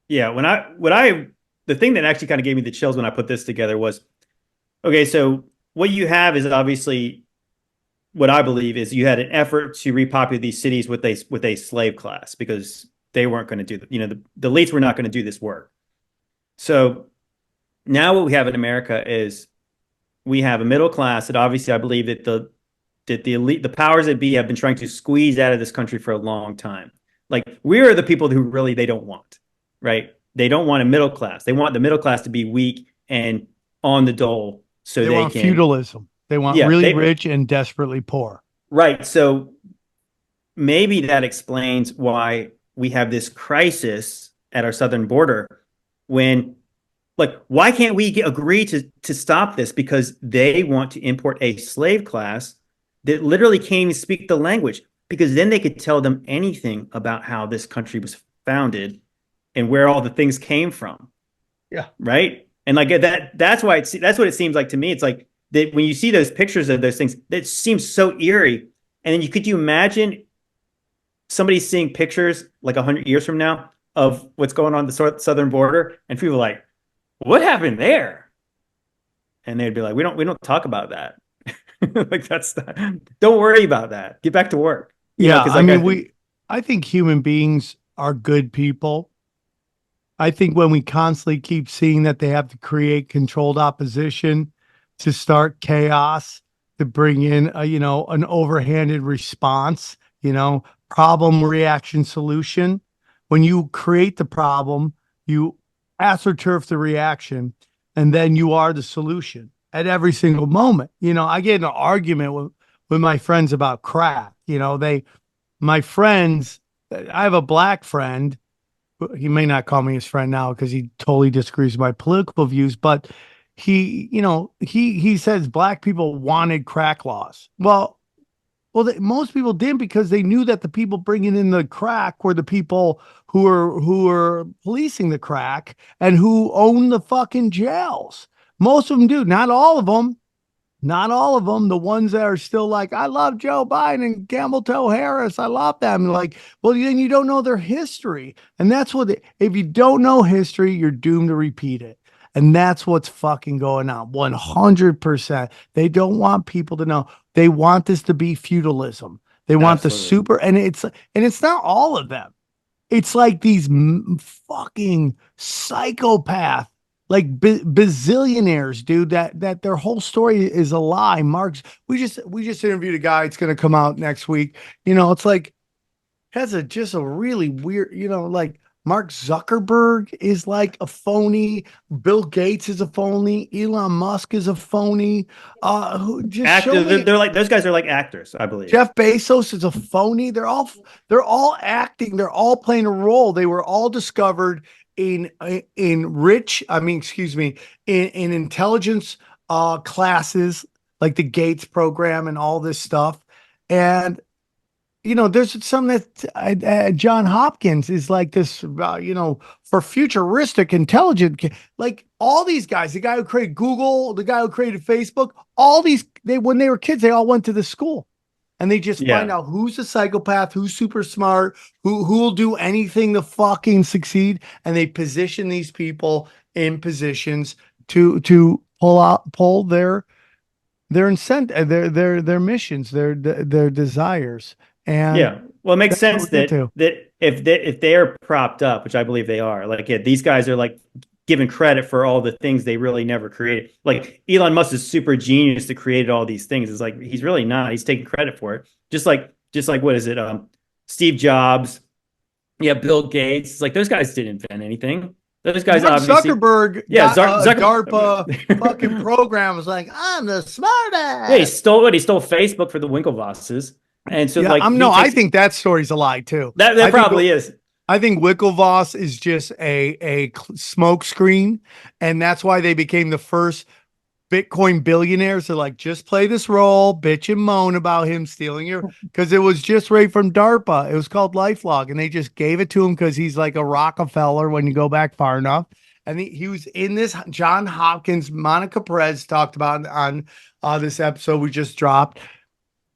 Yeah, the thing that actually kind of gave me the chills when I put this together was, okay, so what you have is obviously, what I believe is you had an effort to repopulate these cities with a slave class, because they weren't going to do the elites were not going to do this work. So now what we have in America is we have a middle class that obviously I believe that the elite, the powers that be, have been trying to squeeze out of this country for a long time. Like, we are the people who really they don't want, right? They don't want a middle class. They want the middle class to be weak and on the dole, so they want can feudalism. They want really rich and desperately poor. Right. So maybe that explains why we have this crisis at our southern border, when, like, why can't we agree to stop this? Because they want to import a slave class that literally can't even speak the language, because then they could tell them anything about how this country was founded and where all the things came from. Yeah. Right. And like that's why that's what it seems like to me. It's like that when you see those pictures of those things, that seems so eerie, And then could you imagine somebody seeing pictures like 100 years from now of what's going on the southern border, and people are like, what happened there? And they'd be like, we don't talk about that. Like, don't worry about that. Get back to work. Yeah, Because I mean, I think human beings are good people. I think when we constantly keep seeing that they have to create controlled opposition to start chaos, to bring in an overhanded response, problem, reaction, solution. When you create the problem, you astroturf the reaction, and then you are the solution at every single moment. I get in an argument with my friends about crack. My friends, I have a black friend. He may not call me his friend now because he totally disagrees with my political views, but he says black people wanted crack laws. Well, most people didn't, because they knew that the people bringing in the crack were the people who are policing the crack and who own the fucking jails. Most of them do, not all of them. Not all of them. The ones that are still like, I love Joe Biden and Campbell Toe Harris, I love them. Like, well, then you don't know their history. And that's if you don't know history, you're doomed to repeat it. And that's what's fucking going on. 100%. They don't want people to know. They want this to be feudalism. They want Absolutely. and it's not all of them. It's like these fucking psychopath, like bazillionaires, dude, that their whole story is a lie. We just interviewed a guy. It's going to come out next week. It's like, has just a really weird, like Mark Zuckerberg is like a phony. Bill Gates is a phony. Elon Musk is a phony. Who just show me? They're like, those guys are like actors, I believe. Jeff Bezos is a phony. They're all acting. They're all playing a role. They were all discovered in intelligence classes like the Gates program and all this stuff. And there's some that John Hopkins is like this, for futuristic intelligent, like all these guys, the guy who created Google, the guy who created Facebook, all these, when they were kids, they all went to the school, and they just find out who's a psychopath, who's super smart, who will do anything to fucking succeed. And they position these people in positions to pull their incentive, their missions, their desires. And well, it makes sense that if they are propped up, which I believe they are, like these guys are like given credit for all the things they really never created. Like Elon Musk is super genius to create all these things. It's like he's really not. He's taking credit for it. Just like what is it? Steve Jobs, Bill Gates. It's like those guys didn't invent anything. Those guys obviously. Zuckerberg, DARPA fucking program was like, I'm the smartest. Yeah, he stole Facebook for the Winklevosses. And so, I think that story's a lie too. That probably is. I think Winklevoss is just a smoke screen, and that's why they became the first Bitcoin billionaires. They're like, just play this role, bitch and moan about him stealing because it was just right from DARPA. It was called LifeLog, and they just gave it to him because he's like a Rockefeller when you go back far enough. And he was in this. John Hopkins, Monica Perez talked about on this episode we just dropped.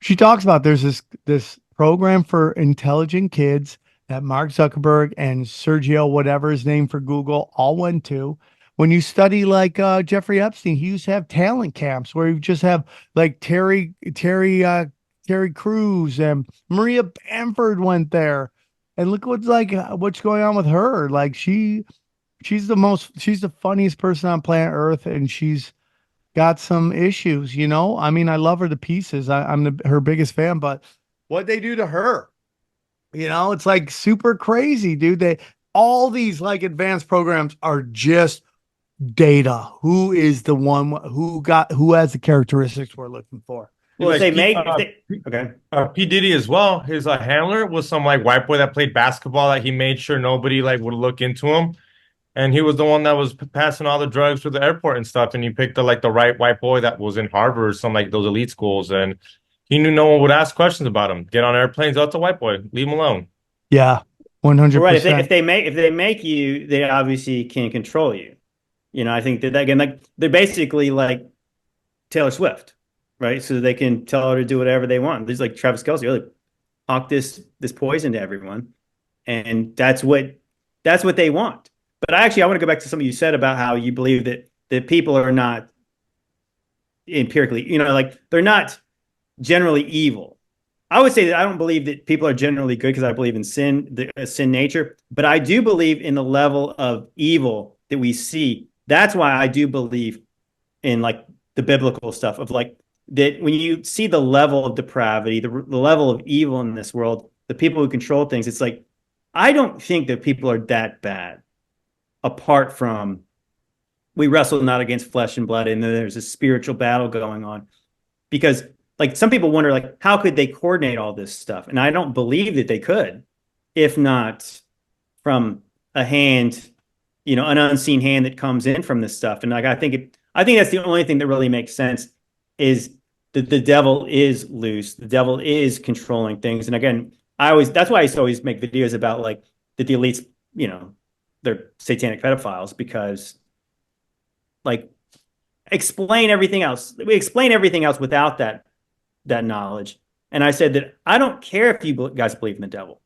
She talks about there's this program for intelligent kids that Mark Zuckerberg and Sergio, whatever his name for Google, all went to. When you study like Jeffrey Epstein, he used to have talent camps where you just have like Terry Crews and Maria Bamford went there. And look what's going on with her. Like she's the funniest person on planet Earth, and she's got some issues, I mean, I love her to pieces. I'm her biggest fan, but what they do to her, it's like super crazy, dude. All these like advanced programs are just data. Who is the one who has the characteristics we're looking for? Well, Like, P. Diddy as well. His handler was some like white boy that played basketball that he made sure nobody like would look into him. And he was the one that was passing all the drugs through the airport and stuff. And he picked the right white boy that was in Harvard or some like those elite schools. And he knew no one would ask questions about him. Get on airplanes. Oh, it's a white boy. Leave him alone. Yeah, 100%. Right. If they make you, they obviously can control you. I think that again, like they're basically like Taylor Swift. right? So they can tell her to do whatever they want. There's like Travis Kelce, like, hawk this poison to everyone, and that's what they want. But I want to go back to something you said about how you believe that people are not empirically, like they're not generally evil. I would say that I don't believe that people are generally good because I believe in sin, the sin nature, but I do believe in the level of evil that we see. That's why I do believe in like the biblical stuff of like that when you see the level of depravity, the level of evil in this world, the people who control things, it's like, I don't think that people are that bad apart from we wrestle not against flesh and blood and then there's a spiritual battle going on. Because like some people wonder, like, how could they coordinate all this stuff? And I don't believe that they could, if not from a hand, an unseen hand that comes in from this stuff. And like, I think that's the only thing that really makes sense is that the devil is loose. The devil is controlling things. And again, that's why I used to always make videos about like that the elites, they're satanic pedophiles because like explain everything else. We explain everything else without that knowledge. And I said that I don't care if you guys believe in the devil.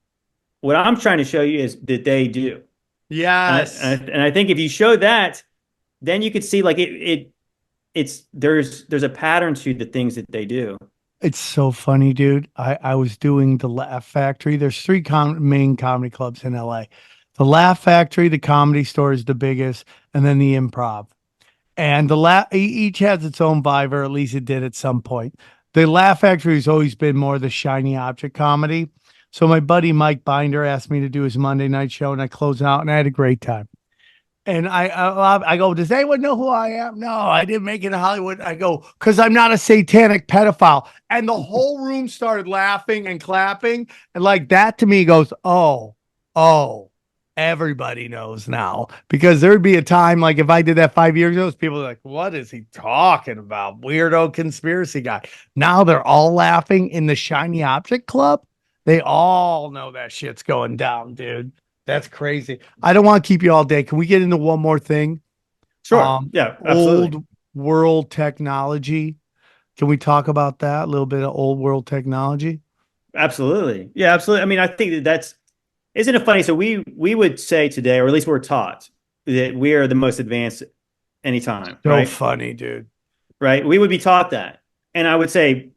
What I'm trying to show you is that they do. Yes. And I think if you show that, then you could see like there's a pattern to the things that they do. It's so funny, dude. I was doing the Laugh Factory. There's three main comedy clubs in LA. The Laugh Factory, the Comedy Store is the biggest, and then the Improv. And each has its own vibe, or at least it did at some point. The Laugh Factory has always been more the shiny object comedy. So my buddy Mike Binder asked me to do his Monday night show, and I closed out, and I had a great time. And I go, does anyone know who I am? No, I didn't make it in Hollywood. I go, because I'm not a satanic pedophile. And the whole room started laughing and clapping. And like that to me goes, oh, everybody knows now. Because there'd be a time, like if I did that 5 years ago, people are like, what is he talking about? Weirdo conspiracy guy. Now they're all laughing in the Shiny Object Club. They all know that shit's going down, dude. That's crazy. I don't want to keep you all day. Can we get into one more thing? Sure. Yeah, absolutely. Old world technology. Can we talk about that? A little bit of old world technology? Absolutely. Yeah, absolutely. I mean, I think isn't it funny? So we would say today, or at least we're taught, that we are the most advanced anytime. So right? funny, dude. Right? We would be taught that. And I would say,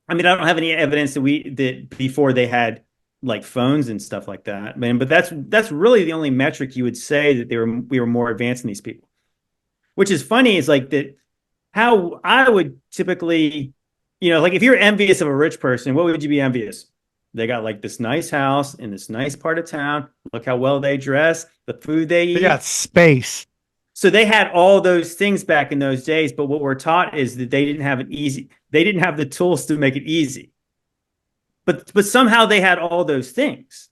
I mean, I don't have any evidence that before they had like phones and stuff like that, man. But that's really the only metric you would say that we were more advanced than these people. Which is funny is like that how I would typically, like if you're envious of a rich person, what would you be envious? They got like this nice house in this nice part of town. Look how well they dress, the food they eat. They got space. So they had all those things back in those days. But what we're taught is that they didn't have it easy. They didn't have the tools to make it easy. But somehow they had all those things,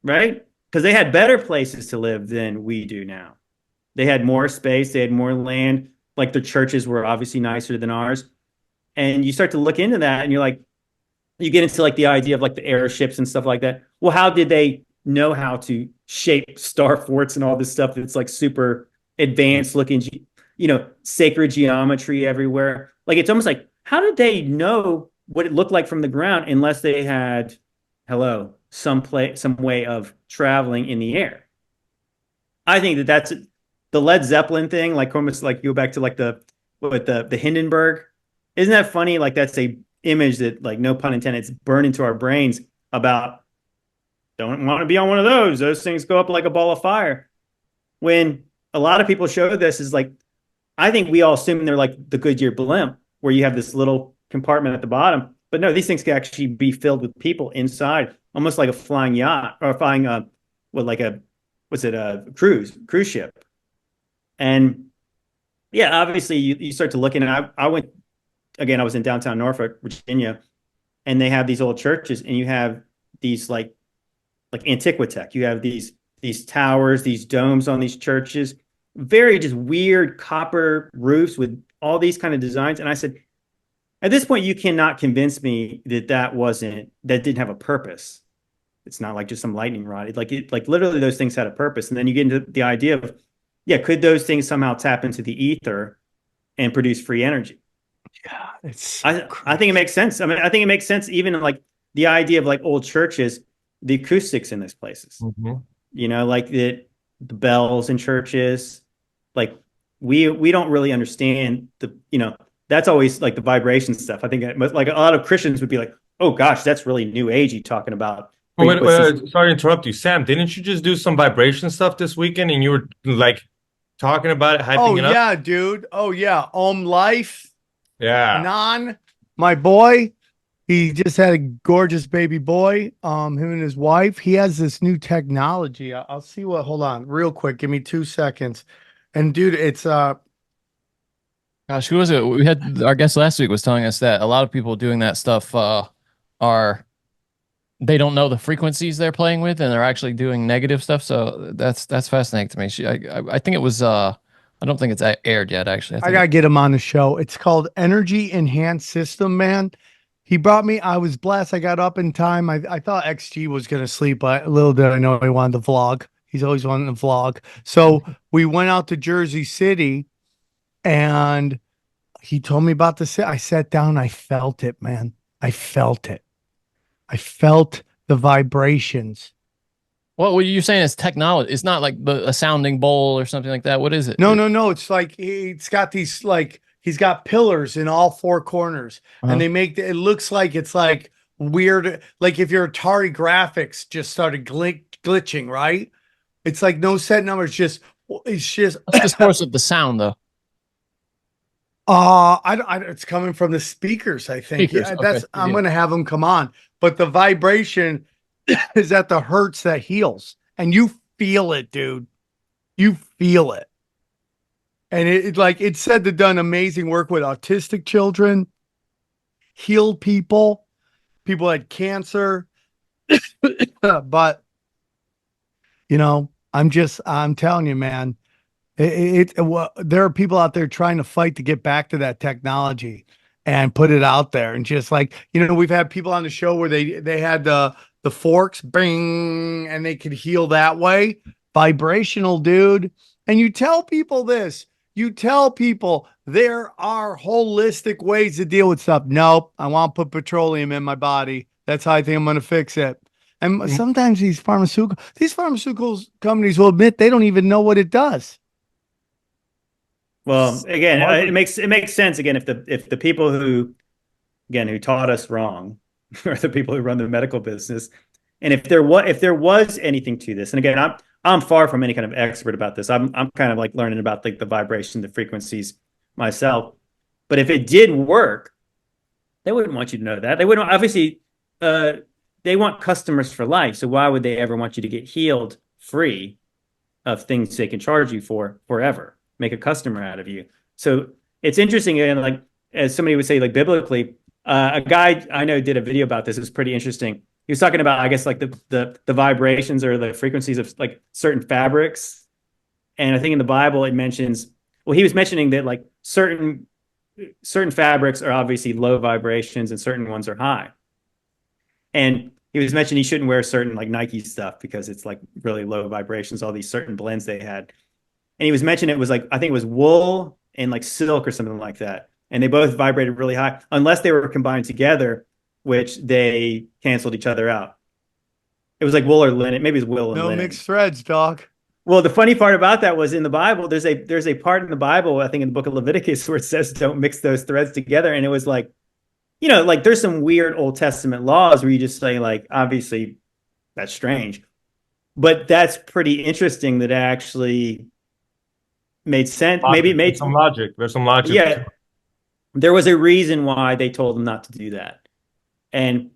right? Because they had better places to live than we do now. They had more space. They had more land. Like their churches were obviously nicer than ours. And you start to look into that and you're like, you get into like the idea of like the airships and stuff like that. Well, how did they know how to shape star forts and all this stuff that's like super advanced looking, sacred geometry everywhere? Like, it's almost like, how did they know what it looked like from the ground unless they had, some way of traveling in the air? I think that's the Led Zeppelin thing, like almost like go back to like the Hindenburg. Isn't that funny? Like that's a image that, like, no pun intended, it's burned into our brains about don't want to be on one of those. Those things go up like a ball of fire. When a lot of people show this is like, I think we all assume they're like the Goodyear blimp where you have this little compartment at the bottom. But no, these things can actually be filled with people inside, almost like a flying yacht or flying a cruise ship. And yeah, obviously you start to look in, and I went, again, I was in downtown Norfolk, Virginia, and they have these old churches, and you have these like Antiquitech. You have these towers, these domes on these churches, very just weird copper roofs with all these kind of designs. And I said, at this point, you cannot convince me that didn't have a purpose. It's not like just some lightning rod. Like literally those things had a purpose. And then you get into the idea of, could those things somehow tap into the ether and produce free energy? Yeah, it's so I think it makes sense. I mean, I think it makes sense even in like the idea of like old churches, the acoustics in these places. Mhm. You know, like the bells in churches, like we don't really understand that's always like the vibration stuff. I think like a lot of Christians would be like, oh gosh, that's really new agey talking about Oh, wait, sorry to interrupt you, Sam. Didn't you just do some vibration stuff this weekend, and you were like talking about it, hyping Oh it up? yeah, dude. Oh yeah. Life. Yeah. Non, my boy. He just had a gorgeous baby boy. Him and his wife. He has this new technology. I'll see what. Hold on, real quick. Give me 2 seconds. And dude, it's Gosh, who was it? We had our guest last week was telling us that a lot of people doing that stuff are they don't know the frequencies they're playing with, and they're actually doing negative stuff. So that's fascinating to me. I think it was I don't think it's aired yet. Actually, I gotta get him on the show. It's called Energy Enhanced System, man. He brought me. I was blessed. I got up in time. I thought XG was gonna sleep, but little did I know he wanted to vlog. He's always wanted to vlog. So we went out to Jersey City, and he told me about the. I sat down. I felt it, man. I felt it. I felt the vibrations. What were you saying? Is technology? It's not like a sounding bowl or something like that. What is it? No. It's like it's got these like he's got pillars in all four corners, and they make it looks like it's like weird. Like if your Atari graphics just started glitching, right? It's like no set numbers. It's just. What's the source of the sound though? It's coming from the speakers. I think. Speakers, Yeah, okay. I'm gonna have them come on, but the vibration is at the hertz that heals, and you feel it, dude. You feel it. And it said to done amazing work with autistic children, healed people had cancer. But I'm telling you, man, there are people out there trying to fight to get back to that technology and put it out there. And just like, we've had people on the show where they had the forks, bing, and they could heal that way. Vibrational, dude. And you tell people this. You tell people there are holistic ways to deal with stuff. Nope, I want to put petroleum in my body. That's how I think I'm going to fix it. And sometimes these pharmaceutical companies will admit they don't even know what it does. Well, again, it makes sense. Again, if the people who taught us wrong are the people who run the medical business, and if there was anything to this, and again, I'm far from any kind of expert about this. I'm kind of like learning about like the vibration, the frequencies myself. But if it did work, they wouldn't want you to know that. They wouldn't obviously. They want customers for life. So why would they ever want you to get healed free of things they can charge you for forever? Make a customer out of you. So it's interesting, and like as somebody would say, like biblically, a guy I know did a video about this. It was pretty interesting. He was talking about, I guess, like the vibrations or the frequencies of like certain fabrics. And I think in the Bible it mentions, well, he was mentioning that like certain fabrics are obviously low vibrations and certain ones are high. And he was mentioning he shouldn't wear certain like Nike stuff because it's like really low vibrations, all these certain blends they had. And he was mentioning it was like, I think it was wool and like silk or something like that. And they both vibrated really high unless they were combined together, which they canceled each other out. It was like wool or linen. Maybe it's wool and linen. No mixed threads, dog. Well, the funny part about that was in the Bible, there's a part in the Bible, I think in the book of Leviticus, where it says don't mix those threads together. And it was like, like there's some weird Old Testament laws where you just say like, obviously that's strange, but that's pretty interesting that it actually made sense. Maybe it made some logic. There's some logic. Yeah. There was a reason why they told them not to do that. And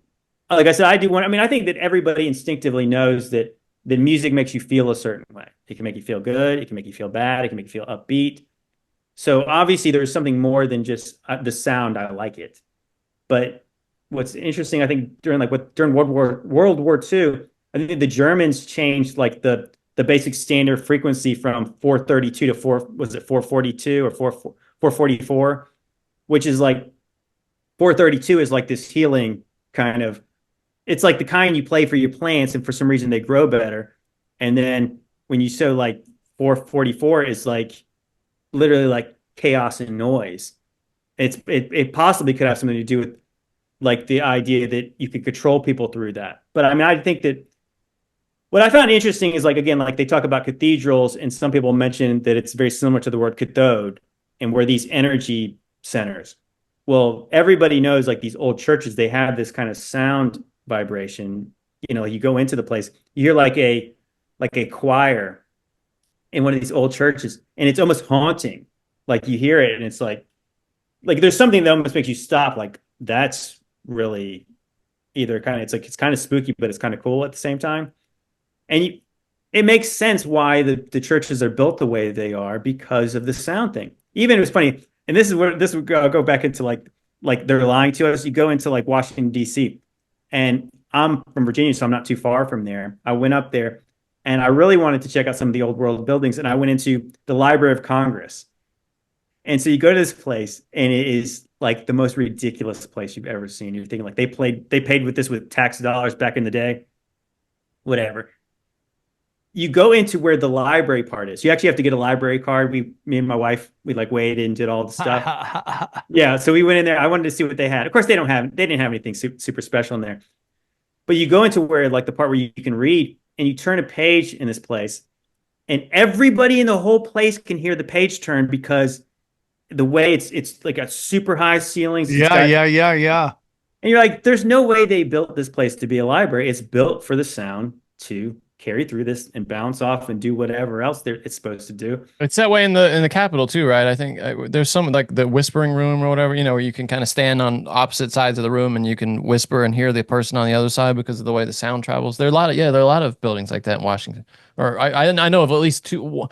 like I said, I think that everybody instinctively knows that music makes you feel a certain way. It can make you feel good. It can make you feel bad. It can make you feel upbeat. So obviously there's something more than just the sound. I like it. But what's interesting, I think during World War II, I think the Germans changed like the basic standard frequency from 432 to 442 or 444, which is like 432 is like this healing kind of, it's like the kind you play for your plants and for some reason they grow better. And then when you sow like 444 is like literally like chaos and noise. It possibly could have something to do with like the idea that you could control people through that. But I mean, I think that what I found interesting is like, again, like they talk about cathedrals, and some people mention that it's very similar to the word cathode, and we're these energy centers. Well, everybody knows like these old churches, they have this kind of sound vibration. You know, you go into the place, you hear like a choir in one of these old churches, and it's almost haunting. Like you hear it and it's like there's something that almost makes you stop. Like that's really either kind of, it's kind of spooky, but it's kind of cool at the same time. And it makes sense why the churches are built the way they are, because of the sound thing. Even it was funny, and this is where this would go back into like they're lying to us. You go into like Washington D.C. and I'm from Virginia, so I'm not too far from there. I went up there and I really wanted to check out some of the old world buildings, and I went into the Library of Congress. And so you go to this place, and it is like the most ridiculous place you've ever seen. You're thinking like they paid with this with tax dollars back in the day, whatever. You go into where the library part is. You actually have to get a library card. Me and my wife, we like waited and did all the stuff. Yeah, so we went in there. I wanted to see what they had. Of course, they didn't have anything super special in there. But you go into where like the part where you can read, and you turn a page in this place, and everybody in the whole place can hear the page turn, because the way it's like a super high ceilings. Yeah. And you're like, there's no way they built this place to be a library. It's built for the sound to carry through this and bounce off and do whatever else it's supposed to do. It's that way in the Capitol too, right? I think there's some like the whispering room or whatever, you know, where you can kind of stand on opposite sides of the room and you can whisper and hear the person on the other side because of the way the sound travels. There are a lot of buildings like that in Washington. Or I know of at least two.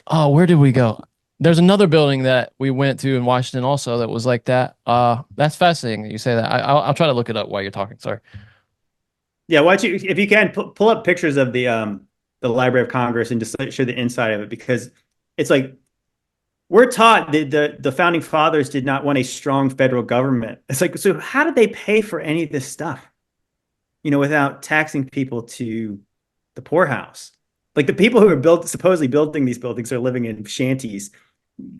Oh, where did we go? There's another building that we went to in Washington also that was like that. That's fascinating that you say that. I'll try to look it up while you're talking. Sorry. Yeah, why don't you, if you can, pull up pictures of the Library of Congress and just show the inside of it, because it's like we're taught that the founding fathers did not want a strong federal government. It's like, so how did they pay for any of this stuff? You know, without taxing people to the poorhouse. Like the people who are supposedly building these buildings are living in shanties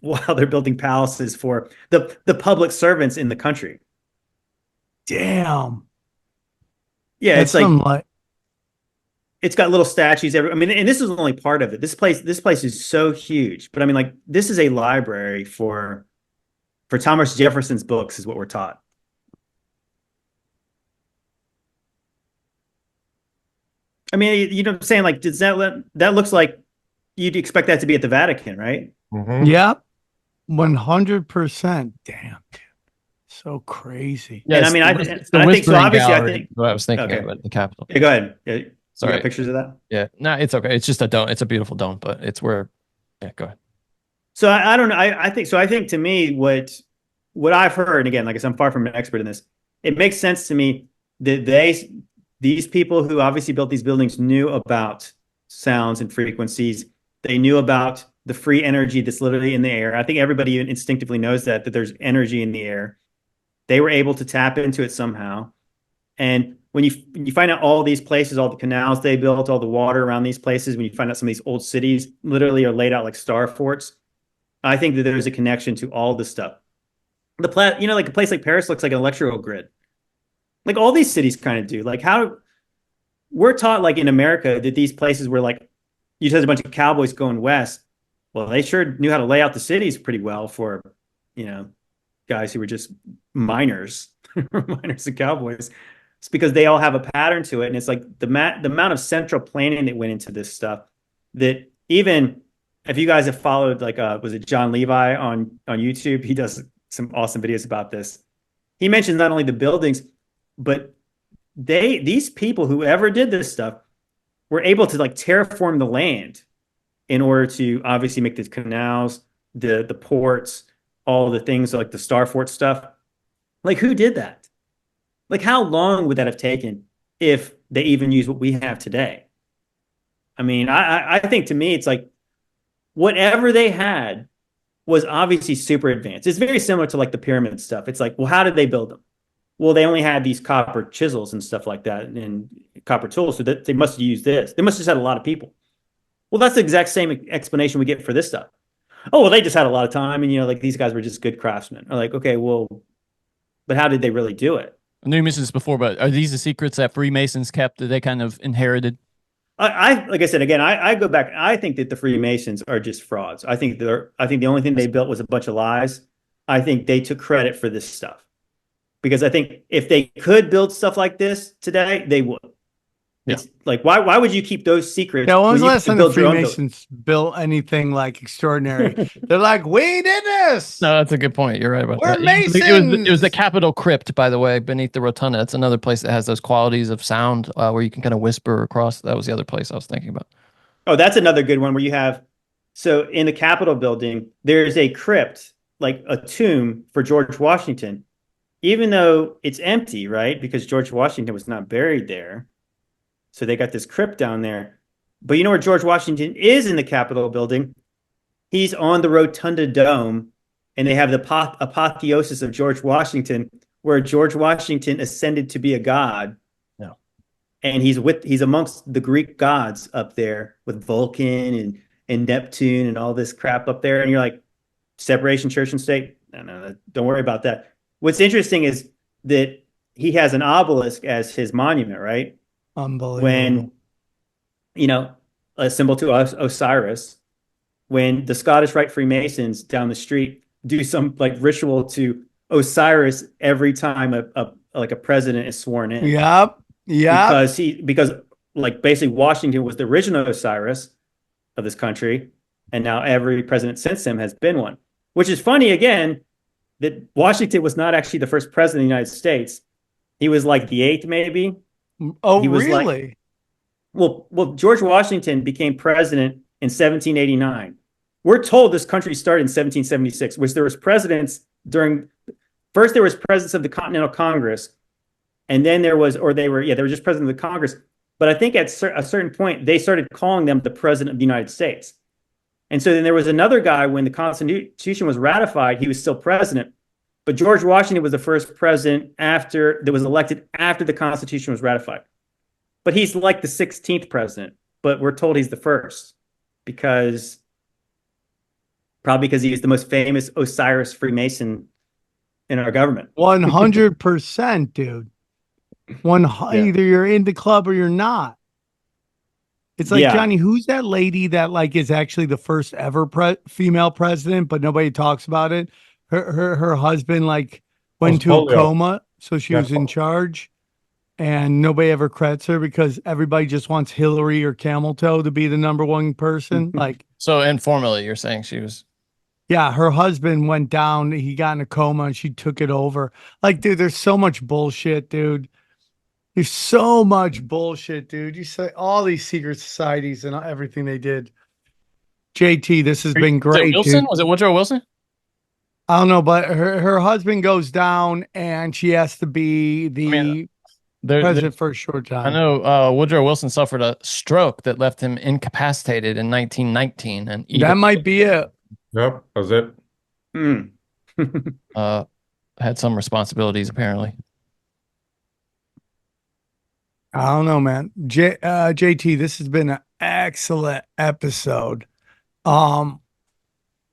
while they're building palaces for the public servants in the country. Damn. Yeah, That's it's like it's got little statues I mean, and this is only part of it. This place is so huge. But I mean, like, this is a library for Thomas Jefferson's books, is what we're taught. I mean, you know what I'm saying? Like, does that looks like you'd expect that to be at the Vatican, right? Mm-hmm. Yep. 100%. Damn, dude. So crazy. Yeah, and I mean, I think so. Obviously, I think what I was thinking okay. about the Capitol. Yeah, go ahead. Yeah, sorry, you got pictures of that? Yeah, no, it's okay. It's just a dome. It's a beautiful dome, but it's where. Yeah, go ahead. So I don't know. I think so. I think to me, what I've heard, and again, like I said, I'm far from an expert in this. It makes sense to me that these people who obviously built these buildings knew about sounds and frequencies. They knew about the free energy that's literally in the air. I think everybody instinctively knows that there's energy in the air. They were able to tap into it somehow. And when you find out all these places, all the canals they built, all the water around these places, when you find out some of these old cities literally are laid out like star forts, I think that there's a connection to all this stuff. Like a place like Paris looks like an electrical grid. Like all these cities kind of do. Like how we're taught, like in America, that these places were like, you just had a bunch of cowboys going west. Well, they sure knew how to lay out the cities pretty well for, guys who were just miners, miners and cowboys. It's because they all have a pattern to it. And it's like the amount of central planning that went into this stuff, that even if you guys have followed, like, was it John Levi on YouTube? He does some awesome videos about this. He mentions not only the buildings, but these people, whoever did this stuff, were able to like terraform the land in order to obviously make the canals, the ports, all the things like the Star Fort stuff. Like, who did that? Like, how long would that have taken if they even use what we have today? I mean, I think to me, it's like whatever they had was obviously super advanced. It's very similar to like the pyramid stuff. It's like, well, how did they build them? Well, they only had these copper chisels and stuff like that and copper tools, so that they must have used this. They must have just had a lot of people. Well, that's the exact same explanation we get for this stuff. oh, well, they just had a lot of time, and like these guys were just good craftsmen. Or like, okay, well, but how did they really do it? I knew you mentioned this before, but are these the secrets that Freemasons kept that they kind of inherited? I like I said again, I go back. I think that the Freemasons are just frauds. I think the only thing they built was a bunch of lies. I think they took credit for this stuff because I think if they could build stuff like this today, they would. Yeah. It's like why would you keep those secrets? Yeah, when was the you last can time the build your own Freemasons built anything like extraordinary? They're like, we did this. No, that's a good point. You're right about We're that. Masons. It was the Capitol crypt, by the way, beneath the rotunda. That's another place that has those qualities of sound where you can kind of whisper across. That was the other place I was thinking about. Oh, that's another good one where you have. So in the Capitol building, there's a crypt, like a tomb for George Washington, even though it's empty, right? Because George Washington was not buried there. So they got this crypt down there. But you know where George Washington is in the Capitol building? He's on the Rotunda Dome, and they have the apotheosis of George Washington, where George Washington ascended to be a god. No. And he's amongst the Greek gods up there with Vulcan and Neptune and all this crap up there. And you're like, separation church and state? No, don't worry about that. What's interesting is that he has an obelisk as his monument, right? Unbelievable. When, a symbol to Osiris, when the Scottish Rite Freemasons down the street do some like ritual to Osiris every time a president is sworn in. Yep. Because like basically Washington was the original Osiris of this country, and now every president since him has been one. Which is funny again, that Washington was not actually the first president of the United States. He was like the 8th, maybe. Oh, he was really? Well, George Washington became president in 1789. We're told this country started in 1776, which there was presidents first there was presidents of the Continental Congress, and then they were just president of the Congress. But I think at a certain point, they started calling them the president of the United States. And so then there was another guy when the Constitution was ratified, he was still president. But George Washington was the first president that was elected after the Constitution was ratified. But he's like the 16th president, but we're told he's the first probably because he was the most famous Osiris Freemason in our government. 100%, dude. Either you're in the club or you're not. It's like, Johnny, who's that lady that like is actually the first ever female president, but nobody talks about it? Her husband like went to a coma, so she was in charge, and nobody ever credits her because everybody just wants Hillary or Camel Toe to be the number one person. Like, so informally, you're saying she was. Yeah, her husband went down. He got in a coma, and she took it over. Like, dude, there's so much bullshit, dude. There's so much bullshit, dude. You say all these secret societies and everything they did. JT, this has been great. Wilson? Dude. Was it Woodrow Wilson? I don't know, but her husband goes down, and she has to be the president for a short time. I know Woodrow Wilson suffered a stroke that left him incapacitated in 1919, and that might be it. Yep, that was it. Had some responsibilities apparently. I don't know, man. JT, this has been an excellent episode. Yeah,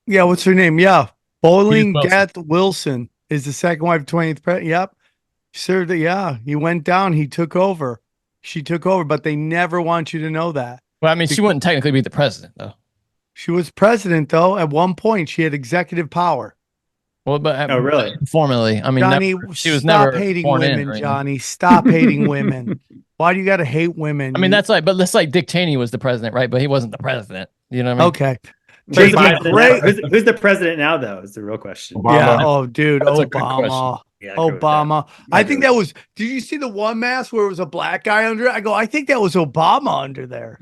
what's her name? Yeah, Bowling Gath Wilson is the second wife of 20th president. Yep, served it. Yeah, he went down. He took over. She took over, but they never want you to know that. Well, I mean, she wouldn't technically be the president, though. She was president, though. At one point, she had executive power. Well, but oh, really? Formally, I mean, Johnny, she was never hating women. Johnny, stop hating women. Why do you got to hate women? I mean, that's like Dick Cheney was the president, right? But he wasn't the president. You know what I mean? Okay. Who's the president now, though? Is the real question. Obama. Yeah. Oh, dude, That's Obama. Yeah, Obama. I think that was. Did you see the one mask where it was a black guy under it? I think that was Obama under there.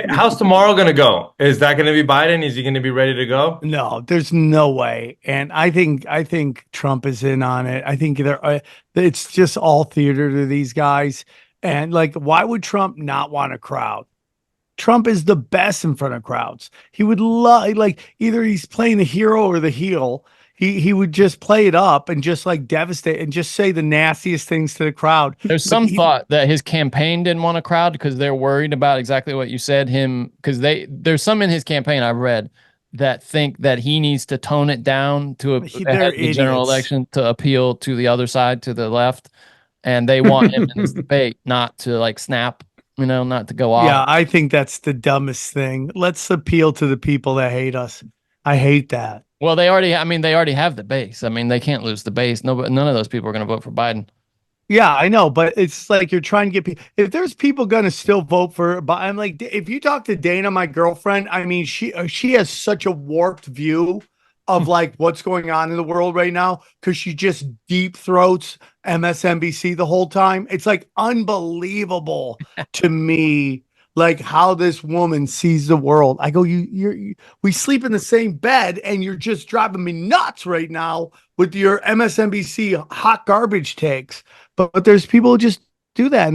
How's tomorrow going to go? Is that going to be Biden? Is he going to be ready to go? No, there's no way. And I think Trump is in on it. I think it's just all theater to these guys. And like, why would Trump not want a crowd? Trump is the best in front of crowds. He would love, like, either he's playing the hero or the heel. He would just play it up and just like devastate and just say the nastiest things to the crowd. There's some thought that his campaign didn't want a crowd because they're worried about exactly what you said. There's some in his campaign I've read that think that he needs to tone it down to They're the general idiots. election to appeal to the other side, to the left, and they want him in this debate not to like snap, not to go off. Yeah, I think that's the dumbest thing. Let's appeal to the people that hate us. I hate that. Well, they already have the base. I mean, they can't lose the base. None of those people are going to vote for Biden. Yeah, I know, but it's like you're trying to get people. If there's people going to still vote for, but I'm like, if you talk to Dana, my girlfriend, I mean, she has such a warped view of like what's going on in the world right now because she just deep throats MSNBC the whole time. It's like unbelievable to me, like how this woman sees the world. I go, we sleep in the same bed, and you're just driving me nuts right now with your MSNBC hot garbage takes. But there's people who just do that,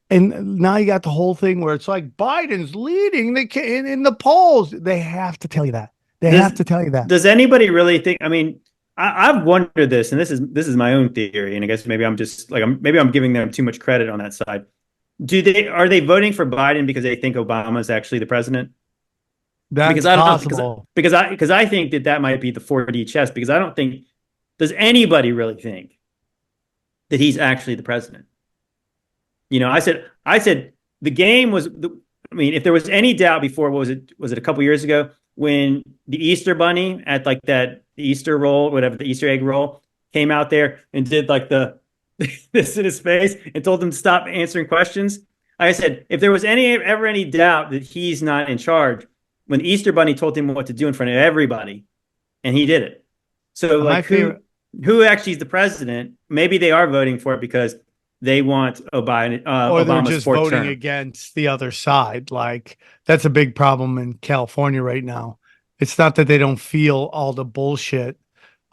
and now you got the whole thing where it's like Biden's leading in the polls. They have to tell you that. They have to tell you that. Does anybody really think? I mean, I've wondered this, and this is my own theory, and I guess maybe I'm just like maybe I'm giving them too much credit on that side. Are they voting for Biden because they think Obama is actually the president? That's possible. Because I think that might be the 4D chess. Because I don't think does anybody really think that he's actually the president. I said the game was. I mean, if there was any doubt before, what was it? Was it a couple years ago when the Easter Bunny at like that Easter roll, whatever the Easter egg roll, came out there and did like the this in his face and told him to stop answering questions? I said, if there was ever any doubt that he's not in charge, when the Easter Bunny told him what to do in front of everybody, and he did it. So like who actually is the president? Maybe they are voting for it because they want Obama. Or they're Obama's just fourth voting term. against the other side. Like that's a big problem in California right now. It's not that they don't feel all the bullshit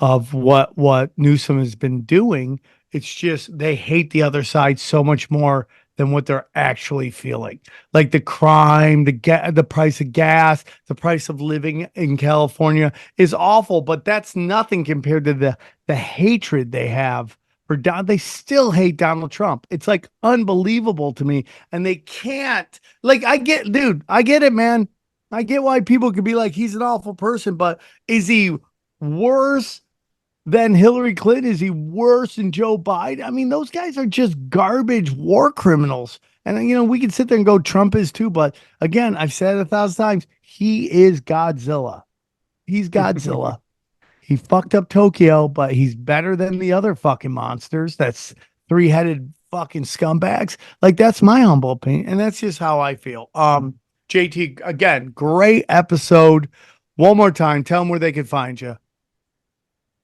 of what Newsom has been doing. It's just they hate the other side so much more than what they're actually feeling. Like the crime, the price of gas, the price of living in California is awful, but that's nothing compared to the hatred they have for they still hate Donald Trump. It's like unbelievable to me. And they can't, like, I get it, man. I get why people could be like, he's an awful person, but is he worse than Hillary Clinton? Is he worse than Joe Biden? I mean, those guys are just garbage war criminals. And, we can sit there and go, Trump is too. But again, I've said it 1,000 times. He is Godzilla. He's Godzilla. He fucked up Tokyo, but he's better than the other fucking monsters. That's 3-headed fucking scumbags. Like, that's my humble opinion. And that's just how I feel. JT, again, great episode. One more time, tell them where they can find you.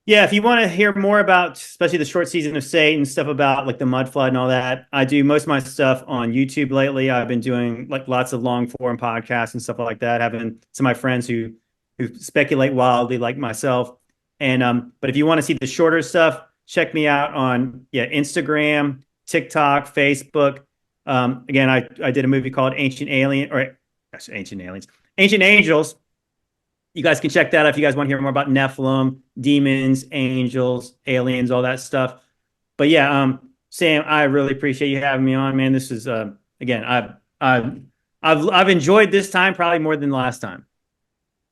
Yeah, if you want to hear more about, especially the short season of Satan, stuff about like the mud flood and all that, I do most of my stuff on YouTube lately. I've been doing like lots of long form podcasts and stuff like that, having some of my friends who speculate wildly like myself. And but if you want to see the shorter stuff, check me out on Instagram, TikTok, Facebook. Again, I did a movie called Ancient Angels. You guys can check that out if you guys want to hear more about Nephilim, demons, angels, aliens, all that stuff. But yeah, Sam, I really appreciate you having me on, man. This is again, I've enjoyed this time probably more than the last time.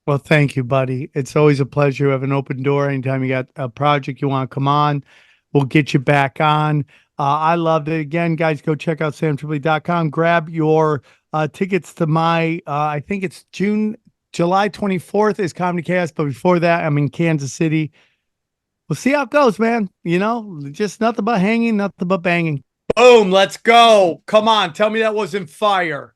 Well, thank you, buddy. It's always a pleasure. You have an open door. Anytime you got a project you want to come on, we'll get you back on. I loved it. Again, guys, go check out SamTripoli.com. Grab your tickets to my, I think it's July 24th is Comedy Chaos. But before that, I'm in Kansas City. We'll see how it goes, man. Just nothing but hanging, nothing but banging. Boom. Let's go. Come on. Tell me that wasn't fire.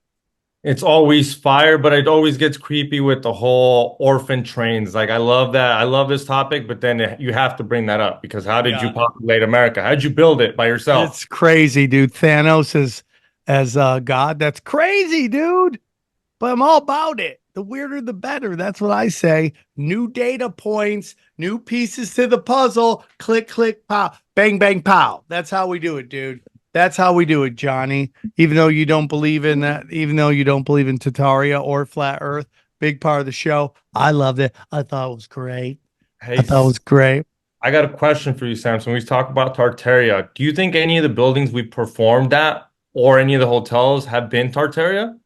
It's always fire, but it always gets creepy with the whole orphan trains. Like, I love that. I love this topic, but then you have to bring that up because how did you populate America? How did you build it by yourself? It's crazy, dude. Thanos as God. That's crazy, dude. But I'm all about it. The weirder, the better. That's what I say. New data points, new pieces to the puzzle. Click, click, pow. Bang, bang, pow. That's how we do it, dude. That's how we do it, Johnny. Even though you don't believe in that, even though you don't believe in Tataria or flat earth, big part of the show. I loved it. I thought it was great. Hey, I thought it was great. I got a question for you, Samson. We talk about Tartaria. Do you think any of the buildings we performed at or any of the hotels have been Tartaria?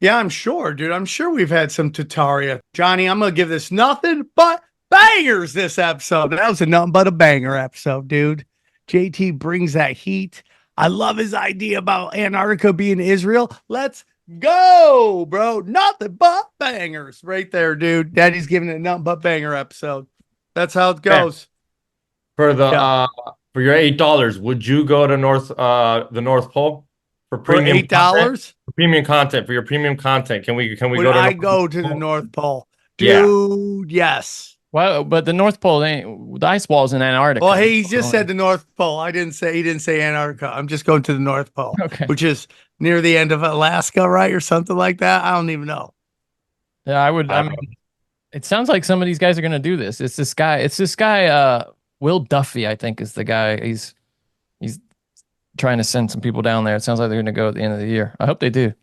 Yeah, I'm sure, dude. I'm sure we've had some Tataria. Johnny, I'm gonna give this nothing but bangers this episode. That was a nothing but a banger episode, dude. JT brings that heat. I love his idea about Antarctica being Israel. Let's go, bro. Nothing but bangers right there, dude. Daddy's giving it a nothing but banger episode. That's how it goes. For the for your $8, would you go to the North Pole for For premium $8? content? For premium content, for your premium content, can we Would go to I North go to Pole? the North Pole? Yeah. Dude, yes. Well, but the North Pole ain't the ice wall's in Antarctica. Well, he just said the North Pole. He didn't say Antarctica. I'm just going to the North Pole, Okay. which is near the end of Alaska, right? Or something like that. I don't even know. Yeah, I would. I mean, it sounds like some of these guys are going to do this. It's this guy. Will Duffy, I think, is the guy. He's trying to send some people down there. It sounds like they're going to go at the end of the year. I hope they do.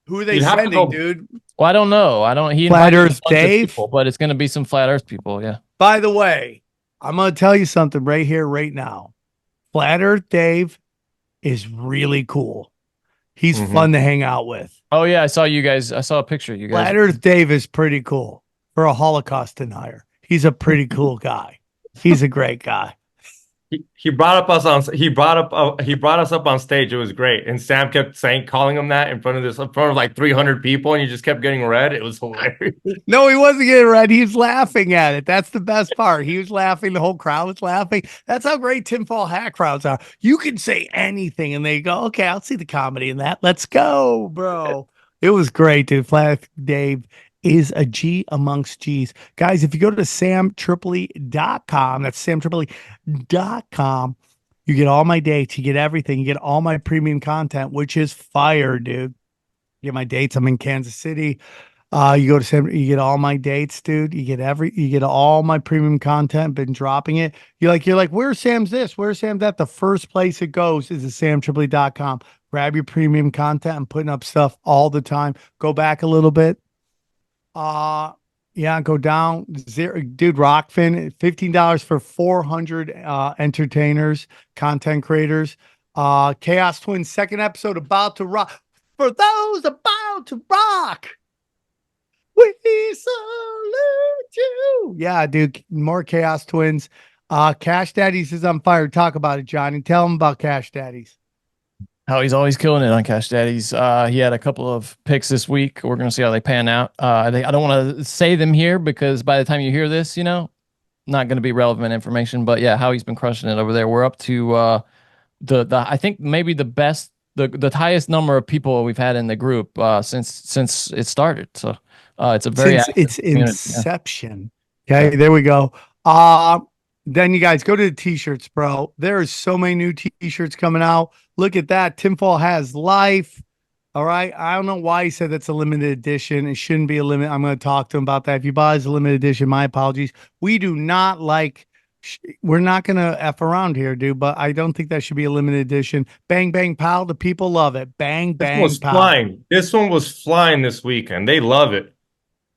Who are they You'd have to sending, go- dude? Well, I don't know. He Flat invited a Earth bunch of Dave? people, but it's going to be some flat Earth people. Yeah. By the way, I'm going to tell you something right here, right now. Flat Earth Dave is really cool. He's fun to hang out with. Oh yeah, I saw you guys. I saw a picture of you guys. Flat Earth Dave is pretty cool for a Holocaust denier. He's a pretty cool guy. He's a great guy. He brought us up on stage. It was great, and Sam kept calling him that in front of like 300 people, and he just kept getting red. It was hilarious. No, he wasn't getting red. He was laughing at it. That's the best part. He was laughing. The whole crowd was laughing. That's how great tinfoil hat crowds are. You can say anything, and they go, "Okay, I'll see the comedy in that. Let's go, bro." It was great, dude. Flat Dave is a G amongst G's. Guys, if you go to SamTripoli.com, that's SamTripoli.com, you get all my dates, you get everything, you get all my premium content, which is fire, dude. You get my dates. I'm in Kansas City. You go to Sam, you get all my dates, dude. You get all my premium content. Been dropping it. You're like, where's Sam's this? Where's Sam's that? The first place it goes is SamTripoli.com. Grab your premium content. I'm putting up stuff all the time. Go back a little bit. Yeah, go down. Dude, Rockfin, $15 for 400 entertainers, content creators. Chaos Twins, second episode about to rock. For those about to rock, we salute you. Yeah, dude, more Chaos Twins. Cash Daddies is on fire. Talk about it, Johnny. Tell them about Cash Daddies. How he's always killing it on Cash Daddies. He had a couple of picks this week. We're going to see how they pan out. I don't want to say them here because by the time you hear this, not going to be relevant information. But yeah, how he's been crushing it over there. We're up to I think maybe the highest number of people we've had in the group since it started. So it's a very It's community. inception. Okay, there we go. Then you guys go to the t-shirts, bro. There are so many new t-shirts coming out. Look at that. Tinfoil has life. All right. I don't know why he said that's a limited edition. It shouldn't be a limit. I'm going to talk to him about that. If you buy as a limited edition, my apologies. We do not we're not going to F around here, dude, but I don't think that should be a limited edition. Bang, bang, pow. The people love it. Bang, bang, pow. This one was flying this weekend. They love it.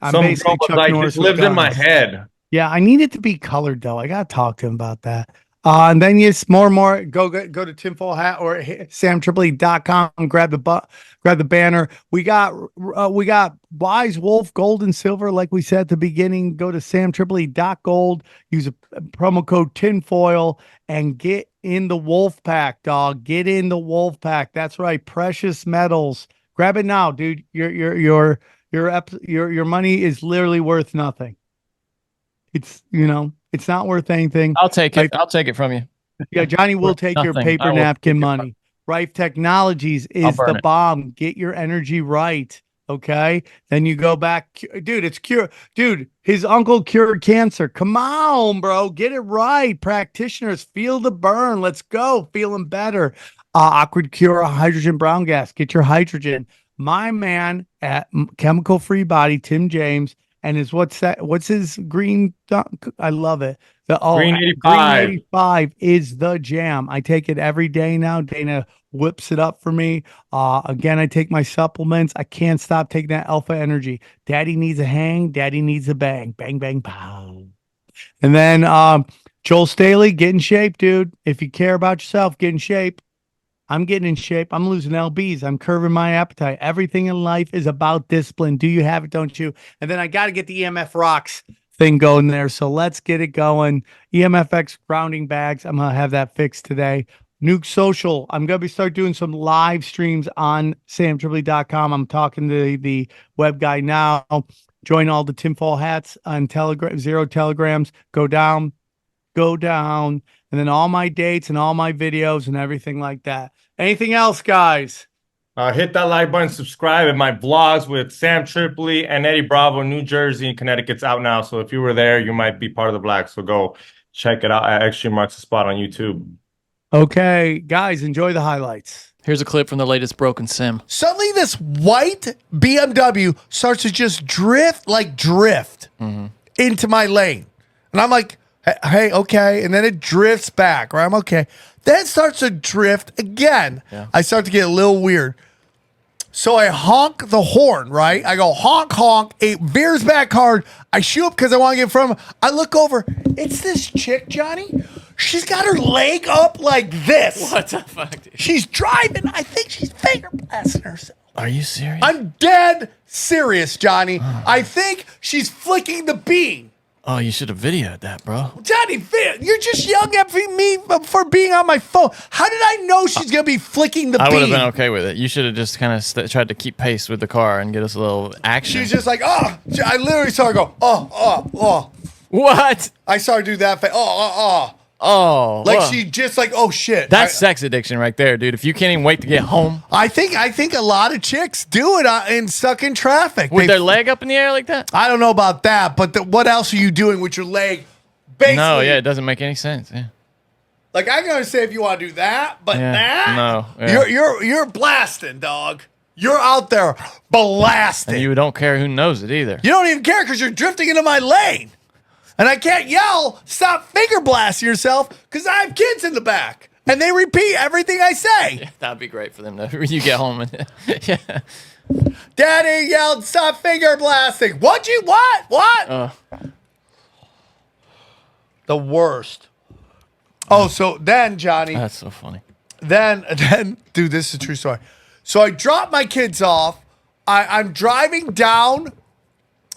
I'm Some basically girl was Chuck like, Norris this with lives in my guns. head. Yeah, I need it to be colored though. I gotta talk to him about that. And then yes, more and more. Go to Tinfoil Hat or SamTripoli.com. Grab the banner. We got Wise Wolf Gold and Silver, like we said at the beginning. Go to SamTripoli.gold. Use a promo code Tinfoil and get in the Wolf Pack, dog. Get in the Wolf Pack. That's right. Precious metals. Grab it now, dude. Your money is literally worth nothing. It's it's not worth anything. I'll take it. I'll take it from you. Yeah, Johnny will take your Nothing. paper I will napkin take it. money. Rife Technologies I'll is burn the it. bomb. Get your energy right. Okay. Then you go back. Dude, it's cure. Dude, his uncle cured cancer. Come on, bro. Get it right. Practitioners, feel the burn. Let's go. Feeling better. Awkward Cure hydrogen brown gas. Get your hydrogen. My man at Chemical Free Body, Tim James, and what's his green? I love it. Green 85. Green 85 is the jam. I take it every day now. Dana whips it up for me. Again, I take my supplements. I can't stop taking that alpha energy. Daddy needs a hang. Daddy needs a bang. Bang, bang, pow. And then Joel Staley, get in shape, dude. If you care about yourself, get in shape. I'm getting in shape. I'm losing lbs. I'm curving my appetite. Everything in life is about discipline. Do you have it? Don't you? And then I got to get the EMF rocks thing going there. So let's get it going. EMFX grounding bags. I'm going to have that fixed today. Nuke Social. I'm going to start doing some live streams on SamTripoli.com. I'm talking to the web guy now. Join all the tinfoil hats on Telegram, 0 telegrams. Go down. And then all my dates and all my videos and everything like that. Anything else, guys? Hit that like button, subscribe, and my vlogs with Sam Tripoli and Eddie Bravo, New Jersey and Connecticut's out now. So if you were there, you might be part of the black. So go check it out at Extreme Marks the Spot on YouTube. Okay, guys, enjoy the highlights. Here's a clip from the latest Broken Sim. Suddenly this white BMW starts to just drift into my lane. And I'm like, hey, okay. And then it drifts back, right? I'm okay. Then it starts to drift again. Yeah. I start to get a little weird. So I honk the horn, right? I go honk, honk. It veers back hard. I shoot up because I want to get in front of him. I look over. It's this chick, Johnny. She's got her leg up like this. What the fuck, dude? She's driving. I think she's finger blasting herself. Are you serious? I'm dead serious, Johnny. I think she's flicking the bean. Oh, you should have videoed that, bro. Johnny, you're just yelling at me for being on my phone. How did I know she's going to be flicking the bean? I would have been okay with it. You should have just kind of tried to keep pace with the car and get us a little action. She's just like, oh. I literally saw her go, oh. What? I saw her do that. Oh. Like well, she just like, oh, shit. That's sex addiction right there, dude. If you can't even wait to get home. I think a lot of chicks do it and stuck in traffic. With their leg up in the air like that? I don't know about that, but what else are you doing with your leg? Basically, no, yeah, it doesn't make any sense. Yeah. Like I can understand if you want to do that, but that no, yeah. you're blasting, dog. You're out there blasting. And you don't care who knows it either. You don't even care because you're drifting into my lane. And I can't yell, stop finger blasting yourself, because I have kids in the back. And they repeat everything I say. Yeah, that'd be great for them to you get home and yeah. Daddy yelled, stop finger blasting. What? The worst. Oh, so then, Johnny. That's so funny. Then, dude, this is a true story. So I dropped my kids off. I'm driving down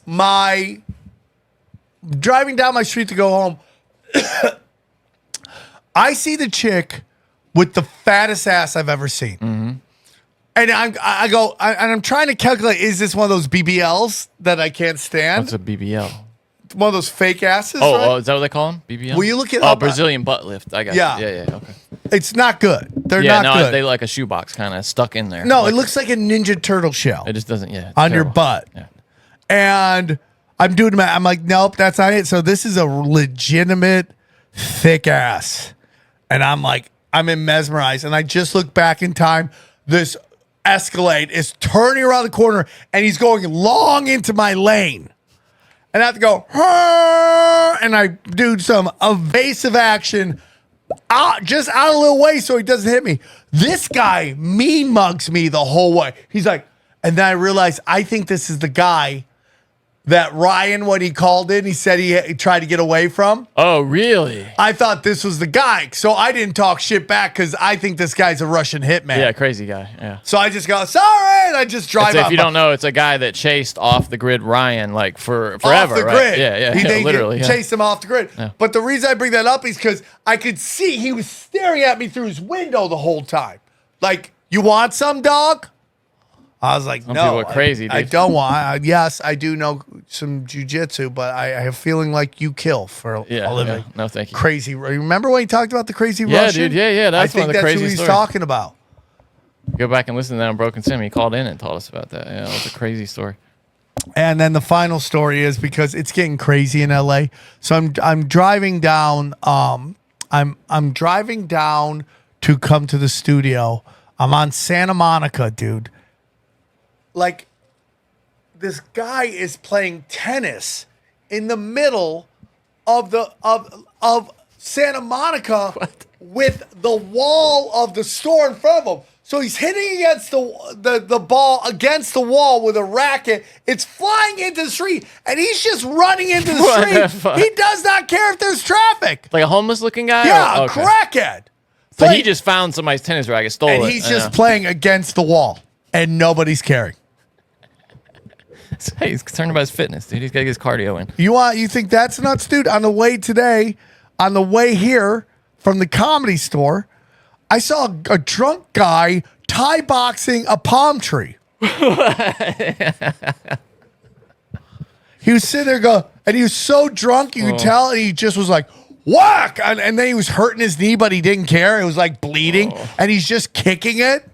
my street to go home. I see the chick with the fattest ass I've ever seen. Mm-hmm. And I'm trying to calculate, is this one of those BBLs that I can't stand? What's a BBL? One of those fake asses, right? Oh, is that what they call them? BBL? Will you look it up? Oh, Brazilian butt lift. I got yeah. You. Yeah, okay. It's not good. They're not good. They like a shoebox kind of stuck in there. No, like, it looks like a Ninja Turtle shell. It just doesn't, on your butt. Yeah. And I'm doing that. I'm like, nope, that's not it. So this is a legitimate thick ass. And I'm like, I'm mesmerized. And I just look back in time. This Escalade is turning around the corner and he's going long into my lane. And I have to go, and I do some evasive action just out of a little way so he doesn't hit me. This guy mean mugs me the whole way. He's like, and then I realized I think this is the guy that Ryan, when he called in, he said he tried to get away from. Oh, really? I thought this was the guy. So I didn't talk shit back because I think this guy's a Russian hitman. Yeah, crazy guy. Yeah. So I just go, sorry, and I just drive off. If you don't know, it's a guy that chased off the grid Ryan like for forever. Off the right? grid. Yeah, literally. Chased him off the grid. Yeah. But the reason I bring that up is because I could see he was staring at me through his window the whole time. Like, you want some, dog? I was like, some no, people are crazy, dude. I don't want. Yes, I do know some jujitsu, but I have a feeling like you kill for a living. Yeah. No, thank you. Crazy. Remember when he talked about the crazy Russian? Russian? Dude. Yeah. That's one of the crazy who he's stories. talking about. Go back and listen to that on Broken Sim. He called in and told us about that. Yeah, it was a crazy story. And then the final story is because it's getting crazy in LA. So I'm driving down. I'm driving down to come to the studio. I'm on Santa Monica, dude. Like, this guy is playing tennis in the middle of Santa Monica with the wall of the store in front of him. So he's hitting against the ball against the wall with a racket. It's flying into the street, and he's just running into the street. He does not care if there's traffic. Like a homeless looking guy? Yeah, a crackhead. So playing, he just found somebody's tennis racket, stole it. and he's just playing against the wall, and nobody's caring. Hey, he's concerned about his fitness, dude. He's got to get his cardio in. You think that's nuts, dude? On the way here from the Comedy Store, I saw a drunk guy Thai boxing a palm tree. He was sitting there and he was so drunk you could tell, and he just was like, whack, and then he was hurting his knee, but he didn't care. It was like bleeding, and he's just kicking it.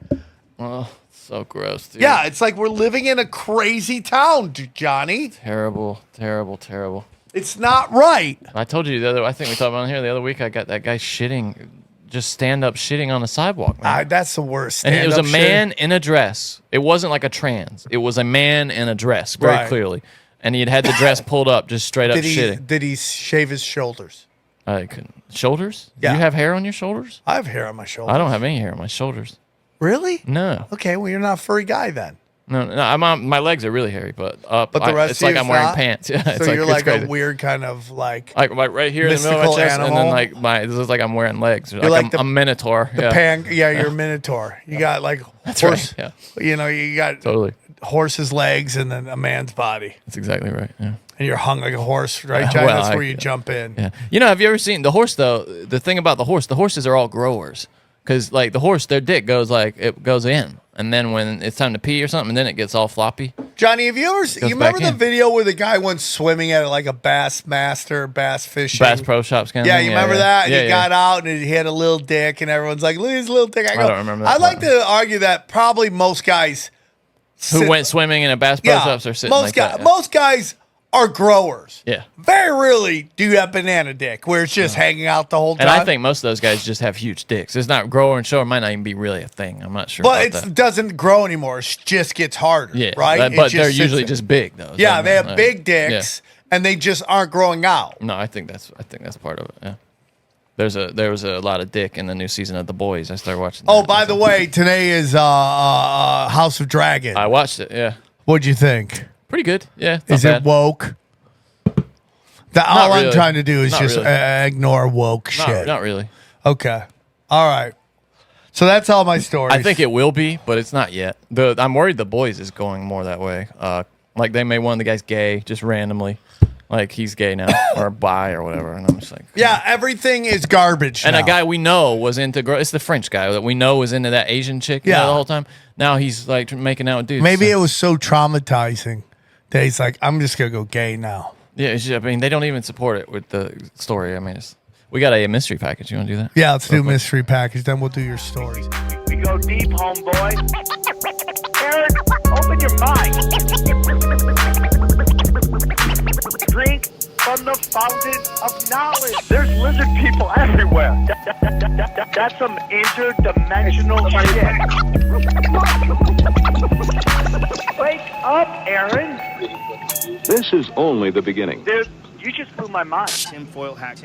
Oh, so gross, dude. Yeah, it's like we're living in a crazy town, Johnny. Terrible, terrible, terrible. It's not right. I told you I think we talked about it here the other week. I got that guy shitting, just stand up shitting on the sidewalk, man. That's the worst. And it was a man in a dress. It wasn't like a trans. It was a man in a dress, very clearly. And he had the dress pulled up, just straight up shitting. Did he shave his shoulders? I couldn't. Shoulders? Yeah. You have hair on your shoulders? I have hair on my shoulders. I don't have any hair on my shoulders. Really? No. Okay, well, you're not a furry guy then. No, I'm on, my legs are really hairy, but the rest it's of like you's I'm wearing not? pants. Yeah, it's So you're like crazy. a weird kind of like right here in the middle of my mystical chest, and then animal. like this is like I'm wearing legs. You're like I'm a minotaur. you're a minotaur. You got like That's horse. right. Yeah. You know, you got Totally. horse's legs and then a man's body. That's exactly right. Yeah. And you're hung like a horse, right, Johnny? Well, That's where you jump in. Yeah. You know, have you ever seen the horse though? The thing about the horses are all growers. Because like the horse, their dick goes in. And then when it's time to pee or something, then it gets all floppy. Johnny, have you ever you remember the video where the guy went swimming at like a bass fishing? Bass Pro Shops kind of Yeah, thing? you remember that? And Yeah, he got out and he had a little dick and everyone's like, look at his little dick. I don't remember that I'd like to argue that probably most guys who went swimming in a Bass Pro Shops are sitting like that. Yeah. Most guys are growers. Yeah. Very rarely do you have banana dick where it's just hanging out the whole time. And I think most of those guys just have huge dicks. It's not grower and shower. It might not even be really a thing. I'm not sure. But about it doesn't grow anymore. It just gets harder. Yeah, right? but they're usually just big though. Yeah, they have big dicks and they just aren't growing out. No, I think that's part of it. Yeah. There was a lot of dick in the new season of The Boys. I started watching. Oh, by the way, today is House of Dragon. I watched it. Yeah. What'd you think? Pretty good. Yeah. Is it woke? All I'm trying to do is Not just really. ignore woke shit. Not really. Okay. All right. So that's all my stories. I think it will be, but it's not yet. I'm worried The Boys is going more that way. Like they made one of the guys gay just randomly. Like he's gay now or bi or whatever. And I'm just like, yeah, everything is garbage. And now. a guy we know was into it's the French guy that we know was into that Asian chick the whole time. Now he's like making out with dudes. Maybe it was so traumatizing that he's like, I'm just gonna go gay now. Yeah, I mean, they don't even support it with the story. I mean, we got a mystery package. You want to do that? Yeah, let's do mystery package. Then we'll do your stories. We go deep, homeboy. Aaron, open your mind. Drink from the fountain of knowledge. There's lizard people everywhere. That's some interdimensional shit. Wake up, Aaron. This is only the beginning. Dude, you just blew my mind. Tinfoil hat.